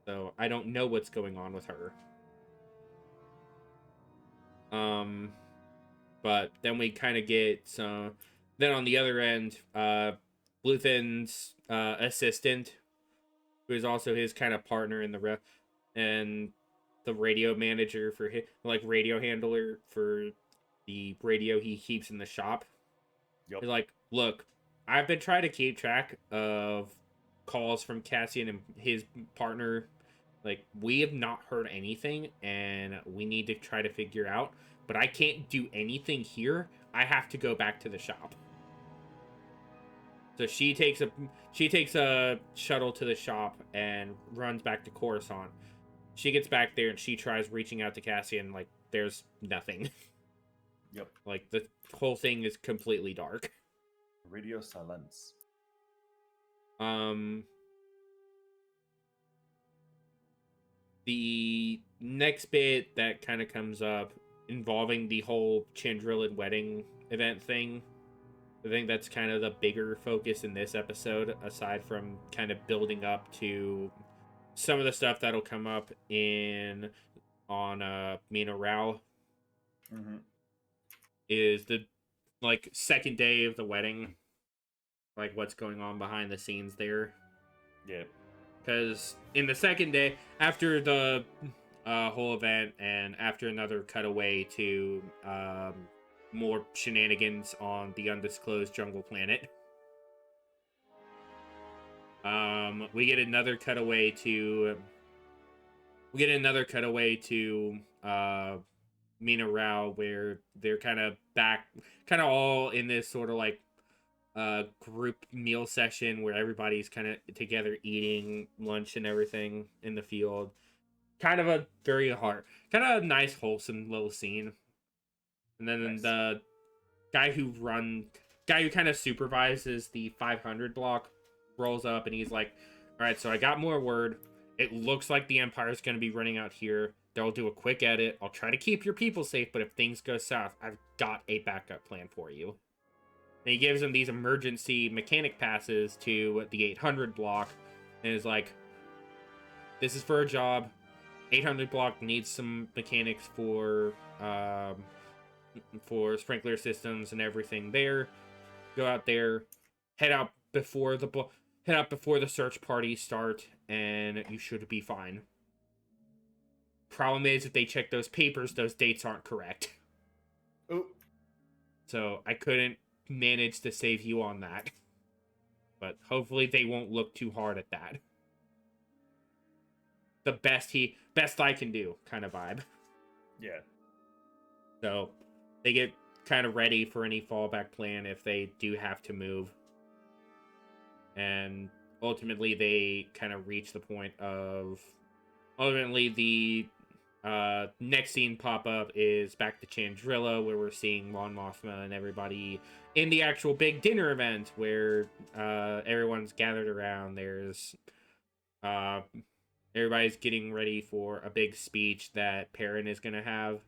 so I don't know what's going on with her. But then we kind of get some. Then on the other end, Luthen's assistant, who is also his kind of partner in the and the radio manager for his, like, radio handler for the radio he keeps in the shop. Yep. He's like, look, I've been trying to keep track of calls from Cassian and his partner. Like, we have not heard anything, and we need to try to figure out. But I can't do anything here. I have to go back to the shop. So she takes a shuttle to the shop and runs back to Coruscant. She gets back there and she tries reaching out to Cassian. Like, there's nothing. Yep. Like, the whole thing is completely dark. Radio silence. The next bit that kind of comes up involving the whole Chandrillan wedding event thing. I think that's kind of the bigger focus in this episode, aside from kind of building up to some of the stuff that'll come up on Mina Rao. Mm-hmm. Is the like second day of the wedding, like what's going on behind the scenes there. Yeah. Because in the second day, after the whole event, and after another cutaway to more shenanigans on the undisclosed jungle planet, we get another cutaway to Mina Rao, where they're kind of all in this sort of like group meal session where everybody's kind of together eating lunch and everything in the field. Kind of a kind of nice, wholesome little scene. And then Nice. the guy who kind of supervises the 500 block rolls up and he's like, all right, so I got more word. It looks like the Empire's going to be running out here. They'll do a quick edit. I'll try to keep your people safe, but if things go south, I've got a backup plan for you. And he gives them these emergency mechanic passes to the 800 block and is like, this is for a job. 800 block needs some mechanics for sprinkler systems and everything there. Go out there, head out before the search parties start, and you should be fine. Problem is, if they check those papers, those dates aren't correct. Oh. So I couldn't manage to save you on that. But hopefully they won't look too hard at that. The best I can do kind of vibe. Yeah. So they get kind of ready for any fallback plan if they do have to move. And ultimately they kind of reach the point of... Ultimately the next scene pop-up is back to Chandrilla, where we're seeing Mon Mothma and everybody in the actual big dinner event where everyone's gathered around. There's... everybody's getting ready for a big speech that Perrin is going to have.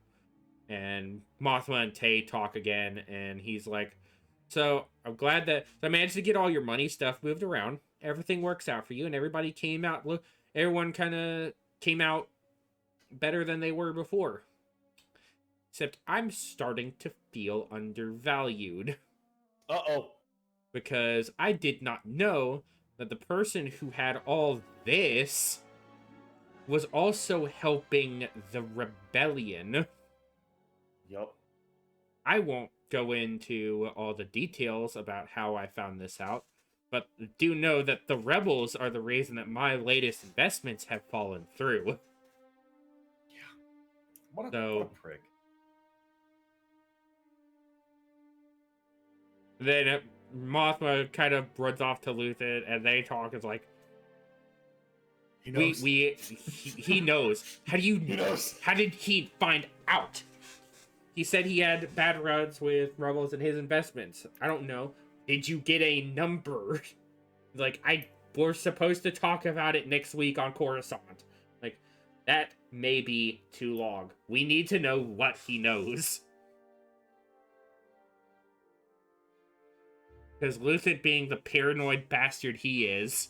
And Mothma and Tay talk again, and he's like, so I'm glad that I managed to get all your money stuff moved around. Everything works out for you, and everybody came out. Everyone kind of came out better than they were before. Except I'm starting to feel undervalued. Uh-oh. Because I did not know that the person who had all this was also helping the rebellion. Yup. I won't go into all the details about how I found this out, but do know that the rebels are the reason that my latest investments have fallen through. What a prick. Then Mothma kind of runs off to Luthen, and they talk. It's like, He knows. he knows. How do you? He knows. How did he find out? He said he had bad runs with rebels in his investments. I don't know. Did you get a number? Like, we're supposed to talk about it next week on Coruscant. Like, that may be too long. We need to know what he knows. Because Luthen, being the paranoid bastard he is,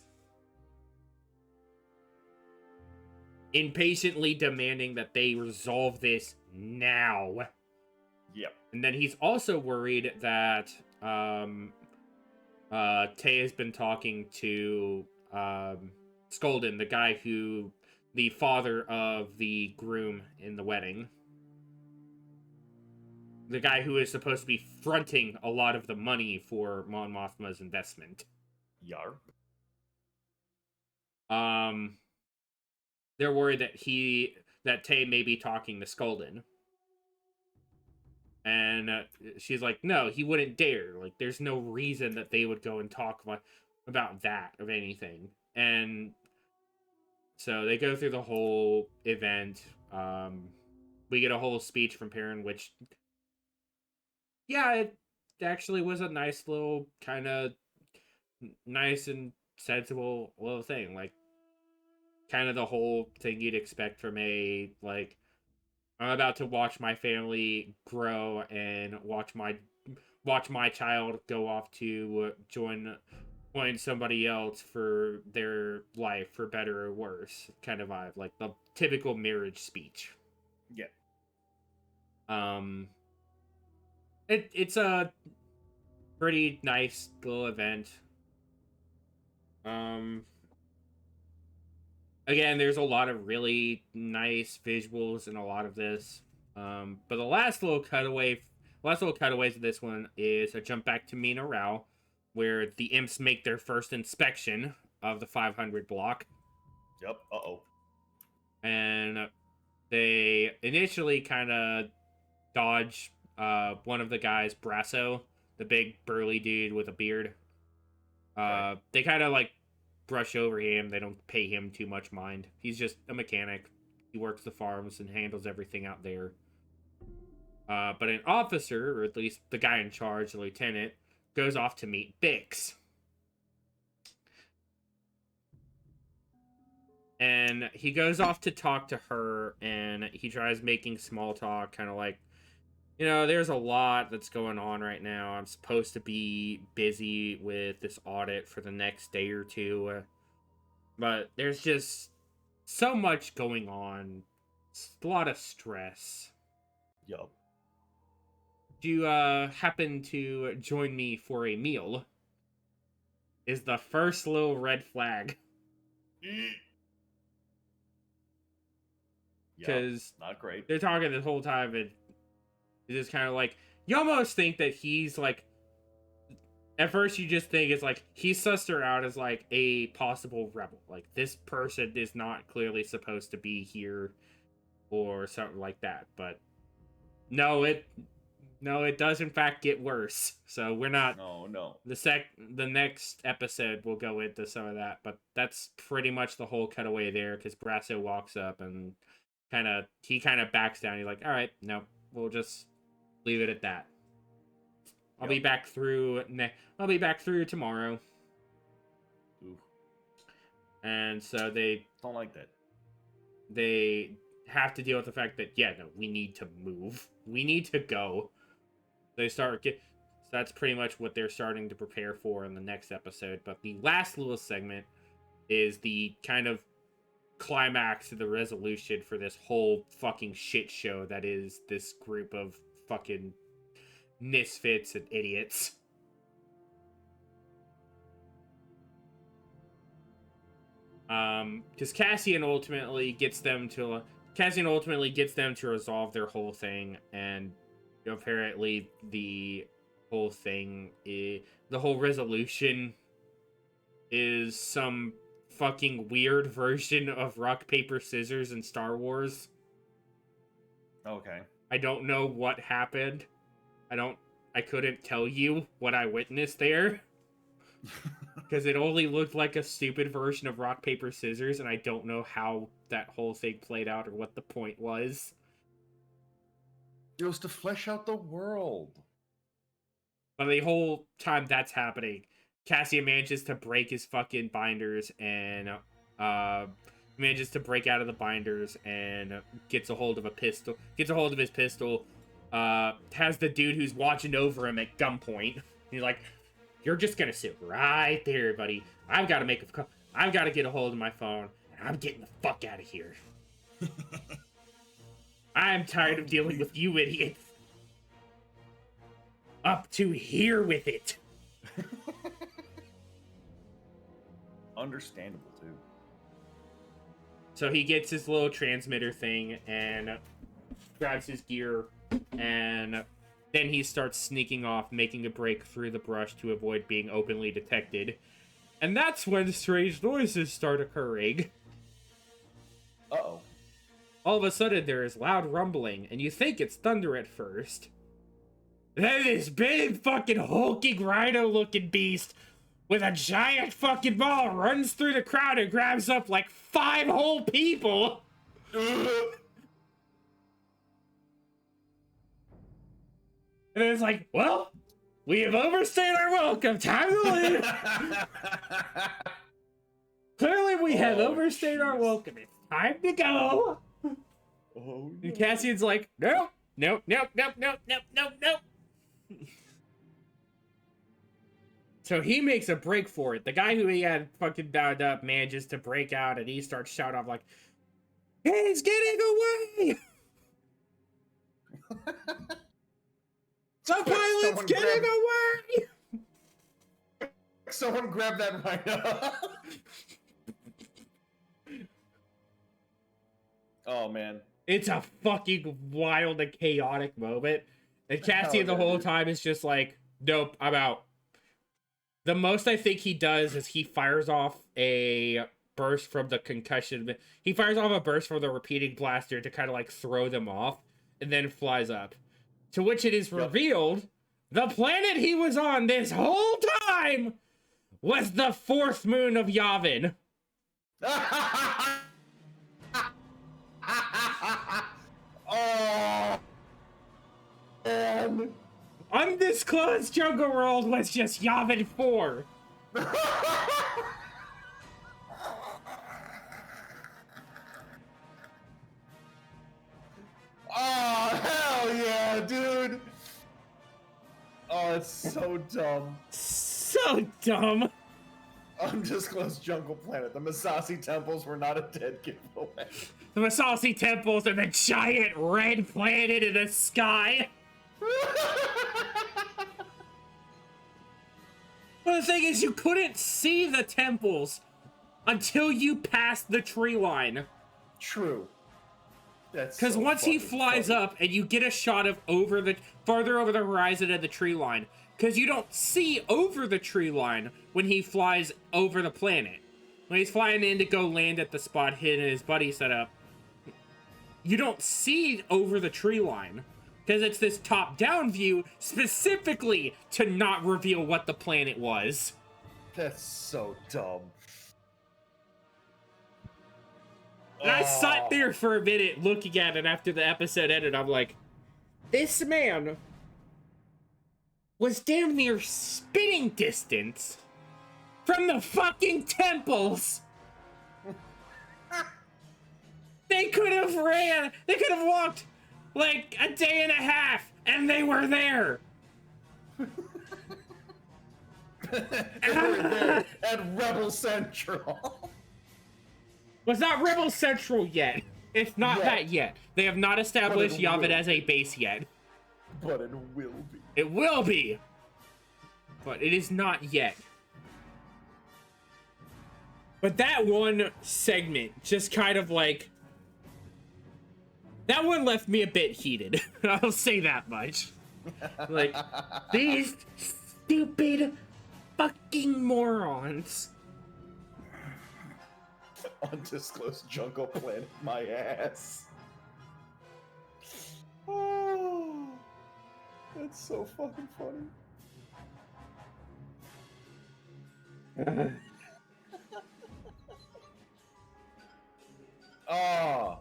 impatiently demanding that they resolve this now. Yep. And then he's also worried that Tay has been talking to Skolden, the father of the groom in the wedding. The guy who is supposed to be fronting a lot of the money for Mon Mothma's investment. Yarp. Um, they're worried that Tay may be talking to Skulden. And she's like, no, he wouldn't dare. Like, there's no reason that they would go and talk about that of anything. And so they go through the whole event. We get a whole speech from Perrin, which, yeah, it actually was a nice little kind of nice and sensible little thing. Like, kind of the whole thing you'd expect from a, like, I'm about to watch my family grow and watch my child go off to join somebody else for their life, for better or worse, kind of vibe, like the typical marriage speech. Yeah. It's a pretty nice little event. Um, Again, there's a lot of really nice visuals in a lot of this. But the last little cutaways of this one is a jump back to Mina Rao, where the imps make their first inspection of the 500 block. Yep. Uh-oh. And they initially kind of dodge one of the guys, Brasso, the big burly dude with a beard. Okay. They kind of like brush over him. They don't pay him too much mind. He's just a mechanic. He works the farms and handles everything out there. But an officer, or at least the guy in charge, the lieutenant, goes off to meet Bix. And he goes off to talk to her, and he tries making small talk, kind of like, there's a lot that's going on right now. I'm supposed to be busy with this audit for the next day or two. But there's just so much going on. A lot of stress. Yup. Do you happen to join me for a meal? Is the first little red flag. Because not great. they're talking this whole time, and it's just kind of like, you almost think that he's like, at first you just think it's like he's sussed her out as like a possible rebel. Like, this person is not clearly supposed to be here or something like that. But no, it does in fact get worse. So we're not. No. The next episode will go into some of that, but that's pretty much the whole cutaway there, because Brasso walks up and he kind of backs down. He's like, all right, no, we'll just leave it at that. I'll be back through tomorrow. Ooh. And so they don't like that. They have to deal with the fact that, we need to move. We need to go. So that's pretty much what they're starting to prepare for in the next episode. But the last little segment is the kind of climax of the resolution for this whole fucking shit show that is this group of fucking misfits and idiots. Because Cassian ultimately gets them to resolve their whole thing, and apparently the whole resolution is some fucking weird version of rock paper scissors in Star Wars. Okay. I don't know what happened. I couldn't tell you what I witnessed there. Because it only looked like a stupid version of rock, paper, scissors, and I don't know how that whole thing played out or what the point was. It was to flesh out the world. But the whole time that's happening, Cassian manages to break his fucking binders and manages to break out of the binders and gets a hold of his pistol, has the dude who's watching over him at gunpoint. He's like, you're just gonna sit right there, buddy. I've got to get a hold of my phone, and I'm getting the fuck out of here. I'm tired of dealing with you idiots. Up to here with it. Understandable, too. So he gets his little transmitter thing and grabs his gear, and then he starts sneaking off, making a break through the brush to avoid being openly detected. And that's when strange noises start occurring. Uh-oh. All of a sudden, there is loud rumbling, and you think it's thunder at first. Then this big fucking hulking rhino-looking beast with a giant fucking ball runs through the crowd and grabs up like 5 whole people. And it's like, well, we have overstayed our welcome. Time to leave. Clearly, we have overstayed our welcome. It's time to go. Oh, no. And Cassian's like, nope, nope, nope, nope, nope, nope, nope, nope. So he makes a break for it. The guy who he had fucking bound up manages to break out, and he starts shouting off like, he's getting away! The pilot's getting away! Someone grab that rhino. Oh, man. It's a fucking wild and chaotic moment. And Cassian the whole time is just like, nope, I'm out. The most I think he does is he fires off a burst from the concussion. He fires off a burst from the repeating blaster to kind of like throw them off and then flies up. To which it is revealed the planet he was on this whole time was the 4th moon of Yavin. Oh, man. Undisclosed Jungle World was just Yavin 4. Oh, hell yeah, dude. Oh, it's so dumb. So dumb. Undisclosed jungle planet. The Masasi temples were not a dead giveaway. The Masasi temples and the giant red planet in the sky. But the thing is, you couldn't see the temples until you passed the tree line. True. That's Because so once he fucking flies funny. up and you get a shot of farther over the horizon of the tree line, because you don't see over the tree line when he flies over the planet. When he's flying in to go land at the spot hit and his buddy set up, you don't see over the tree line. Because it's this top-down view specifically to not reveal what the planet was. That's so dumb. And I sat there for a minute looking at it after the episode ended. I'm like, this man was damn near spitting distance from the fucking temples. They could have walked like a day and a half, and they were there. They were there at Rebel Central. Was not Rebel Central yet. It's not that yet. They have not established Yavin as a base yet. But it will be. It will be. But it is not yet. But that one segment just kind of like... That one left me a bit heated. I'll say that much. Like, these stupid fucking morons. Undisclosed jungle planet, my ass. Oh, that's so fucking funny. Oh,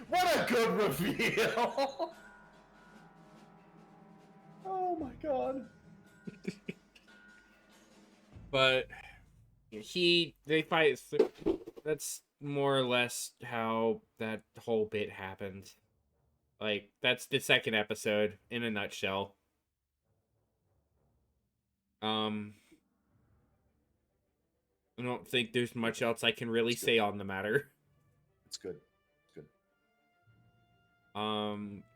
what a good reveal! Oh my god. But they fight. That's more or less how that whole bit happened. Like, that's the second episode in a nutshell. I don't think there's much else I can really say on the matter. It's good. It's good.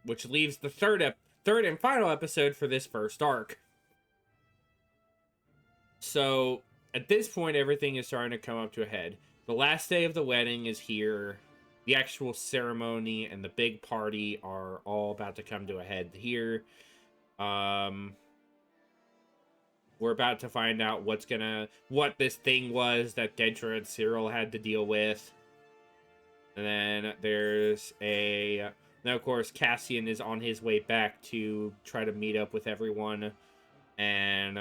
Which leaves the third and final episode for this first arc. So, at this point, everything is starting to come up to a head. The last day of the wedding is here. The actual ceremony and the big party are all about to come to a head here. we're about to find out what this thing was that Dedra and Cyril had to deal with. And then now of course Cassian is on his way back to try to meet up with everyone and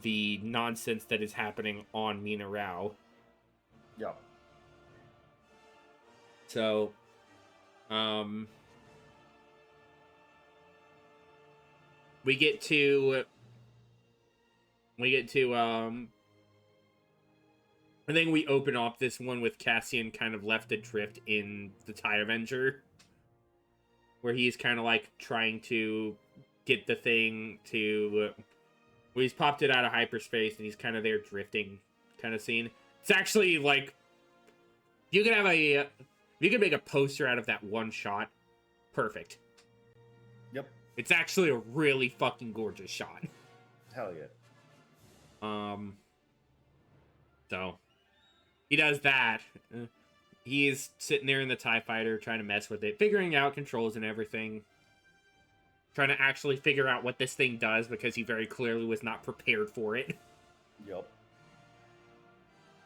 the nonsense that is happening on Mina Rao. Yeah. So, we get to I think we open off this one with Cassian kind of left adrift in the TIE Avenger, where he's kind of like trying to get the thing to, where he's popped it out of hyperspace and he's kind of there drifting kind of scene. It's actually like, you could make a poster out of that one shot. Perfect. Yep. It's actually a really fucking gorgeous shot. Hell yeah. So he does that. He's sitting there in the TIE fighter trying to mess with it, figuring out controls and everything. Trying to actually figure out what this thing does because he very clearly was not prepared for it. Yep.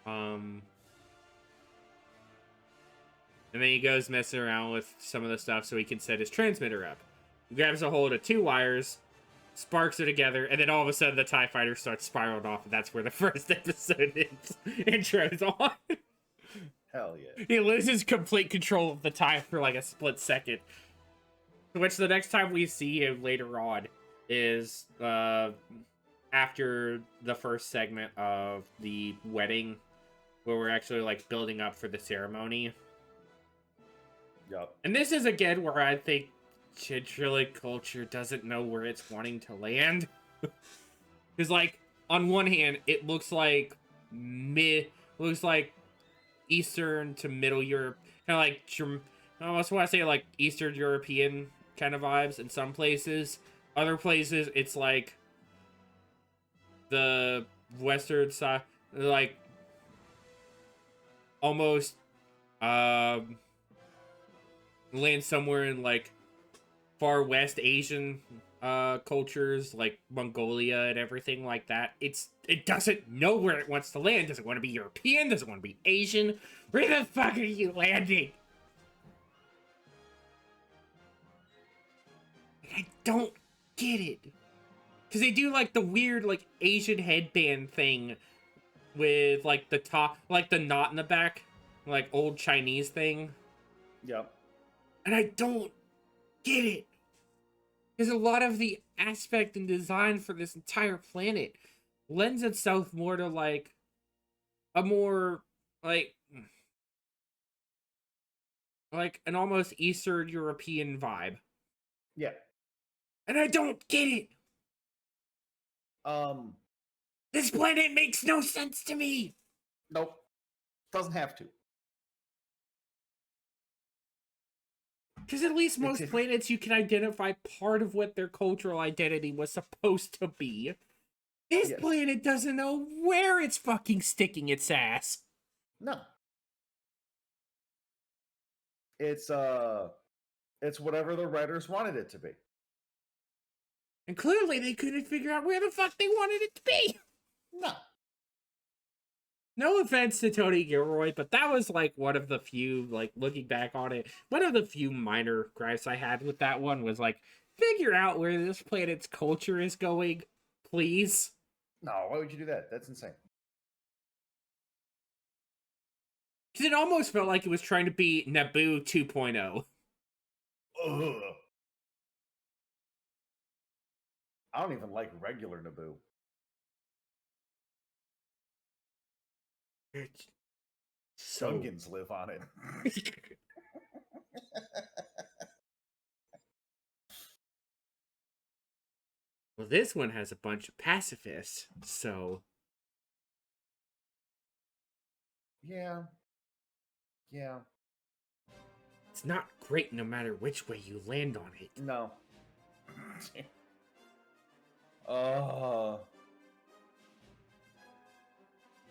And then he goes messing around with some of the stuff so he can set his transmitter up. He grabs a hold of 2 wires, sparks it together, and then all of a sudden the TIE fighter starts spiraling off, and that's where the first episode intro's on. Hell yeah. He loses complete control of the TIE for like a split second. Which the next time we see him later on is after the first segment of the wedding, where we're actually like building up for the ceremony. Yep. And this is again where I think Chidrilla culture doesn't know where it's wanting to land. Because like on one hand, it looks like Eastern to Middle Europe, kind of like I almost want to say like Eastern European kind of vibes in some places. Other places, it's like the Western side, like almost land somewhere in like far West Asian cultures, like Mongolia and everything like that. It doesn't know where it wants to land. Does it want to be European? Does it want to be Asian? Where the fuck are you landing? I don't get it. Because they do like the weird like Asian headband thing with like the top, like the knot in the back, like old Chinese thing. Yep. And I don't get it. Because a lot of the aspect and design for this entire planet lends itself more to like a more like an almost Eastern European vibe. Yeah. And I don't get it. This planet makes no sense to me. Nope. Doesn't have to. Because at least most planets you can identify part of what their cultural identity was supposed to be. This planet doesn't know where it's fucking sticking its ass. No. It's whatever the writers wanted it to be. And clearly they couldn't figure out where the fuck they wanted it to be. No. No offense to Tony Gilroy, but that was like one of the few, like looking back on it, one of the few minor gripes I had with that one was like, figure out where this planet's culture is going, please. No, why would you do that? That's insane. Because it almost felt like it was trying to be Naboo 2.0. Ugh. I don't even like regular Naboo. Gungans live on it. Well, this one has a bunch of pacifists, so... Yeah. Yeah. It's not great no matter which way you land on it. No.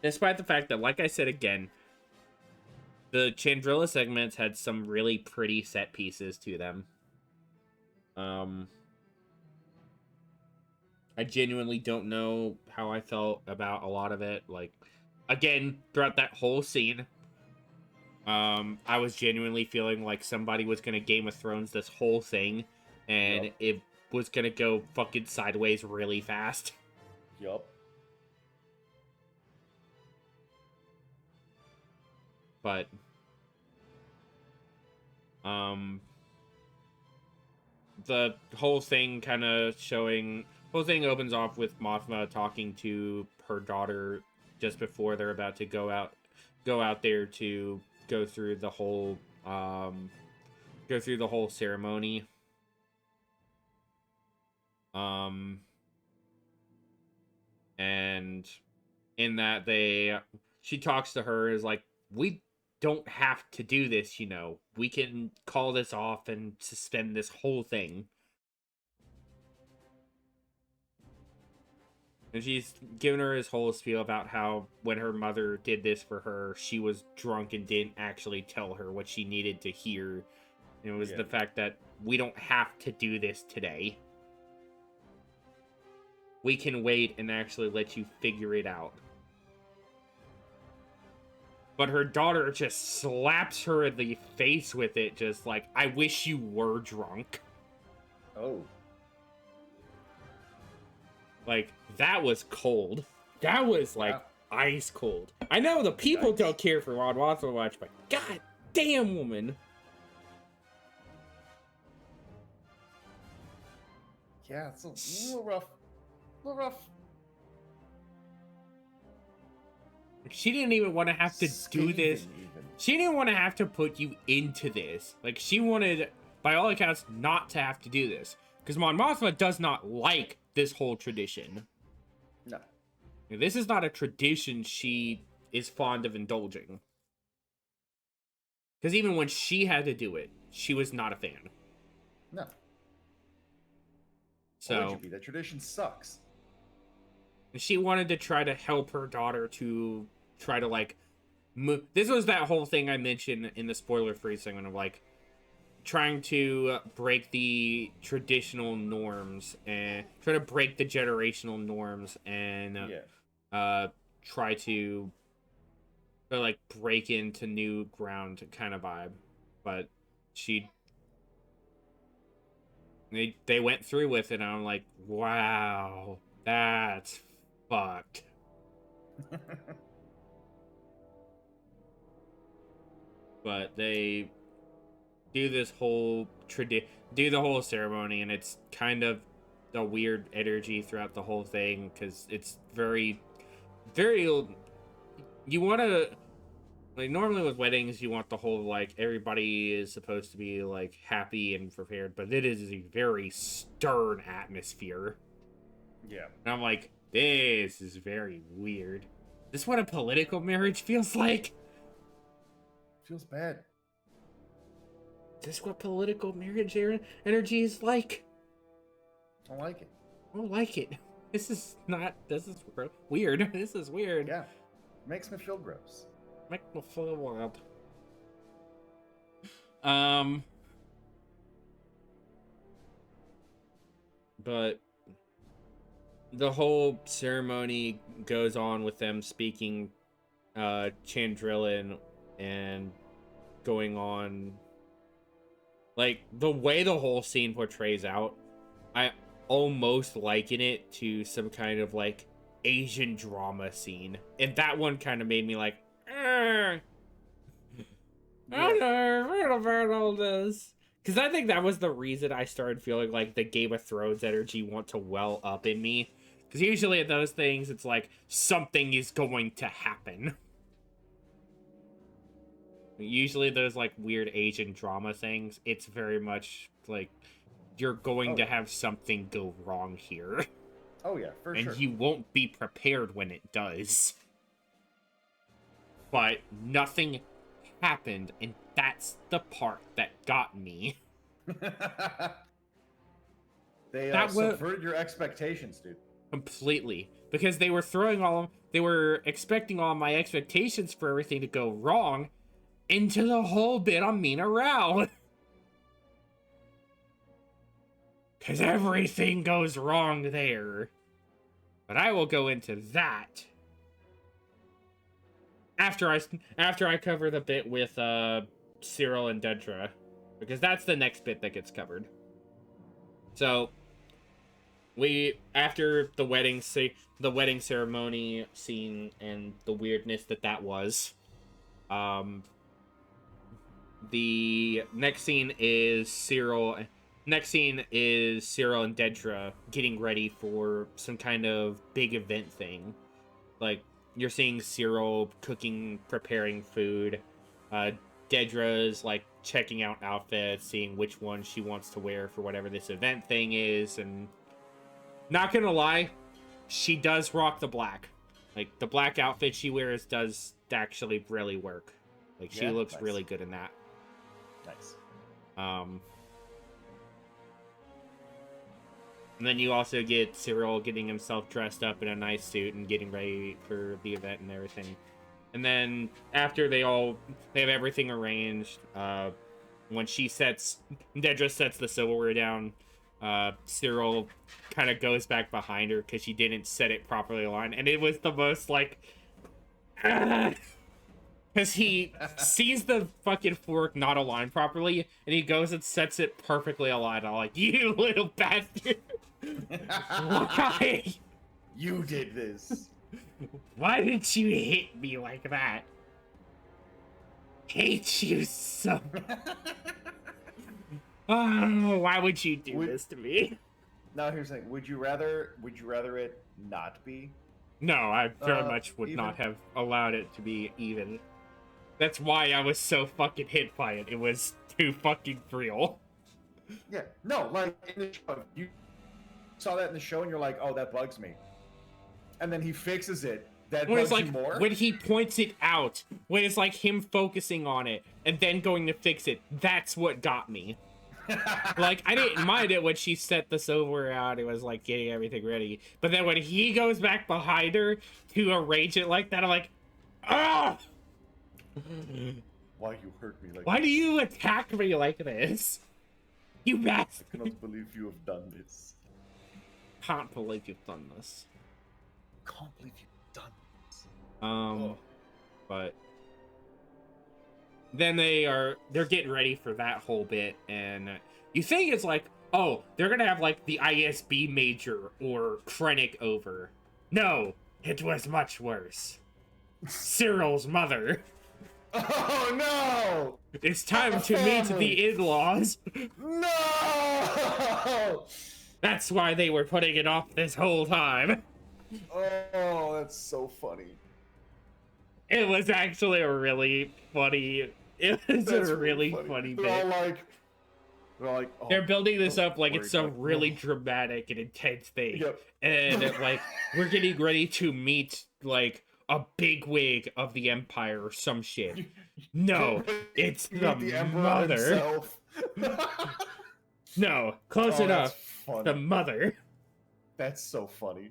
Despite the fact that, like I said again, the Chandrilla segments had some really pretty set pieces to them. I genuinely don't know how I felt about a lot of it. Like, again, throughout that whole scene, I was genuinely feeling like somebody was gonna Game of Thrones this whole thing, and Yup. it was gonna go fucking sideways really fast. Yup. But, um, the whole thing kind of showing, whole thing opens off with Mothma talking to her daughter just before they're about to go out there to go through the whole, ceremony. Um, and in that she talks to her is like, we don't have to do this, you know. We can call this off and suspend this whole thing. And she's giving her his whole spiel about how when her mother did this for her, she was drunk and didn't actually tell her what she needed to hear. And it was the fact that we don't have to do this today. We can wait and actually let you figure it out. But her daughter just slaps her in the face with it, just like, I wish you were drunk. Oh. Like, that was cold. That was, like, ice cold. I know the people don't care for Mon Mothma much, but god damn, woman. Yeah, it's a little rough. A little rough. She didn't even want to have to do this. Even. She didn't want to have to put you into this. Like, she wanted, by all accounts, not to have to do this. Because Mon Mothma does not like this whole tradition. No. This is not a tradition she is fond of indulging. Because even when she had to do it, she was not a fan. No. So, why would you be? That tradition sucks. She wanted to try to help her daughter to try to, like, move. This was that whole thing I mentioned in the spoiler-free segment of, like, trying to break the traditional norms and try to break the generational norms and try to like break into new ground kind of vibe. But they went through with it, and I'm like, wow, that's fucked. But they do this whole do the whole ceremony, and it's kind of a weird energy throughout the whole thing because it's very, very. You want to, like, normally with weddings, you want the whole, like, everybody is supposed to be, like, happy and prepared, but it is a very stern atmosphere. Yeah. And I'm like, this is very weird. Is this what a political marriage feels like? Feels bad. Is this what political marriage energy is like? I don't like it. I don't like it. This is weird. This is weird. Yeah. Makes me feel gross. Make me feel wild. But the whole ceremony goes on with them speaking Chandrillan and going on. Like, the way the whole scene portrays out, I almost liken it to some kind of, like, Asian drama scene. And that one kind of made me like, I don't know about all this. Because I think that was the reason I started feeling like the Game of Thrones energy want to well up in me. Because usually at those things, it's like, something is going to happen. Usually those, like, weird Asian drama things, it's very much like, you're going to have something go wrong here. Oh, yeah, for sure. And you won't be prepared when it does. But nothing happened, and that's the part that got me. They subverted your expectations, dude. Completely. Because they were expecting all my expectations for everything to go wrong into the whole bit on Mina Rao. Because everything goes wrong there. But I will go into that after I cover the bit with Cyril and Dedra, because that's the next bit that gets covered. So after the wedding ceremony scene and the weirdness that was, the next scene is Cyril and Dedra getting ready for some kind of big event thing. Like, you're seeing Cyril preparing food. Dedra's like checking out outfits, seeing which one she wants to wear for whatever this event thing is, and not gonna lie, she does rock the black. Like, the black outfit she wears does actually really work. Like, she looks really good in that. Nice. And then you also get Cyril getting himself dressed up in a nice suit and getting ready for the event and everything. And then after they have everything arranged, when Dedra sets the silverware down, Cyril kind of goes back behind her because she didn't set it properly aligned. And it was the most, like, because he sees the fucking fork not aligned properly, and he goes and sets it perfectly aligned. I'm like, you little bastard! Why? You did this. Why did you hit me like that? Hate you so. Oh, why would you do this to me? Now here's the thing: would you rather it not be? No, I very much would not have allowed it to be even. That's why I was so fucking hit by it. It was too fucking real. Yeah, no, like in the show, you saw that in the show and you're like, oh, that bugs me. And then he fixes it. That bugs you more? When he points it out, when it's like him focusing on it and then going to fix it, that's what got me. Like, I didn't mind it when she set the silverware out. It was like getting everything ready. But then when he goes back behind her to arrange it like that, I'm like, ah! Why you hurt me like Why this? do you attack me like this? You bastard! I cannot believe you have done this. Can't believe you've done this. Can't believe you've done this. But then they're getting ready for that whole bit, and you think it's like, oh, they're gonna have like the ISB major or Krennic over. No, it was much worse. Cyril's mother. Oh no! It's time to meet the in-laws. No! That's why they were putting it off this whole time. Oh, that's so funny. It was actually a really funny. It was a really funny bit. They're like, oh, they're building this up like it's some really dramatic and intense thing. Yep. And like, we're getting ready to meet like a bigwig of the Empire or some shit. No, it's the mother. No, close enough. The mother. That's so funny.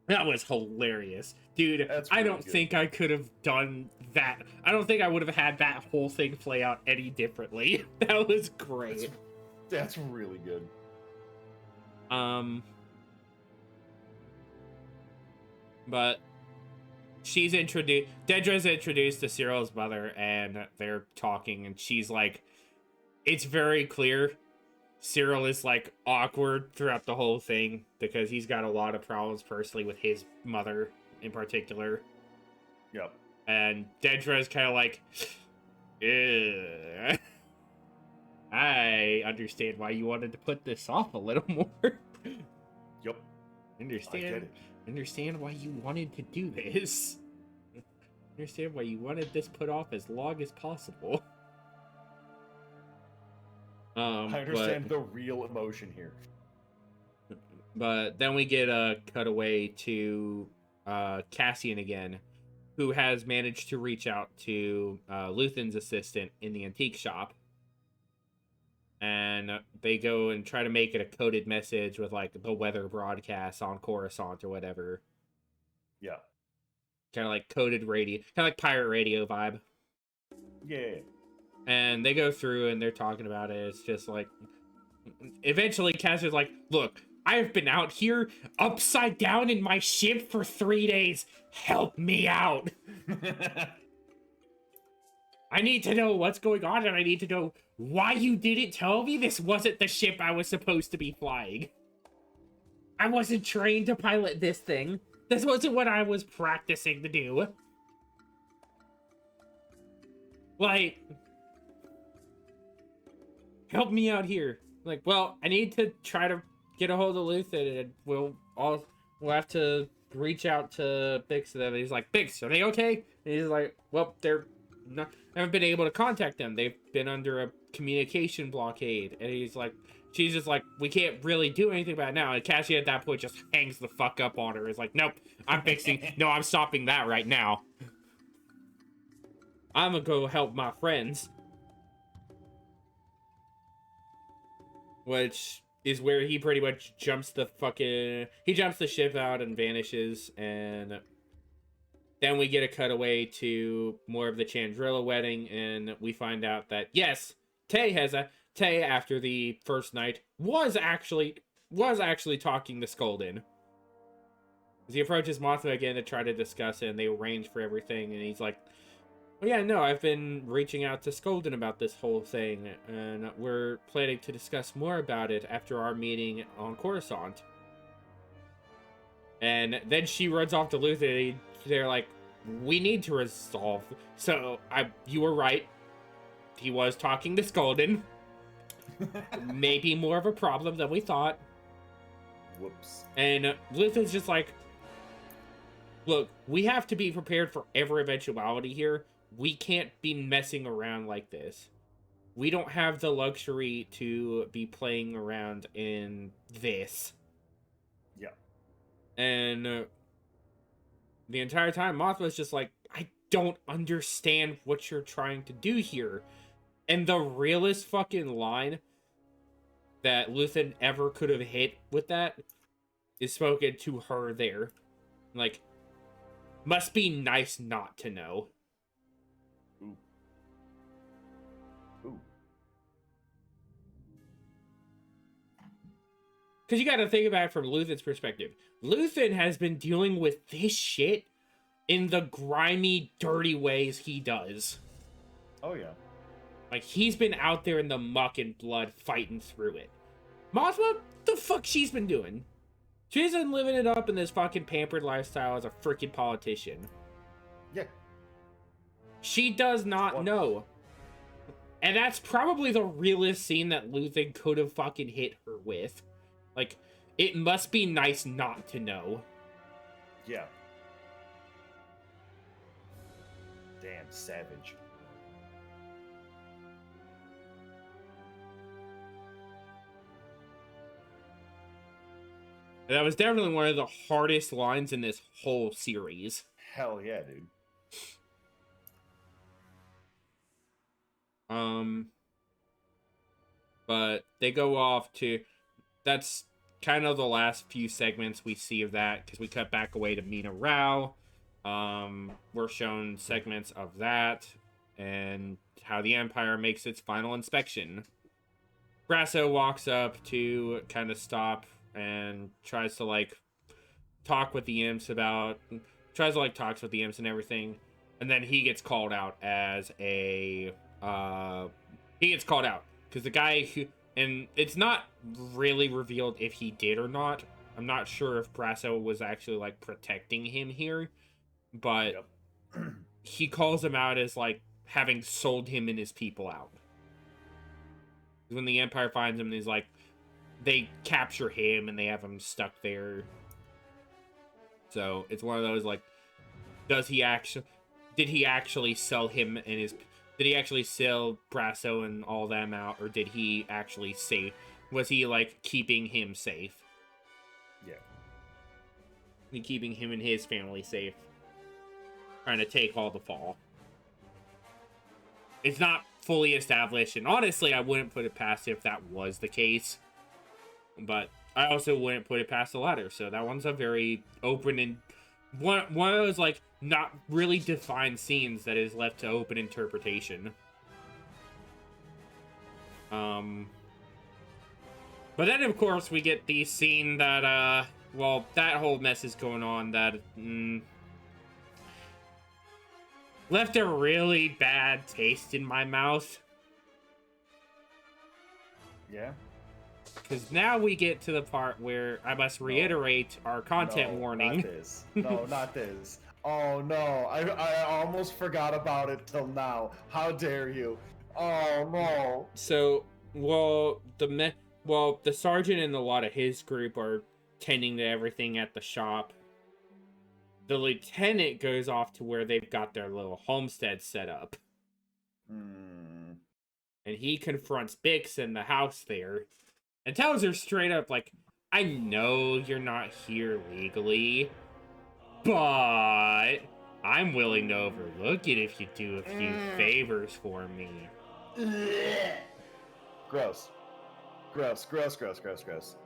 That was hilarious. Dude, I don't think I could have done that. I don't think I would have had that whole thing play out any differently. That was great. That's really good. But Dedra's introduced to Cyril's mother, and they're talking, and she's like, it's very clear Cyril is like awkward throughout the whole thing because he's got a lot of problems personally with his mother in particular. Yep. And Dedra is kind of like, ugh. I understand why you wanted to put this off a little more. Yep. Understand why you wanted to do this. Understand why you wanted this put off as long as possible. I understand the real emotion here. But then we get a cutaway to Cassian again, who has managed to reach out to Luthen's assistant in the antique shop. And they go and try to make it a coded message with like the weather broadcast on Coruscant or whatever. Yeah. Kind of like coded radio, kind of like pirate radio vibe. Yeah. And they go through and they're talking about it. It's just like, eventually Cassian's like, look, I've been out here upside down in my ship for 3 days. Help me out. I need to know what's going on, and I need to know why you didn't tell me this wasn't the ship I was supposed to be flying. I wasn't trained to pilot this thing. This wasn't what I was practicing to do. Like, help me out here. Like, well, I need to try to get a hold of Luthen, and we'll have to reach out to Bix. And then he's like, Bix, are they okay? And he's like, well, they're not. I haven't been able to contact them. They've been under a communication blockade. And he's like, she's just like, we can't really do anything about it now. And Cassie at that point just hangs the fuck up on her. Is like, nope, I'm fixing. No, I'm stopping that right now. I'm gonna go help my friends. Which is where he pretty much jumps the ship out and vanishes, and then we get a cutaway to more of the Chandrilla wedding, and we find out that yes, Tay after the first night was actually talking to Skolden. As he approaches Mothma again to try to discuss it, and they arrange for everything, and he's like, well, yeah, no, I've been reaching out to Skolden about this whole thing, and we're planning to discuss more about it after our meeting on Coruscant. And then she runs off to Luthen. They're like, we need to resolve. So, you were right. He was talking to Skolden. Maybe more of a problem than we thought. Whoops. And Luthen's just like, look, we have to be prepared for every eventuality here. We can't be messing around like this. We don't have the luxury to be playing around in this. Yeah. And the entire time, Mothma's just like, I don't understand what you're trying to do here. And the realest fucking line that Luthen ever could have hit with that is spoken to her there. Like, must be nice not to know. Ooh. Ooh. Because you gotta think about it from Luthen's perspective. Luthen has been dealing with this shit in the grimy, dirty ways he does. Oh, yeah. Like, he's been out there in the muck and blood fighting through it. Mothma, the fuck she's been doing? She's been living it up in this fucking pampered lifestyle as a freaking politician. Yeah. She does not know. And that's probably the realest scene that Luthen could have fucking hit her with. Like, it must be nice not to know. Yeah. Damn savage. And that was definitely one of the hardest lines in this whole series. Hell yeah, dude. But they go off to... That's kind of the last few segments we see of that, because we cut back away to Mina Rao. We're shown segments of that, and how the Empire makes its final inspection. Brasso walks up to kind of stop and tries to, like, talks with the imps and everything. And then he gets called out as a, he gets called out. Because the guy who, and it's not really revealed if he did or not. I'm not sure if Brasso was actually, like, protecting him here. But he calls him out as, like, having sold him and his people out. When the Empire finds him, he's like, they capture him and they have him stuck there. So it's one of those, like, did he actually sell him and did he actually sell Brasso and all them out, or did he actually was he, like, keeping him safe? Yeah. And keeping him and his family safe. Trying to take all the fall. It's not fully established, and honestly, I wouldn't put it past it if that was the case. But I also wouldn't put it past the latter, so that one's a very open and one of those, like, not really defined scenes that is left to open interpretation. But then, of course, we get the scene that, well, that whole mess is going on that left a really bad taste in my mouth. Yeah. Because now we get to the part where I must reiterate our content warning. Not this. No, not this. Oh no, I almost forgot about it till now. How dare you? Oh no. So, well, the sergeant and a lot of his group are tending to everything at the shop. The lieutenant goes off to where they've got their little homestead set up. Hmm. And he confronts Bix in the house there and tells her straight up, like, I know you're not here legally, but I'm willing to overlook it if you do a few favors for me. Gross. Gross, gross, gross, gross, gross.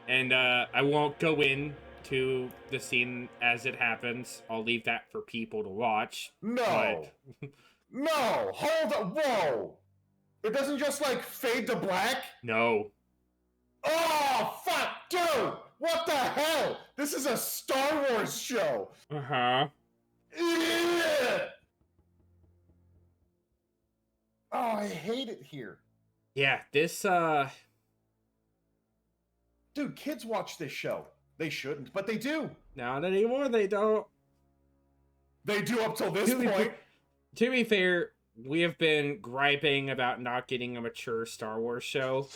And I won't go into the scene as it happens. I'll leave that for people to watch. No. But... No, hold on. Whoa. It doesn't just like fade to black? No. Oh, fuck, dude! What the hell? This is a Star Wars show! Uh-huh. Ugh! Oh, I hate it here. Yeah, this, Dude, kids watch this show. They shouldn't, but they do. Not anymore, they don't. They do up till this point. To be fair, we have been griping about not getting a mature Star Wars show.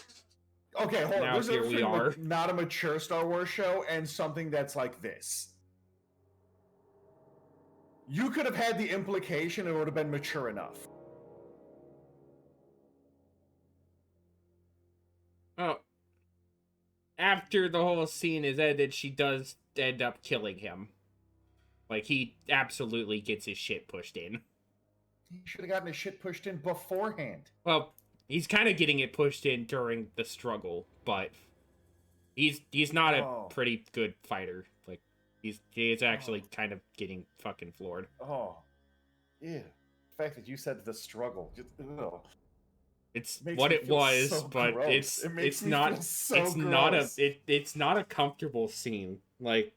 Okay, hold on. Now There's here we are. Not a mature Star Wars show and something that's like this. You could have had the implication and it would have been mature enough. Oh. After the whole scene is ended, she does end up killing him. Like, he absolutely gets his shit pushed in. He should have gotten his shit pushed in beforehand. Well, he's kind of getting it pushed in during the struggle, but he's not a pretty good fighter. Like, he is actually kind of getting fucking floored. Oh, yeah. The fact that you said the struggle, just, it's what it was, so but gross. it's not a comfortable scene. Like,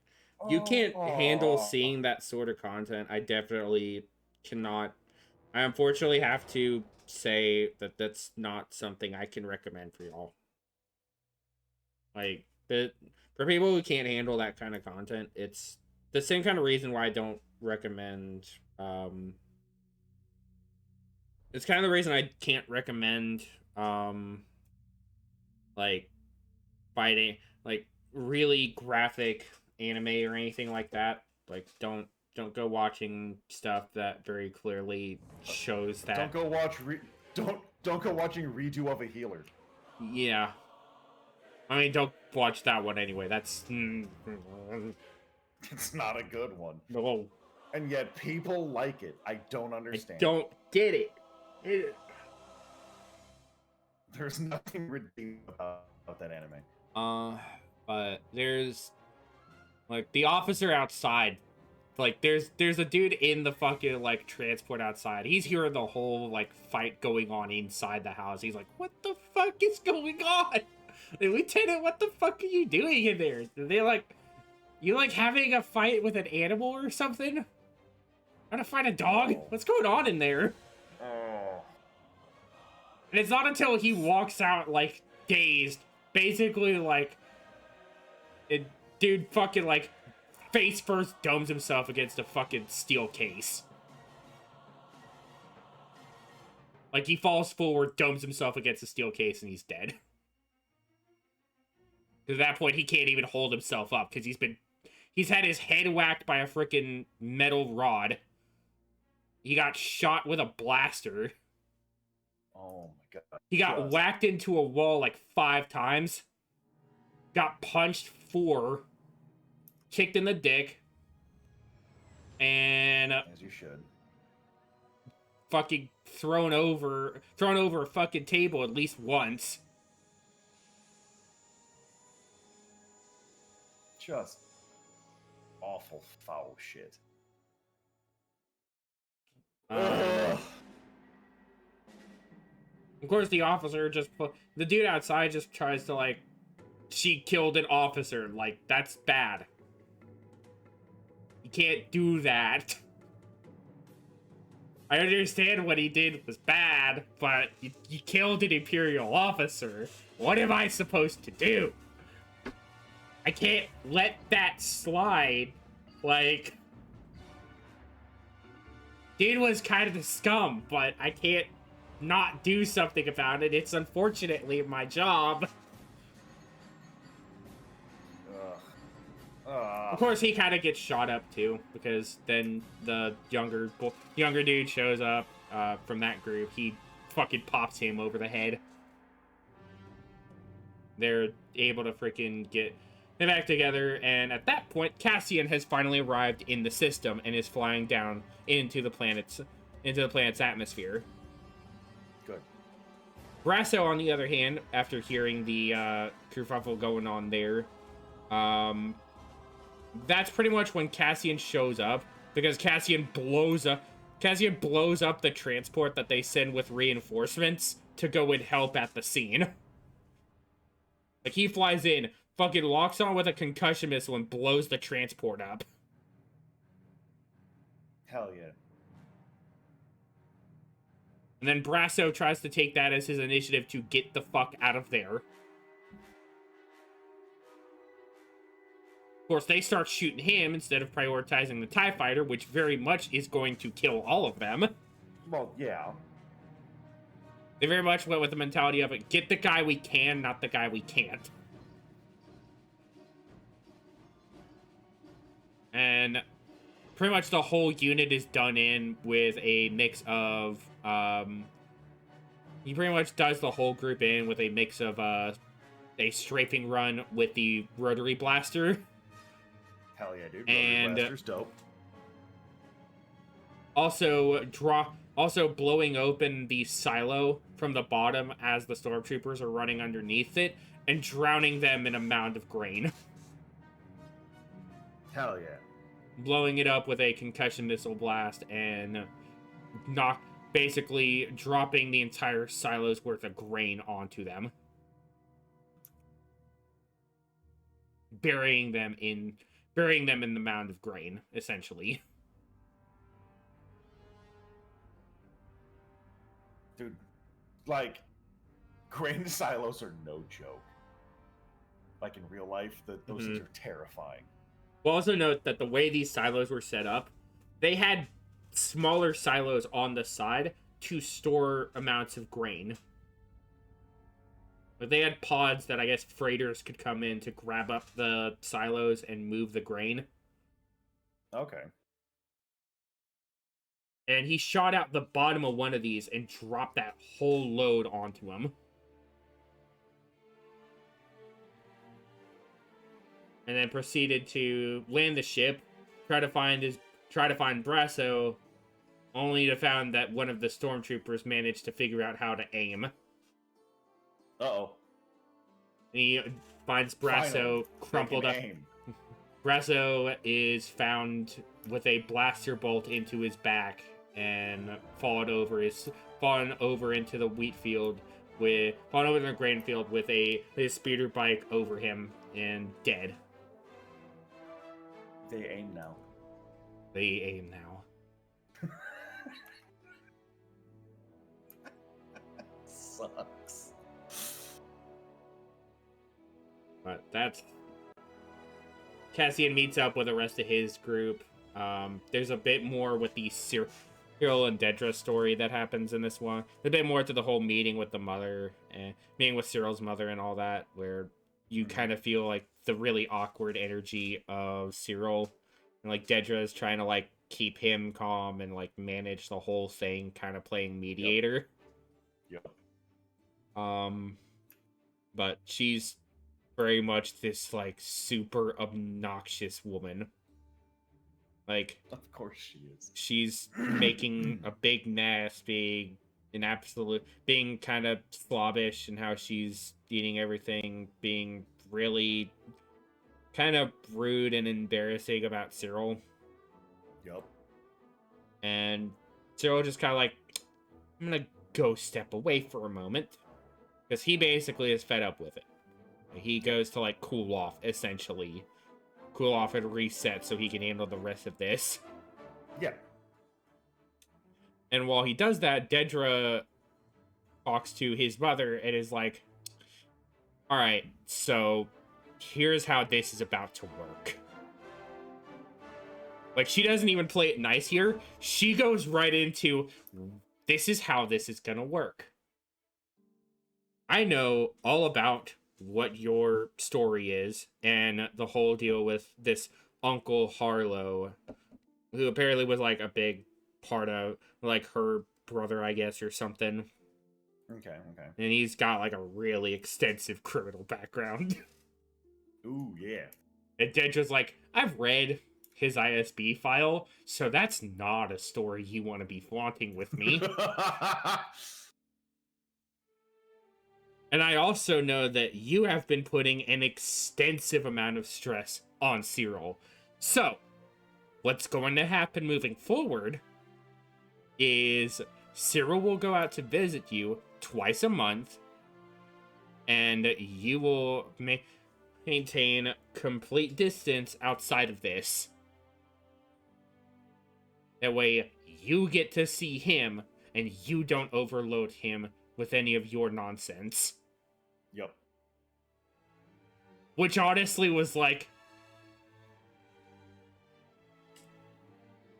you can't handle seeing that sort of content. I definitely cannot. I unfortunately have to say that that's not something I can recommend for y'all. Like, for people who can't handle that kind of content, it's the same kind of reason why I don't recommend, it's kind of the reason I can't recommend, like, fighting, like, really graphic anime or anything like that. Like, don't go watching stuff that very clearly shows that. Don't go watch don't go watching Redo of a Healer. Yeah. I mean, don't watch that one anyway. That's it's not a good one. No. And yet people like it. I don't understand. I don't get it. There's nothing redeeming about that anime. But there's like the officer outside. Like there's a dude in the fucking like transport outside. He's hearing the whole like fight going on inside the house. He's like, "What the fuck is going on? Like, Lieutenant, what the fuck are you doing in there?" They like, you like having a fight with an animal or something? Trying to find a dog? Oh. What's going on in there? Oh. And it's not until he walks out like dazed, basically like, dude fucking like face first domes himself against a fucking steel case. Like he falls forward, domes himself against a steel case, and he's dead. At that point, he can't even hold himself up because he's had his head whacked by a freaking metal rod. He got shot with a blaster. Oh my god. He got whacked into a wall like 5 times. Got punched 4. Kicked in the dick. And as you should. Fucking thrown over a fucking table at least once. Just awful foul shit. Of course, the officer the dude outside just tries to, like, she killed an officer. Like, that's bad. You can't do that. I understand what he did was bad, but you killed an Imperial officer. What am I supposed to do? I can't let that slide. Like, dude was kind of the scum, but I can't not do something about it. It's unfortunately my job. Of course, he kind of gets shot up too, because then the younger dude shows up from that group. He fucking pops him over the head. They're able to freaking get them back together, and at that point, Cassian has finally arrived in the system and is flying down into the planet's atmosphere. Good. Brasso, on the other hand, after hearing the kerfuffle going on there, that's pretty much when Cassian shows up, because Cassian blows up the transport that they send with reinforcements to go and help at the scene. Like, he flies in, fucking locks on with a concussion missile, and blows the transport up. Hell yeah. And then Brasso tries to take that as his initiative to get the fuck out of there. Of course, they start shooting him instead of prioritizing the TIE fighter, which very much is going to kill all of them. Well, yeah. They very much went with the mentality of it, get the guy we can, not the guy we can't. And pretty much the whole unit is done in with a mix of, he pretty much does the whole group in with a mix of, a strafing run with the rotary blaster. Hell yeah, dude. And Rotary blaster's dope. Also blowing open the silo from the bottom as the stormtroopers are running underneath it and drowning them in a mound of grain. Hell yeah. Blowing it up with a concussion missile blast and basically dropping the entire silo's worth of grain onto them. Burying them in the mound of grain, essentially. Dude, like, grain silos are no joke. Like, in real life, those things are terrifying. We'll also note that the way these silos were set up, they had smaller silos on the side to store amounts of grain. But they had pods that I guess freighters could come in to grab up the silos and move the grain. Okay. And he shot out the bottom of one of these and dropped that whole load onto him. And then proceeded to land the ship, try to find Brasso, only to find that one of the stormtroopers managed to figure out how to aim. Uh-oh. And he finds Brasso crumpled up. Brasso is found with a blaster bolt into his back and fallen over into the grain field with his speeder bike over him and dead. They aim now. Sucks. But that's... Cassian meets up with the rest of his group. There's a bit more with the Cyril and Dedra story that happens in this one. A bit more to the whole meeting with the mother, and meeting with Cyril's mother and all that, where you kind of feel like the really awkward energy of Cyril. And like Dedra is trying to like keep him calm and like manage the whole thing, kind of playing mediator. Yep. But she's very much this like super obnoxious woman. Like, of course she is. She's making a big mess, being kind of slobbish in how she's eating everything, being really kind of rude and embarrassing about Cyril. Yep. And Cyril just kind of like, I'm gonna go step away for a moment. Because he basically is fed up with it. He goes to, like, cool off, essentially. Cool off and reset so he can handle the rest of this. Yeah. And while he does that, Dedra talks to his mother and is like, alright, so here's how this is about to work. Like, she doesn't even play it nice here. She goes right into, this is how this is gonna work. I know all about what your story is and the whole deal with this Uncle Harlow, who apparently was, like, a big part of, like, her brother, I guess, or something. Okay. And he's got, like, a really extensive criminal background. Ooh, yeah. And Dedra's like, I've read his ISB file, so that's not a story you want to be flaunting with me. And I also know that you have been putting an extensive amount of stress on Cyril. So, what's going to happen moving forward is Cyril will go out to visit you twice a month, and you will maintain complete distance outside of this. That way, you get to see him, and you don't overload him with any of your nonsense. Yep. Which honestly was like,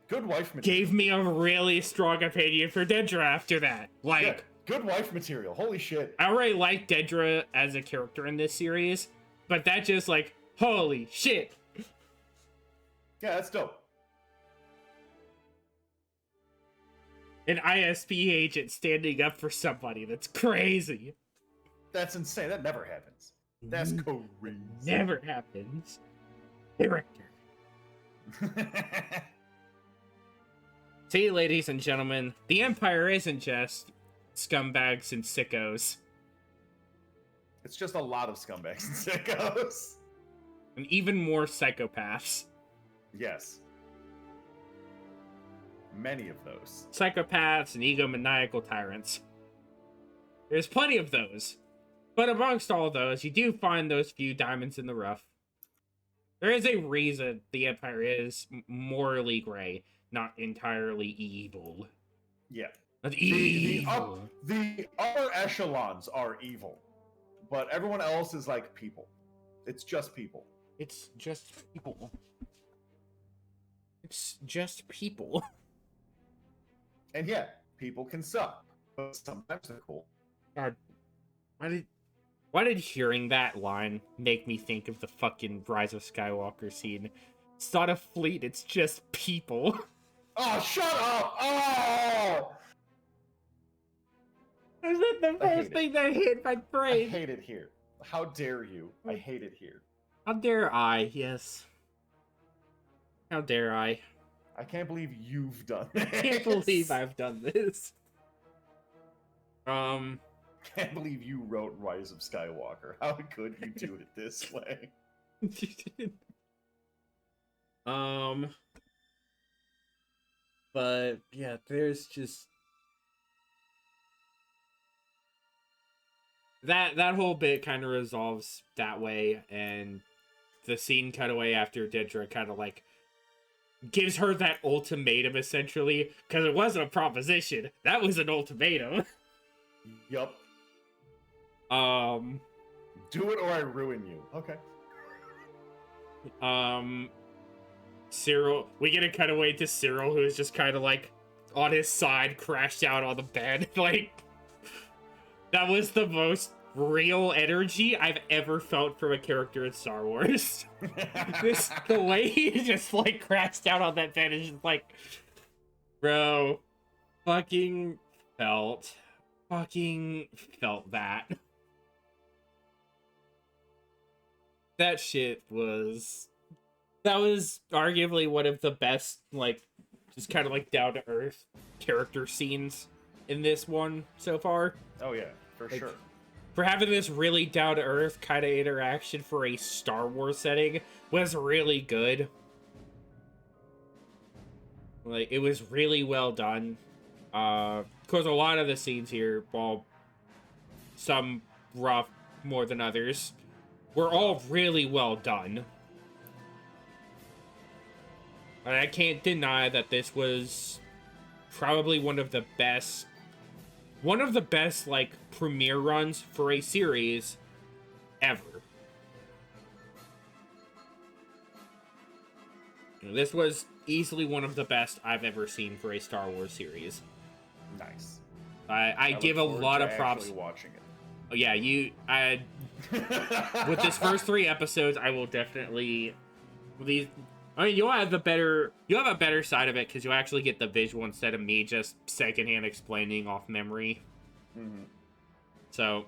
good wife material. Gave me a really strong opinion for Dedra after that. Like, yeah, good wife material. Holy shit. I already like Dedra as a character in this series, but that just like, holy shit. Yeah, that's dope. An ISP agent standing up for somebody. That's crazy. That's insane. That never happens. That's crazy. Never happens. Director. See, ladies and gentlemen, the Empire isn't just scumbags and sickos. It's just a lot of scumbags and sickos. And even more psychopaths. Yes. Many of those. Psychopaths and egomaniacal tyrants. There's plenty of those. But amongst all those, you do find those few diamonds in the rough. There is a reason the Empire is morally gray, not entirely evil. Yeah. Not evil. The upper echelons are evil. But everyone else is like people. It's just people. It's just people. It's just people. And yeah, people can suck. But sometimes they're cool. God, why did hearing that line make me think of the fucking Rise of Skywalker scene? It's not a fleet, it's just people. Oh, shut up! Oh! Is that the first thing that hit my I brain? hate it here. How dare you? I hate it here. How dare I, yes. How dare I? I can't believe you've done this. I can't believe I've done this. Can't believe you wrote Rise of Skywalker. How could you do it this way? But yeah, there's just that whole bit kind of resolves that way, and the scene cutaway after Dedra kind of like gives her that ultimatum essentially, because it wasn't a proposition, that was an ultimatum. Yup. Do it or I ruin you. Okay. Cyril, we get a cutaway to Cyril, who is just kind of like on his side, crashed out on the bed. Like, that was the most real energy I've ever felt from a character in Star Wars. The way he just like crashed out on that bed is just like, bro, fucking felt that. That shit was... That was arguably one of the best, like, just kind of like down-to-earth character scenes in this one so far. Oh yeah, for Like, sure. For having this really down-to-earth kind of interaction for a Star Wars setting was really good. Like, it was really well done. because a lot of the scenes here, while some rough more than others, were all really well done. And I can't deny that this was probably one of the best, like, premiere runs for a series ever. This was easily one of the best I've ever seen for a Star Wars series. Nice. I give a lot of props. Watching it. Oh yeah, with this first 3 episodes, I will definitely you'll have a better side of it because you'll actually get the visual instead of me just secondhand explaining off memory. Mm-hmm. So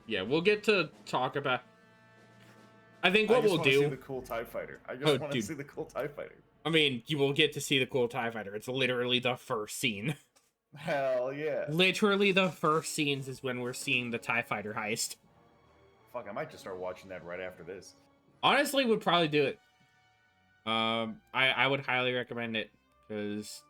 yeah, we'll get to talk about. I think what we'll do. See the cool TIE fighter. I just want to see the cool TIE fighter. I mean, you will get to see the cool TIE fighter. It's literally the first scene. Hell yeah! Literally the first scenes is when we're seeing the TIE fighter heist. Fuck, I might just start watching that right after this. Honestly, would probably do it. I would highly recommend it because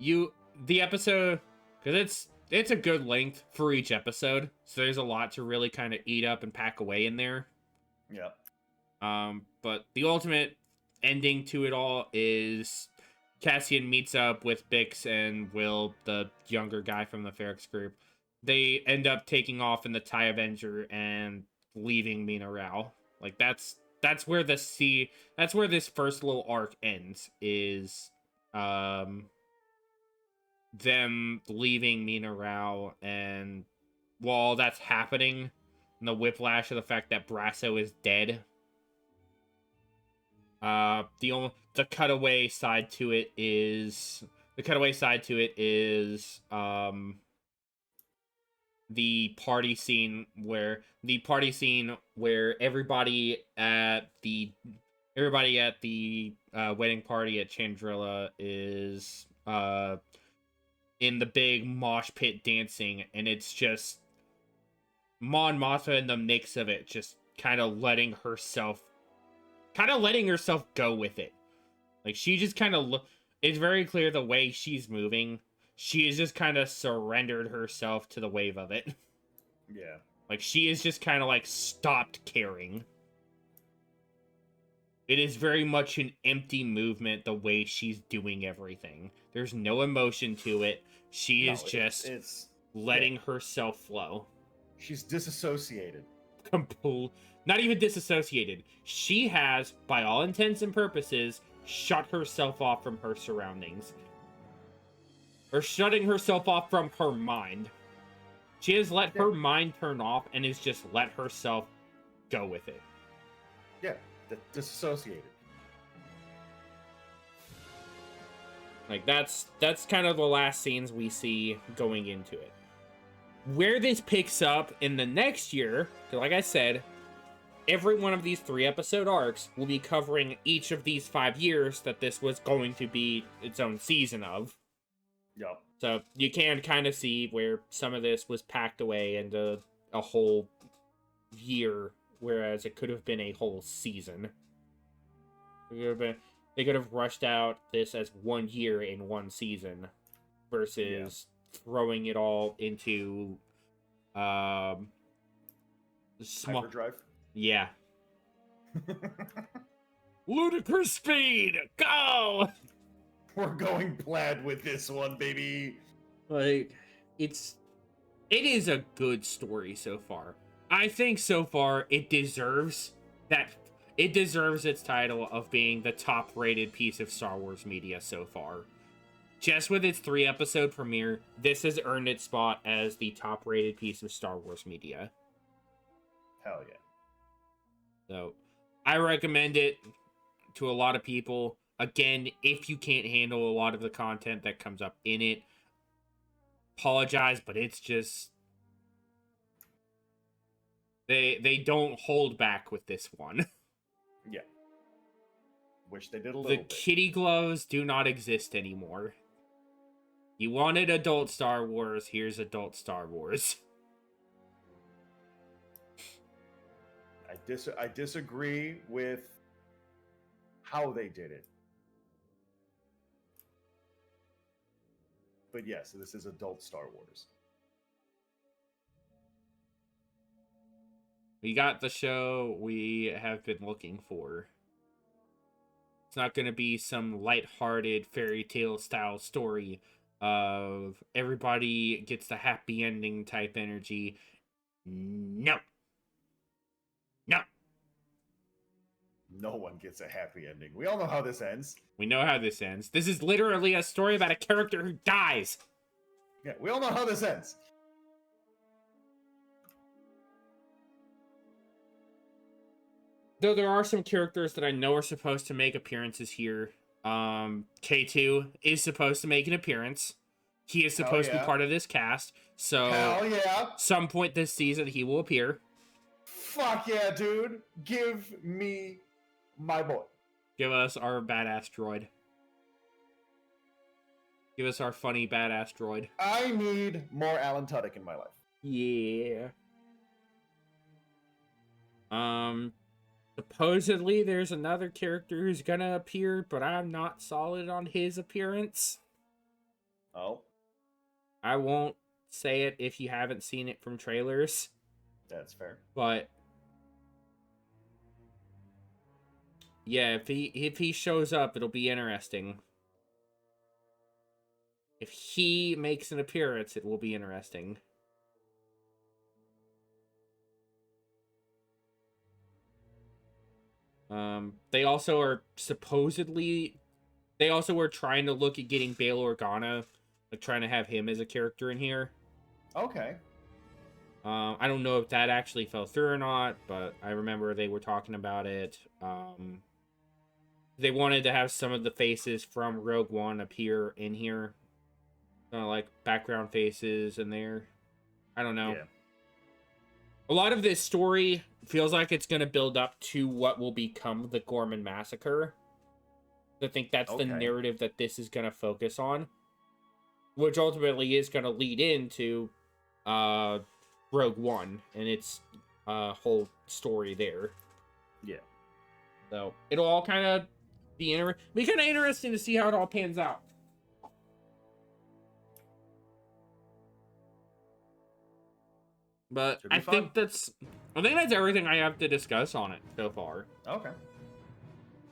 the episode, because it's a good length for each episode, so there's a lot to really kind of eat up and pack away in there. Yeah. But the ultimate ending to it all is Cassian meets up with Bix and Will, the younger guy from the Ferrex group. They end up taking off in the TIE Avenger and leaving Mina Rao. Like that's where that's where this first little arc ends, is them leaving Mina Rao, and while that's happening, and the whiplash of the fact that Brasso is dead, the cutaway side to it is the party scene where everybody at the wedding party at Chandrilla is in the big mosh pit dancing, and it's just Mon Mothma in the mix of it, just kind of letting herself go with it. Like, she just kind of it's very clear the way she's moving, she has just kind of surrendered herself to the wave of it. Yeah. Like, she is just kind of like stopped caring. It is very much an empty movement the way she's doing everything. There's no emotion to it. She is just letting herself flow. She's disassociated. Not even disassociated. She has, by all intents and purposes, shut herself off from her surroundings. Or shutting herself off from her mind. She has let her mind turn off and has just let herself go with it. Yeah, disassociated. Like, that's kind of the last scenes we see going into it. Where this picks up in the next year, because like I said, every one of these 3-episode arcs will be covering each of these 5 years that this was going to be its own season of. Yep. So you can kind of see where some of this was packed away into a whole year, whereas it could have been a whole season. They could have rushed out this as 1 year in 1 season versus throwing it all into small Hyperdrive. Yeah. Ludicrous speed, go! We're going plaid with this one, baby. Like, it is a good story so far. I think so far it deserves its title of being the top-rated piece of Star Wars media so far. Just with its 3-episode premiere, this has earned its spot as the top-rated piece of Star Wars media. Hell yeah. So, I recommend it to a lot of people. Again, if you can't handle a lot of the content that comes up in it, apologize, but it's just... They don't hold back with this one. Yeah. Wish they did a little bit. The kitty gloves do not exist anymore. You wanted adult Star Wars, here's adult Star Wars. I disagree with how they did it. But yes, this is adult Star Wars. We got the show we have been looking for. It's not going to be some lighthearted fairy tale style story of everybody gets the happy ending type energy. No. No. No one gets a happy ending. We all know how this ends. We know how this ends. This is literally a story about a character who dies. Yeah, we all know how this ends. Though there are some characters that I know are supposed to make appearances here. K2 is supposed to make an appearance. He is supposed to be part of this cast. So, hell yeah. Some point this season, he will appear. Fuck yeah, dude. Give me my boy. Give us our badass droid. Give us our funny badass droid. I need more Alan Tudyk in my life. Yeah. Supposedly there's another character who's gonna appear, but I'm not solid on his appearance. Oh. I won't say it if you haven't seen it from trailers. That's fair. But yeah, if he shows up, it'll be interesting. If he makes an appearance, it will be interesting. They also are supposedly... They also were trying to look at getting Bail Organa, like trying to have him as a character in here. Okay. I don't know if that actually fell through or not, but I remember they were talking about it. They wanted to have some of the faces from Rogue One appear in here. Like background faces in there. I don't know. Yeah. A lot of this story feels like it's going to build up to what will become the Gorman Massacre. I think that's the narrative that this is going to focus on. Which ultimately is going to lead into Rogue One and its whole story there. Yeah. So it'll all kind of be kind of interesting to see how it all pans out. But I think that's everything I have to discuss on it so far. Okay.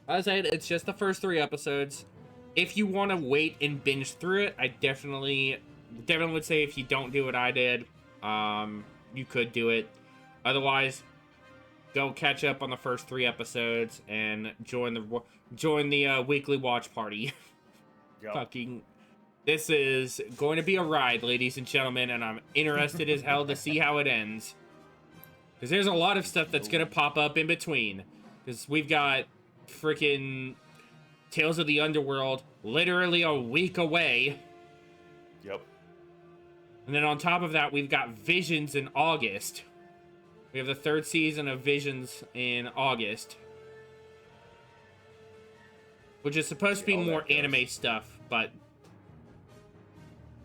As I said, it's just the first 3 episodes. If you want to wait and binge through it, I definitely would say if you don't do what I did, you could do it. Otherwise, go catch up on the first 3 episodes and join the weekly watch party. Yep. Fucking, this is going to be a ride, ladies and gentlemen, and I'm interested as hell to see how it ends. Because there's a lot of stuff that's going to pop up in between. Because we've got freaking Tales of the Underworld literally a week away. Yep. And then on top of that, we've got Visions in August. We have the 3rd season of Visions in August. Which is supposed to be more anime stuff, but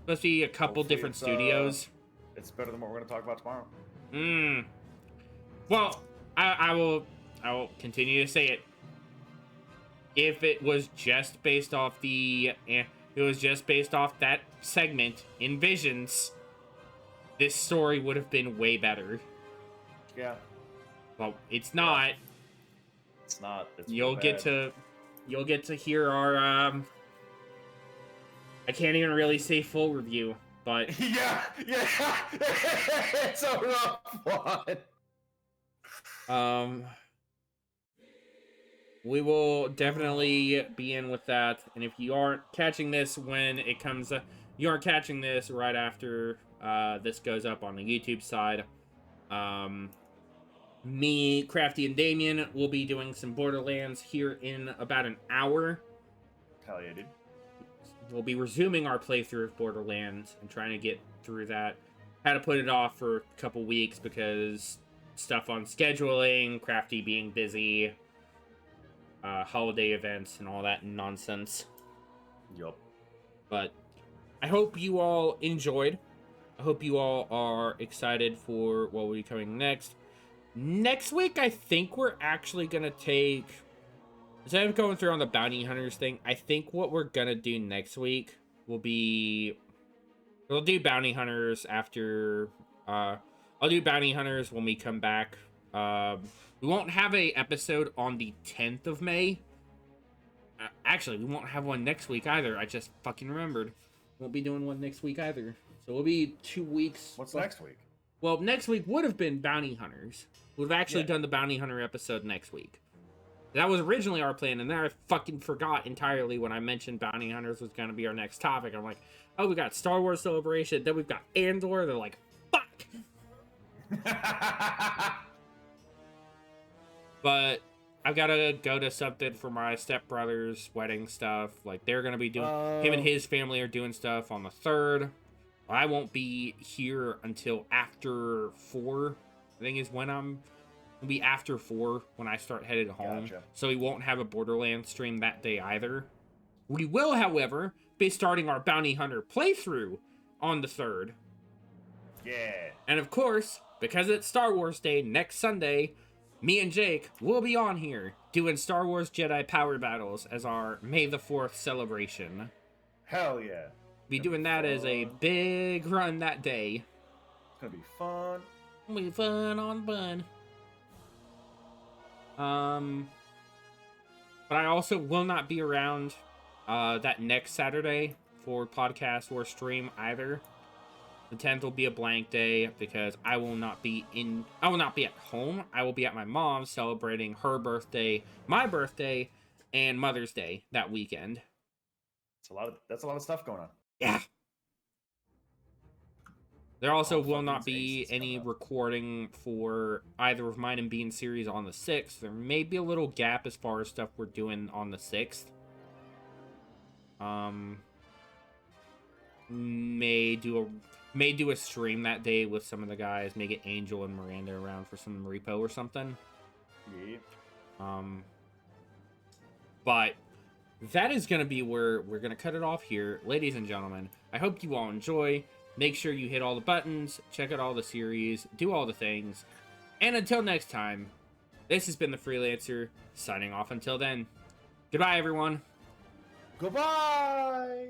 supposed to be a couple different studios. It's better than what we're going to talk about tomorrow. Well, I will continue to say it. If it was just based off that segment in Visions, this story would have been way better. Yeah. Well, it's not. It's not. It's you'll get to hear our I can't even really say full review, but yeah, it's a rough one. We will definitely be in with that, and if you aren't catching this when it comes, you aren't catching this right after this goes up on the YouTube side. Me, Crafty, and Damien will be doing some Borderlands here in about an hour. Hell yeah, dude. We'll be resuming our playthrough of Borderlands and trying to get through that. Had to put it off for a couple weeks because stuff on scheduling, Crafty being busy, holiday events, and all that nonsense. Yup. But I hope you all enjoyed. I hope you all are excited for what will be coming next. Next week, I think we're actually going to take... Instead of going through on the Bounty Hunters thing, I think what we're going to do next week will be We'll do bounty hunters after. I'll do bounty hunters when we come back. We won't have a episode on the 10th of May. Actually, we won't have one next week either. I just fucking remembered. Won't be doing one next week either. So we'll be 2 weeks. What's next week? Well, next week would have been bounty hunters. We've actually done the bounty hunter episode next week. That was originally our plan, and then I fucking forgot entirely when I mentioned bounty hunters was going to be our next topic. I'm like, oh, we got Star Wars Celebration, then we've got Andor. They're like, fuck. But I've got to go to something for my stepbrother's wedding stuff. Like, they're going to be doing, him and his family are doing stuff on the 3rd. I won't be here until after 4, I think is when it'll be after 4 when I start headed home. Gotcha. So we won't have a Borderlands stream that day either. We will, however, be starting our Bounty Hunter playthrough on the 3rd. Yeah. And of course, because it's Star Wars Day next Sunday, me and Jake will be on here doing Star Wars Jedi Power Battles as our May the 4th celebration. Hell yeah. Be doing that as a big run that day. It's gonna be fun. It'll be fun on bun. But I also will not be around that next Saturday for podcast or stream either. The 10th will be a blank day because I will not be at home. I will be at my mom's celebrating her birthday, my birthday, and Mother's Day that weekend. That's a lot of stuff going on. Yeah. There also will not be any recording for either of mine and Bean series on the 6th. There may be a little gap as far as stuff we're doing on the 6th. May do a stream that day with some of the guys. May get Angel and Miranda around for some repo or something. Yeah. But that is going to be where we're going to cut it off here. Ladies and gentlemen, I hope you all enjoy. Make sure you hit all the buttons, check out all the series, do all the things. And until next time, this has been the Freelancer, signing off until then. Goodbye, everyone. Goodbye.